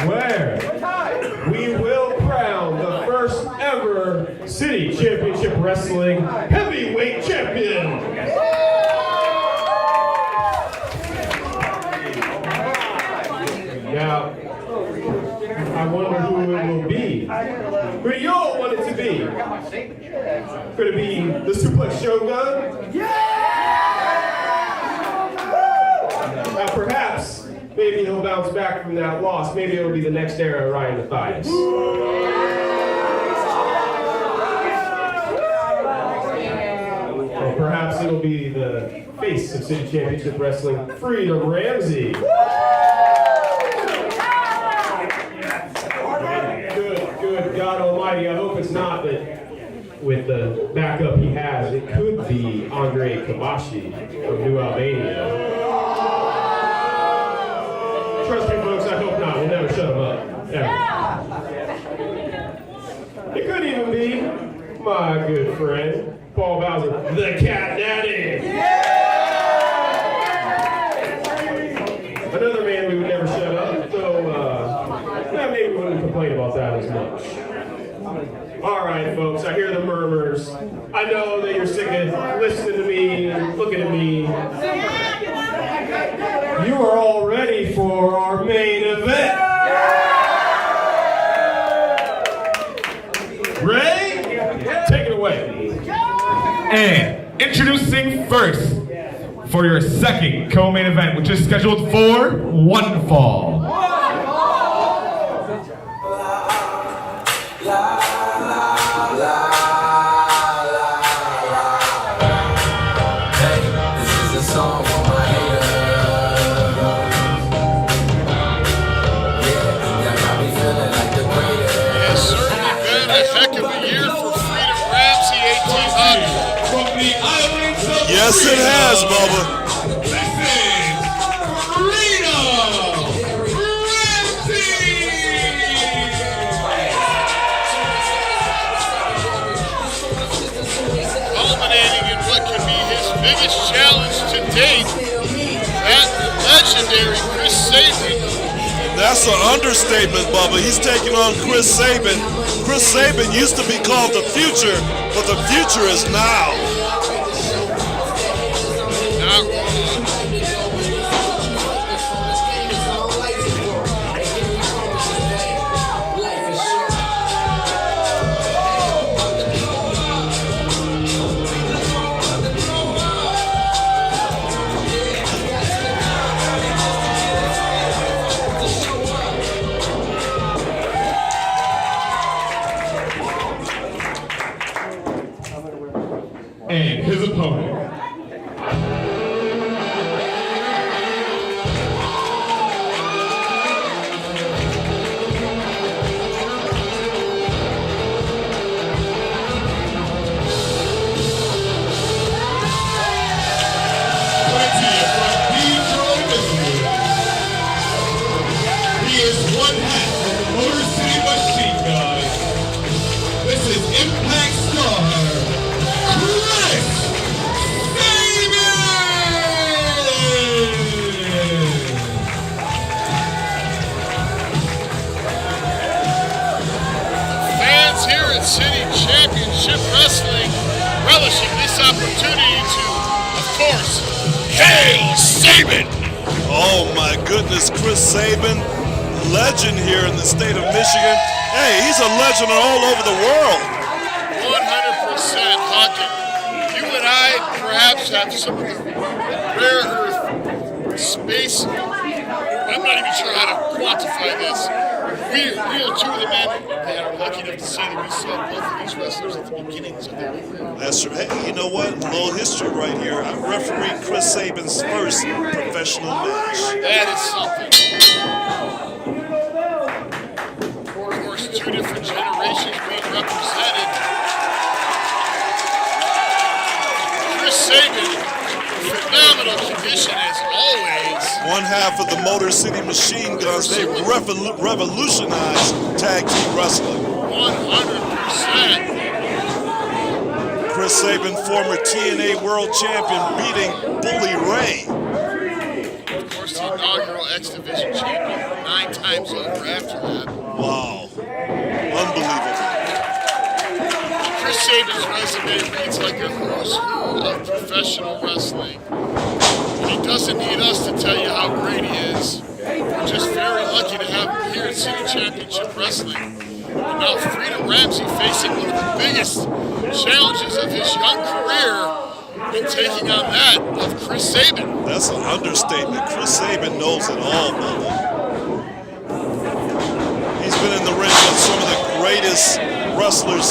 Speaker 3: where we will crown the first ever City Championship Wrestling Heavyweight Champion. Now, I wonder who it will be. Who do y'all want it to be? Could it be the Suplex Shogun? Now, perhaps, maybe he'll bounce back from that loss. Maybe it'll be the next era of Ryan Matthias. Or perhaps it'll be the face of City Championship Wrestling, Freedom Ramsey. Good God Almighty, I hope it's not, but with the backup he has, it could be Andre Kabashi from New Albania. Trust me, folks, I hope not. We'll never shut him up. Ever. It could even be my good friend, Paul Bowser, the Cat Daddy. Another man we would never shut up, so maybe we wouldn't complain about that as much. All right, folks, I hear the murmurs. I know that you're sick of listening to me, looking at me. You are all ready for our main event. Ray, take it away.
Speaker 1: And introducing first for your second co-main event, which is scheduled for one fall.
Speaker 7: Yes, it has, Bubba.
Speaker 1: This is Freedom Ramsey!
Speaker 8: Culminating in what can be his biggest challenge to date, that legendary Chris Sabin.
Speaker 7: That's an understatement, Bubba. He's taking on Chris Sabin. Chris Sabin used to be called the future, but the future is now.
Speaker 1: And his opponent.
Speaker 5: He is one half of the Motor City Machine Gun. This is Impact star, Chris Sabin!
Speaker 8: Fans here at City Championship Wrestling relishing this opportunity to, of course, hail Sabin!
Speaker 7: Oh my goodness, Chris Sabin, legend here in the state of Michigan. Hey, he's a legend all over the world.
Speaker 8: 100%, Hawken. You and I perhaps have some of the rare earth space. I'm not even sure how to quantify this. We are two of the men that are lucky enough to say that we saw both of these wrestlers at the beginnings of their career.
Speaker 7: That's right. Hey, you know what? A little history right here. I refereed Chris Sabin's first professional match.
Speaker 8: That is something. Of course, two different generations being represented. Chris Sabin, phenomenal condition as always.
Speaker 7: One half of the Motor City Machine Guns, they revolutionized tag team wrestling.
Speaker 8: 100%.
Speaker 7: Chris Sabin, former TNA World Champion, beating Bully Ray.
Speaker 8: Of course, the inaugural X Division champion 9 times over after that.
Speaker 7: Wow. Unbelievable.
Speaker 8: Chris Sabin's resume reads like a who's who of professional wrestling. And he doesn't need us to tell you how great he is. We're just very lucky to have him here at City Championship Wrestling. And now Freedom Ramsey facing one of the biggest challenges of his young career and taking on that of Chris Sabin.
Speaker 7: That's an understatement. Chris Sabin knows it all, Bubba. He's been in the ring with some of the greatest wrestlers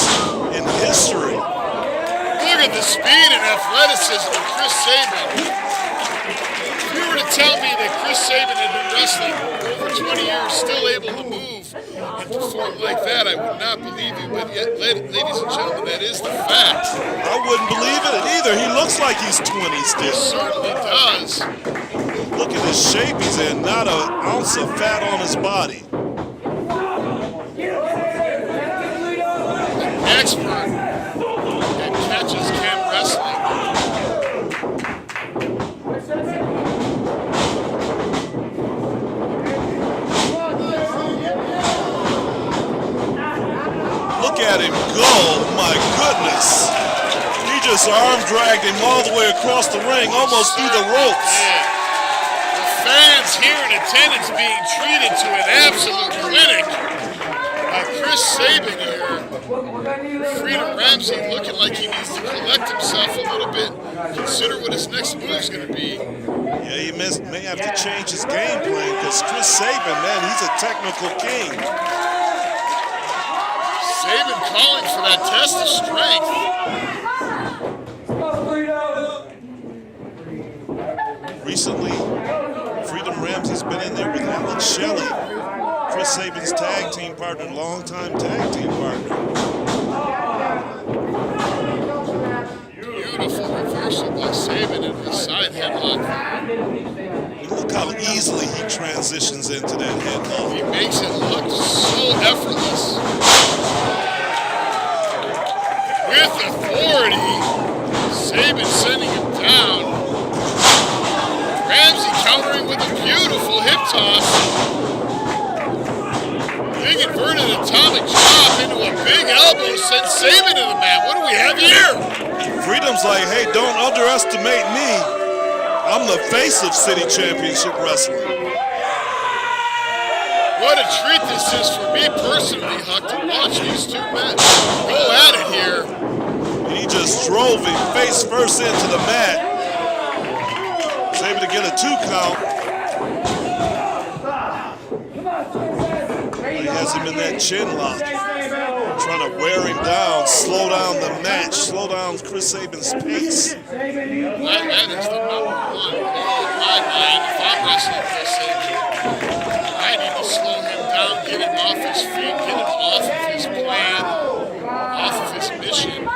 Speaker 7: in history.
Speaker 8: Look at the speed and athleticism of Chris Sabin. If you were to tell me that Chris Sabin had been wrestling over 20 years, still able to move and perform like that, I would not believe you. But yet, ladies and gentlemen, that is the fact.
Speaker 7: I wouldn't believe it either. He looks like he's 20 still.
Speaker 8: He certainly does.
Speaker 7: Look at his shape he's in. Not an ounce of fat on his body.
Speaker 8: Expert at catches cam wrestling.
Speaker 7: go. My goodness. He just arm dragged him all the way across the ring, almost through the ropes.
Speaker 8: The fans here in attendance being treated to an absolute clinic. Chris Sabin here. Freedom Ramsey looking like he needs to collect himself a little bit, consider what his next move is going to be.
Speaker 7: Yeah, he may have to change his game plan because Chris Sabin, man, he's a technical king.
Speaker 8: Sabin calling for that test of strength.
Speaker 7: Recently, Freedom Ramsey's been in there with Alex Shelley, Chris Sabin's tag team partner, longtime tag team partner.
Speaker 8: Beautiful reversal by Sabin in the side headlock.
Speaker 7: Look how easily he transitions into that headlock.
Speaker 8: He makes it look so effortless. With authority, Sabin sending him down. Ramsey countering with a beautiful hip toss. Big inverted atomic chop into a big elbow sends Sabin to the mat. What do we have here?
Speaker 7: Freedom's like, hey, don't underestimate me. I'm the face of City Championship Wrestling.
Speaker 8: What a treat this is for me personally, Huck, to watch these two men go at it here.
Speaker 7: He just drove him face first into the mat. Was able to get a 2 count. He has him in that chin lock. Trying to wear him down, slow down the match, slow down Chris Sabin's pace.
Speaker 8: That is the number one goal in my mind. If I'm wrestling Chris Sabin, I need to slow him down, get him off his feet, get him off of his plan, off of his mission.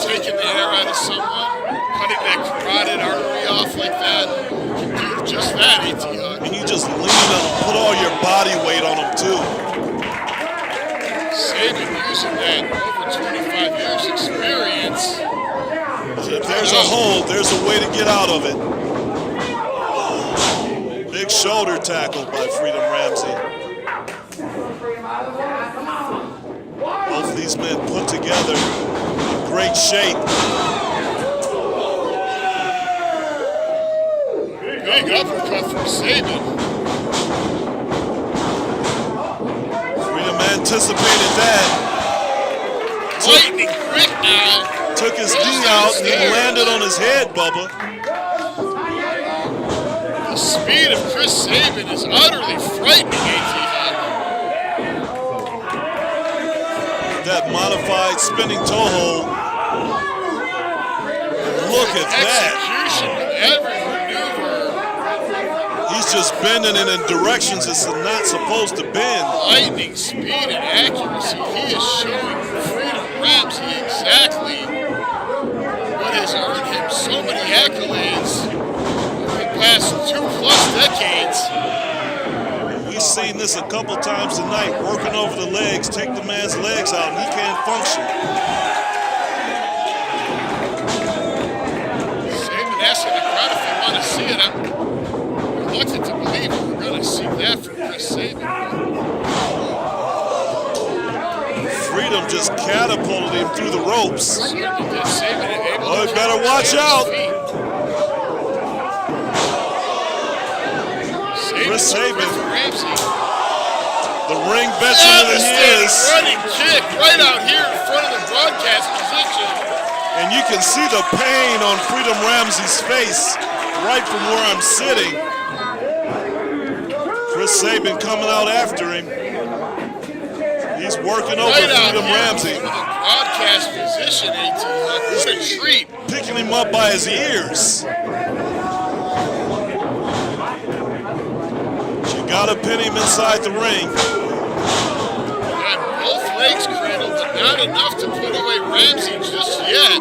Speaker 8: Taking the air out of someone, cutting that carotid artery off like that, can do just that, AT Huck.
Speaker 7: And you just lean on him, put all your body weight on him too.
Speaker 8: Sabin using that over 25 years experience.
Speaker 7: If there's a hole, there's a way to get out of it. Big shoulder tackle by Freedom Ramsey. Both of these men put together in great shape.
Speaker 8: Big uppercut from Sabin.
Speaker 7: Freedom anticipated that.
Speaker 8: Lightning quick now.
Speaker 7: Took his knee out and he landed on his head, Bubba.
Speaker 8: The speed of Chris Sabin is utterly frightening, AT Huck.
Speaker 7: That modified spinning toe hold. Look at that.
Speaker 8: Execution with every maneuver.
Speaker 7: He's just bending it in directions it's not supposed to bend.
Speaker 8: Lightning speed and accuracy. He is showing Freedom Ramsey exactly what has earned him so many accolades over the past 2+ decades.
Speaker 7: We've seen this a couple times tonight, working over the legs, take the man's legs out, and he can't function.
Speaker 8: Sabin asking the crowd if they want to see it. I'm reluctant to believe we're going to see that from Chris Sabin.
Speaker 7: Freedom just catapulted him through the ropes.
Speaker 8: Sabin able
Speaker 7: Oh,
Speaker 8: to
Speaker 7: you better
Speaker 8: turn
Speaker 7: watch
Speaker 8: Sabin's
Speaker 7: out.
Speaker 8: feet.
Speaker 7: Chris Sabin,
Speaker 8: Ramsey.
Speaker 7: the ring veteran that he is.
Speaker 8: Running kick right out here in front of the broadcast position.
Speaker 7: And you can see the pain on Freedom Ramsey's face right from where I'm sitting. Chris Sabin coming out after him. He's working over
Speaker 8: Right out
Speaker 7: Freedom
Speaker 8: here
Speaker 7: Ramsey.
Speaker 8: in front of the broadcast position, AT Huck. What a treat.
Speaker 7: Picking him up by his ears. You gotta pin him inside the ring.
Speaker 8: Got both legs cradled, but not enough to put away Ramsey just yet.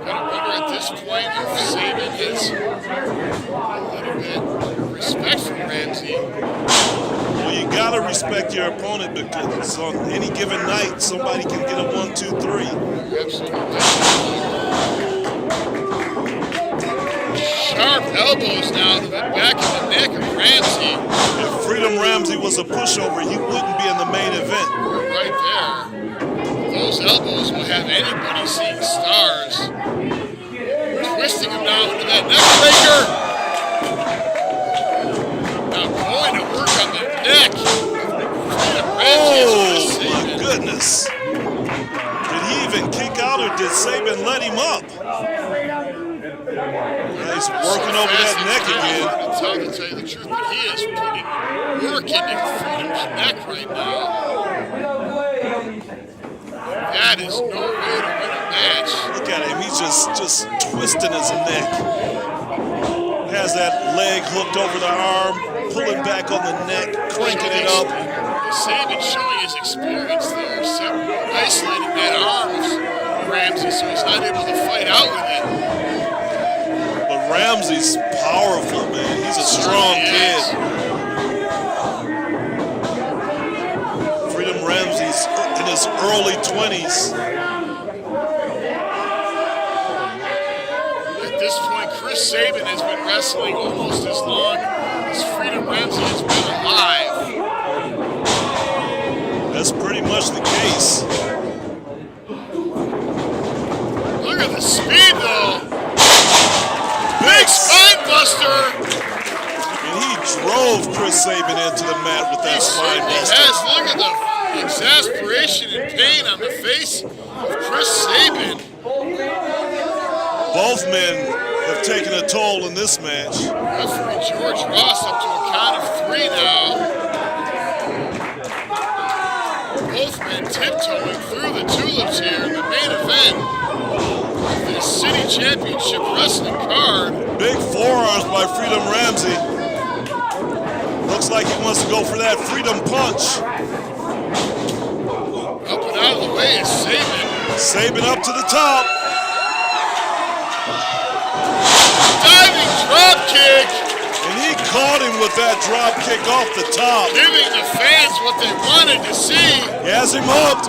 Speaker 8: Gotta wonder at this point if Sabin has a little bit of respect for Ramsey.
Speaker 7: Well, you gotta respect your opponent because on any given night, somebody can get a 1, 2, 3.
Speaker 8: Absolutely. Sharp elbows now to the back of the neck of Ramsey.
Speaker 7: If Freedom Ramsey Ramsey was a pushover, he wouldn't be in the main event.
Speaker 8: Right there. Those elbows will have anybody seeing stars. Twisting him now into that neck breaker. Now going to work on the neck.
Speaker 7: Oh, my goodness. Did he even kick out or did Sabin let him up? He's working over that neck again.
Speaker 8: To tell you the truth, but he is putting work into Freedom's neck right now. That is no way to win a match.
Speaker 7: Look at him, he's just twisting his neck. Has that leg hooked over the arm, pulling back on the neck, cranking it up.
Speaker 8: Sabin showing his experience there, isolating that arm of Ramsey so he's not able to fight out with it.
Speaker 7: But Ramsey's powerful, man. He's a strong kid. Freedom Ramsey's in his early 20s.
Speaker 8: At this point, Chris Sabin has been wrestling almost as long as Freedom Ramsey has been alive.
Speaker 7: That's pretty much the case.
Speaker 8: Look at the speed, though. Big spine buster.
Speaker 7: And he drove Chris Sabin into the mat with that spine buster.
Speaker 8: Yes, look at the exasperation and pain on the face of Chris Sabin.
Speaker 7: Both men have taken a toll in this match.
Speaker 8: Referee George Ross up to a count of 3 now. Both men tiptoeing through the tulips here in the main event of this City Championship Wrestling card.
Speaker 7: Big forearms by Freedom Ramsey. Looks like he wants to go for that Freedom Punch.
Speaker 8: Up and out of the way is Sabin.
Speaker 7: Sabin up to the top.
Speaker 8: Diving drop kick.
Speaker 7: And he caught him with that drop kick off the top.
Speaker 8: Giving the fans what they wanted to see.
Speaker 7: He has him hooked.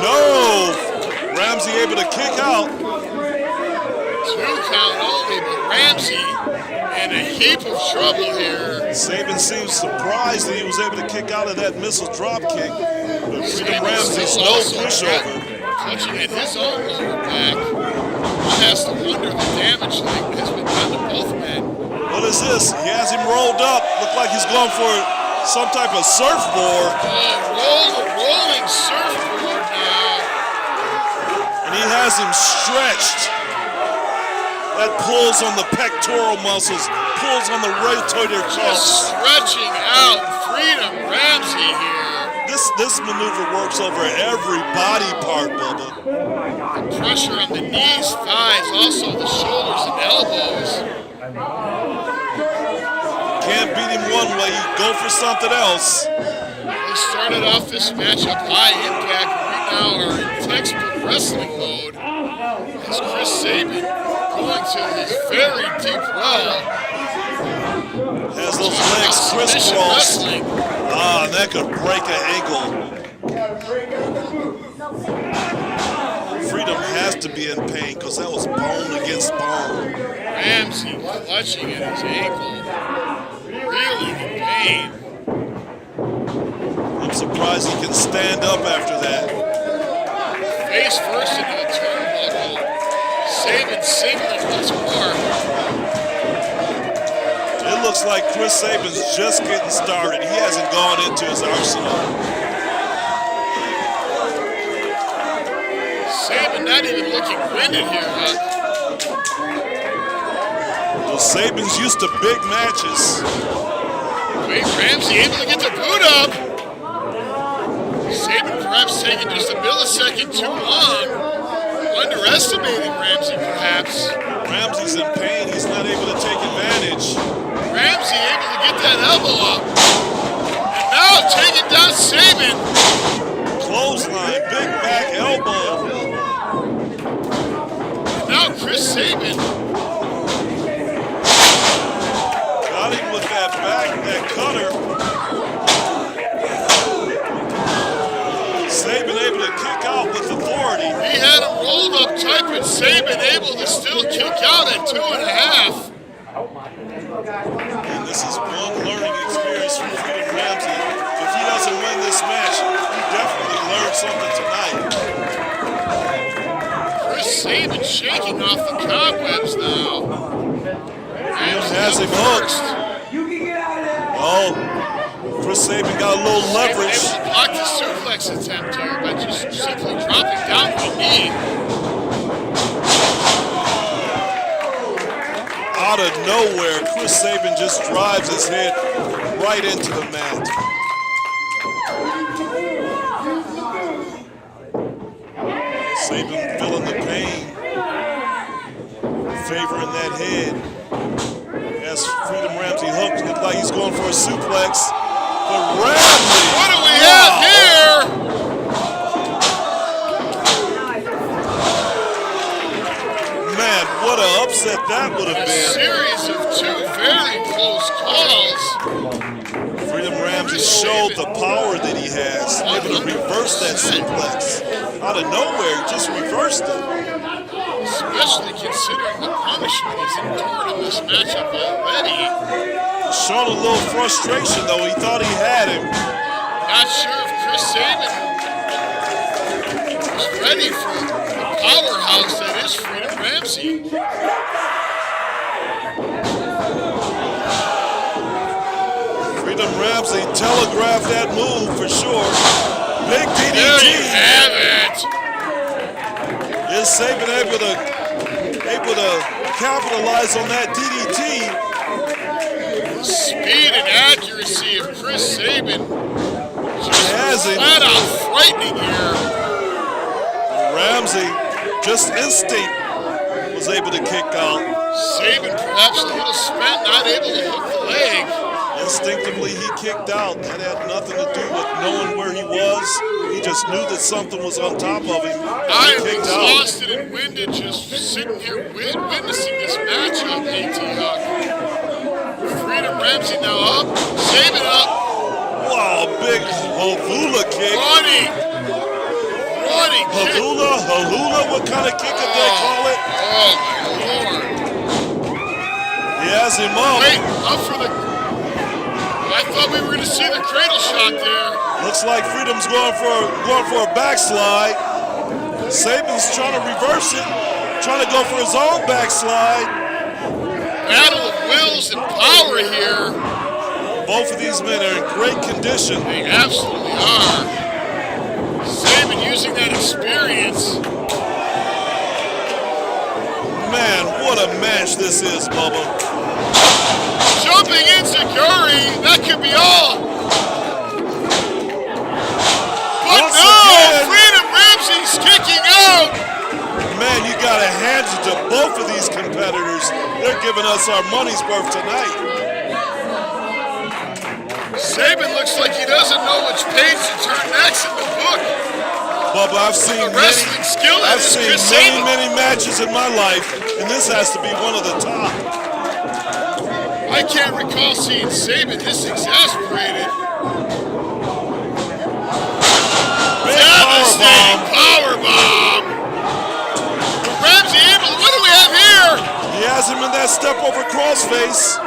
Speaker 7: No. Ramsey able to kick out.
Speaker 8: 2 count only, but Ramsey in a heap of trouble here.
Speaker 7: Sabin seems surprised that he was able to kick out of that missile drop kick. But Freedom Ramsey's no pushover.
Speaker 8: Clutching at his own lower back. One has to wonder the damage has been done to both men.
Speaker 7: What is this? He has him rolled up. Look like he's going for some type of surfboard.
Speaker 8: Rolling surfboard now.
Speaker 7: And he has him stretched. That pulls on the pectoral muscles, pulls on the rotator cuffs.
Speaker 8: Stretching out Freedom Ramsey here.
Speaker 7: This maneuver works over every body part, Bubba.
Speaker 8: The pressure on the knees, thighs, also the shoulders and elbows.
Speaker 7: Can't beat him one way, you go for something else.
Speaker 8: They started off this matchup high impact. We now are in textbook wrestling mode. As Chris Sabin going to his very deep well.
Speaker 7: Has those legs crisscrossed. Ah, that could break an ankle. Freedom has to be in pain because that was bone against bone.
Speaker 8: Ramsey clutching at his ankle. Really in pain.
Speaker 7: I'm surprised he can stand up after that.
Speaker 8: Face first into the turnbuckle. Sabin signaling once more.
Speaker 7: It looks like Chris Sabin's just getting started. He hasn't gone into his arsenal.
Speaker 8: Sabin not even looking winded here, huh?
Speaker 7: Well, Sabin's used to big matches.
Speaker 8: Wait, Ramsey able to get the boot up. Sabin perhaps taking just a millisecond too long. Underestimating Ramsey, perhaps.
Speaker 7: Ramsey's in pain. He's not able to take advantage.
Speaker 8: Ramsey able to get that elbow up. And now taking down Sabin.
Speaker 7: Clothesline, big back elbow.
Speaker 8: And now Chris Sabin.
Speaker 7: Got him with that back, that cutter. Sabin able to kick out with authority.
Speaker 8: He had him rolled up tight, but Sabin able to still kick out at 2.5.
Speaker 7: And this is one learning experience takeaways from Freedom Ramsey. If he doesn't win this match, he definitely learned something tonight.
Speaker 8: Chris Sabin shaking off the cobwebs now.
Speaker 7: Has him hooked. Oh, Chris Sabin got a little leverage.
Speaker 8: Able to block the suplex attempt here by just simply dropping down to a knee.
Speaker 7: Out of nowhere, Chris Sabin just drives his head right into the mat. Sabin feeling the pain, favoring that head. As Freedom Ramsey hooked, looked like he's going for a suplex. But Ramsey,
Speaker 8: what do we have here?
Speaker 7: Man, what an upset that would have
Speaker 8: A
Speaker 7: been.
Speaker 8: series of two very close calls.
Speaker 7: Freedom Ramsey showed the power that he has, able to reverse that suplex. Out of nowhere, he just reversed it.
Speaker 8: Especially considering the punishment he's endured in this matchup already.
Speaker 7: Showing a little frustration, though. He thought he had him.
Speaker 8: Not sure if Chris Sabin was ready for the powerhouse that is Freedom Ramsey.
Speaker 7: Freedom Ramsey telegraphed that move for sure. Big DDT.
Speaker 8: There you have it.
Speaker 7: Is Sabin able to capitalize on that DDT?
Speaker 8: The speed and accuracy of Chris Sabin just flat out frightening here.
Speaker 7: Ramsey, just instinct, was able to kick out.
Speaker 8: Sabin perhaps a little spent, not able to hook the leg.
Speaker 7: Instinctively, he kicked out. That had nothing to do with knowing where he was. He just knew that something was on top of him.
Speaker 8: I am exhausted and winded just sitting here witnessing this matchup, AT Huck. Freedom Ramsey now up, Sabin up.
Speaker 7: Wow, big Havula kick.
Speaker 8: Running kick.
Speaker 7: Halula, what kind of kick did they call it?
Speaker 8: Oh my Lord.
Speaker 7: He has him up.
Speaker 8: Wait, up for the... I thought we were going to see the cradle shot there.
Speaker 7: Looks like Freedom's going for a backslide. Sabin's trying to reverse it, trying to go for his own backslide.
Speaker 8: Battle of wills and power here.
Speaker 7: Both of these men are in great condition.
Speaker 8: They absolutely are. Sabin using that experience.
Speaker 7: Man, what a match this is, Bubba.
Speaker 8: Jumping enziguri, that could be all. But
Speaker 7: Once
Speaker 8: no,
Speaker 7: again,
Speaker 8: Freedom Ramsey's kicking out.
Speaker 7: Man, you gotta hand it to both of these competitors. They're giving us our money's worth tonight.
Speaker 8: Sabin looks like he doesn't know which page to turn next in the book.
Speaker 7: Bubba, I've seen many matches in my life, and this has to be one of the top.
Speaker 8: I can't recall seeing Sabin this exasperated. Devastating powerbomb. Ramsey able, what do we have here?
Speaker 7: He has him in that step over crossface.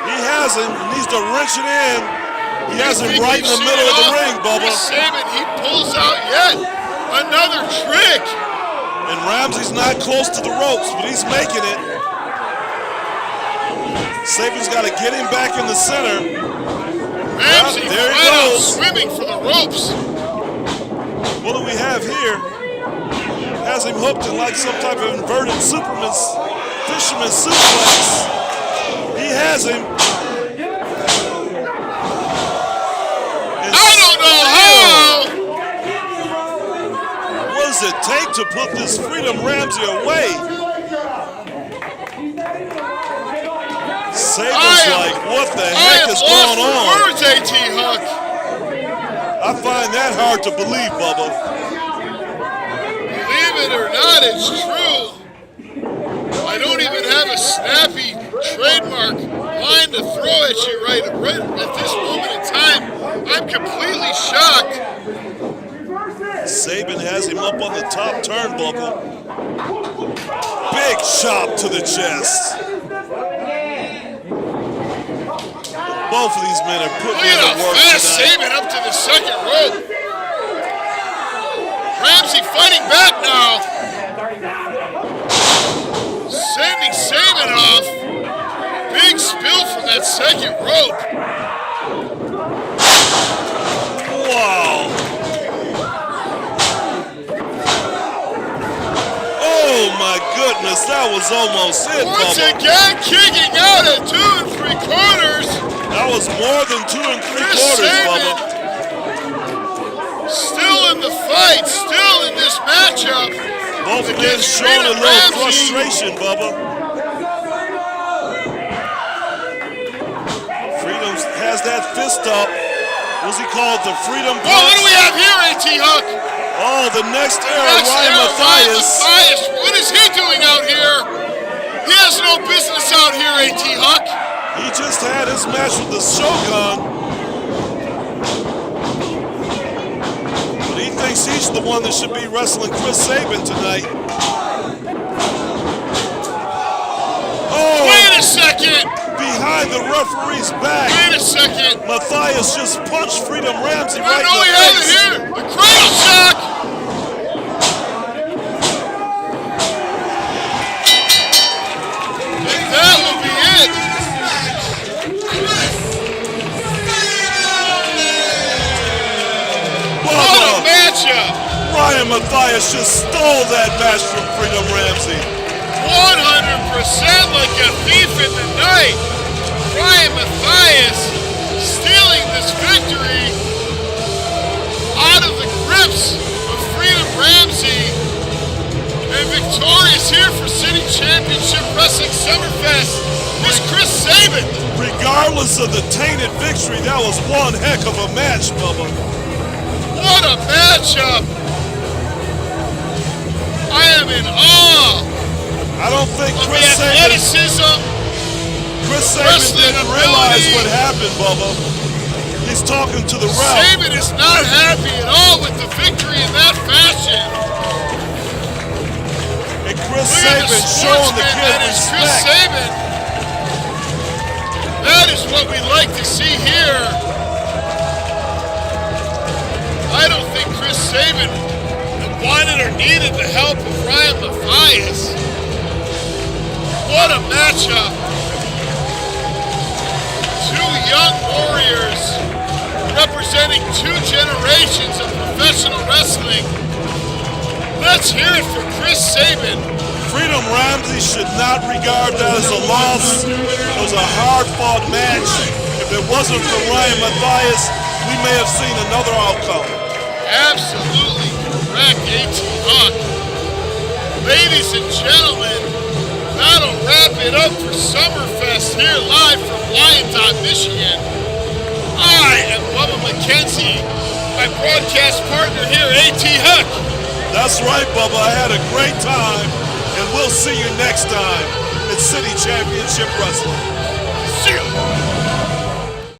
Speaker 7: He has him, he needs to wrench it in. He has him right in the middle of the ring, Bubba.
Speaker 8: Sabin, he pulls out yet another trick.
Speaker 7: And Ramsey's not close to the ropes, but he's making it. Sabin's got to get him back in the center.
Speaker 8: Ramsey
Speaker 7: there he
Speaker 8: flat out
Speaker 7: goes.
Speaker 8: swimming for the ropes.
Speaker 7: What do we have here? Has him hooked in like some type of inverted fisherman suplex. He has him.
Speaker 8: I don't know how.
Speaker 7: What does it take to put this Freedom Ramsey away? Sabin's like, what the heck is going on?
Speaker 8: Words, AT Huck.
Speaker 7: I find that hard to believe, Bubba.
Speaker 8: Believe it or not, it's true. I don't even have a snappy trademark line to throw at you right at this moment in time. I'm completely shocked.
Speaker 7: Sabin has him up on the top turnbuckle. Big chop to the chest. Both of these men are putting
Speaker 8: Look
Speaker 7: in
Speaker 8: at
Speaker 7: the
Speaker 8: how
Speaker 7: work
Speaker 8: fast
Speaker 7: tonight.
Speaker 8: Sabin up to the second rope. Ramsey fighting back now. Sending Sabin off. Big spill from that second rope.
Speaker 7: Wow. Oh my goodness, that was almost it,
Speaker 8: Once
Speaker 7: Bubba.
Speaker 8: again, kicking out at 2 3/4.
Speaker 7: That was more than 2 3/4,
Speaker 8: Sabin
Speaker 7: Bubba.
Speaker 8: still in the fight, still in this matchup.
Speaker 7: Both men
Speaker 8: against
Speaker 7: showing a
Speaker 8: Freedom
Speaker 7: little
Speaker 8: Ramsey.
Speaker 7: frustration, Bubba. Freedom has that fist up. What's he called? The Freedom
Speaker 8: Well, what
Speaker 7: punch?
Speaker 8: do we have here, A.T. Huck?
Speaker 7: Oh, the next era,
Speaker 8: Next
Speaker 7: Ryan
Speaker 8: era, Ryan
Speaker 7: Matthias.
Speaker 8: Matthias. What is he doing out here? He has no business out here, A.T. Huck.
Speaker 7: He just had his match with the Shogun. But he thinks he's the one that should be wrestling Chris Sabin tonight. Oh,
Speaker 8: Wait a second.
Speaker 7: behind the referee's back.
Speaker 8: Wait a second.
Speaker 7: Matthias just punched Freedom Ramsey
Speaker 8: I
Speaker 7: right
Speaker 8: know he
Speaker 7: in
Speaker 8: has
Speaker 7: the
Speaker 8: it
Speaker 7: face.
Speaker 8: here. The cradle shock. I think that will be it. What a matchup.
Speaker 7: Ryan Matthias just stole that match from Freedom Ramsey.
Speaker 8: 100% like a thief in the night. Ryan Matthias stealing this victory out of the grips of Freedom Ramsey and victorious here for City Championship Wrestling Summerfest is Chris Sabin.
Speaker 7: Regardless of the tainted victory, that was one heck of a match, Bubba.
Speaker 8: What a matchup. I am in awe
Speaker 7: I don't think
Speaker 8: of the
Speaker 7: Chris Sabin
Speaker 8: athleticism. wrestling
Speaker 7: didn't realize
Speaker 8: ability.
Speaker 7: what happened, Bubba. He's talking to the ref.
Speaker 8: Sabin is not happy at all with the victory in that fashion.
Speaker 7: And Chris
Speaker 8: Look at
Speaker 7: Sabin
Speaker 8: the
Speaker 7: showing the
Speaker 8: sportsman
Speaker 7: kid
Speaker 8: that is Chris
Speaker 7: respect.
Speaker 8: Sabin. That is what we like to see here. I don't think Chris Sabin wanted or needed the help of Ryan Matthias. What a matchup. Two young warriors representing 2 generations of professional wrestling. Let's hear it for Chris Sabin.
Speaker 7: Freedom Ramsey should not regard that as a loss. It was a hard-fought match. If it wasn't for Ryan Matthias, we may have seen another outcome.
Speaker 8: Absolutely correct, A.T. Huck. Ladies and gentlemen, that'll wrap it up for Summerfest here live from Wyandotte, Michigan. I am Bubba McKenzie. My broadcast partner here, A.T. Huck.
Speaker 7: That's right, Bubba. I had a great time, and we'll see you next time at City Championship Wrestling.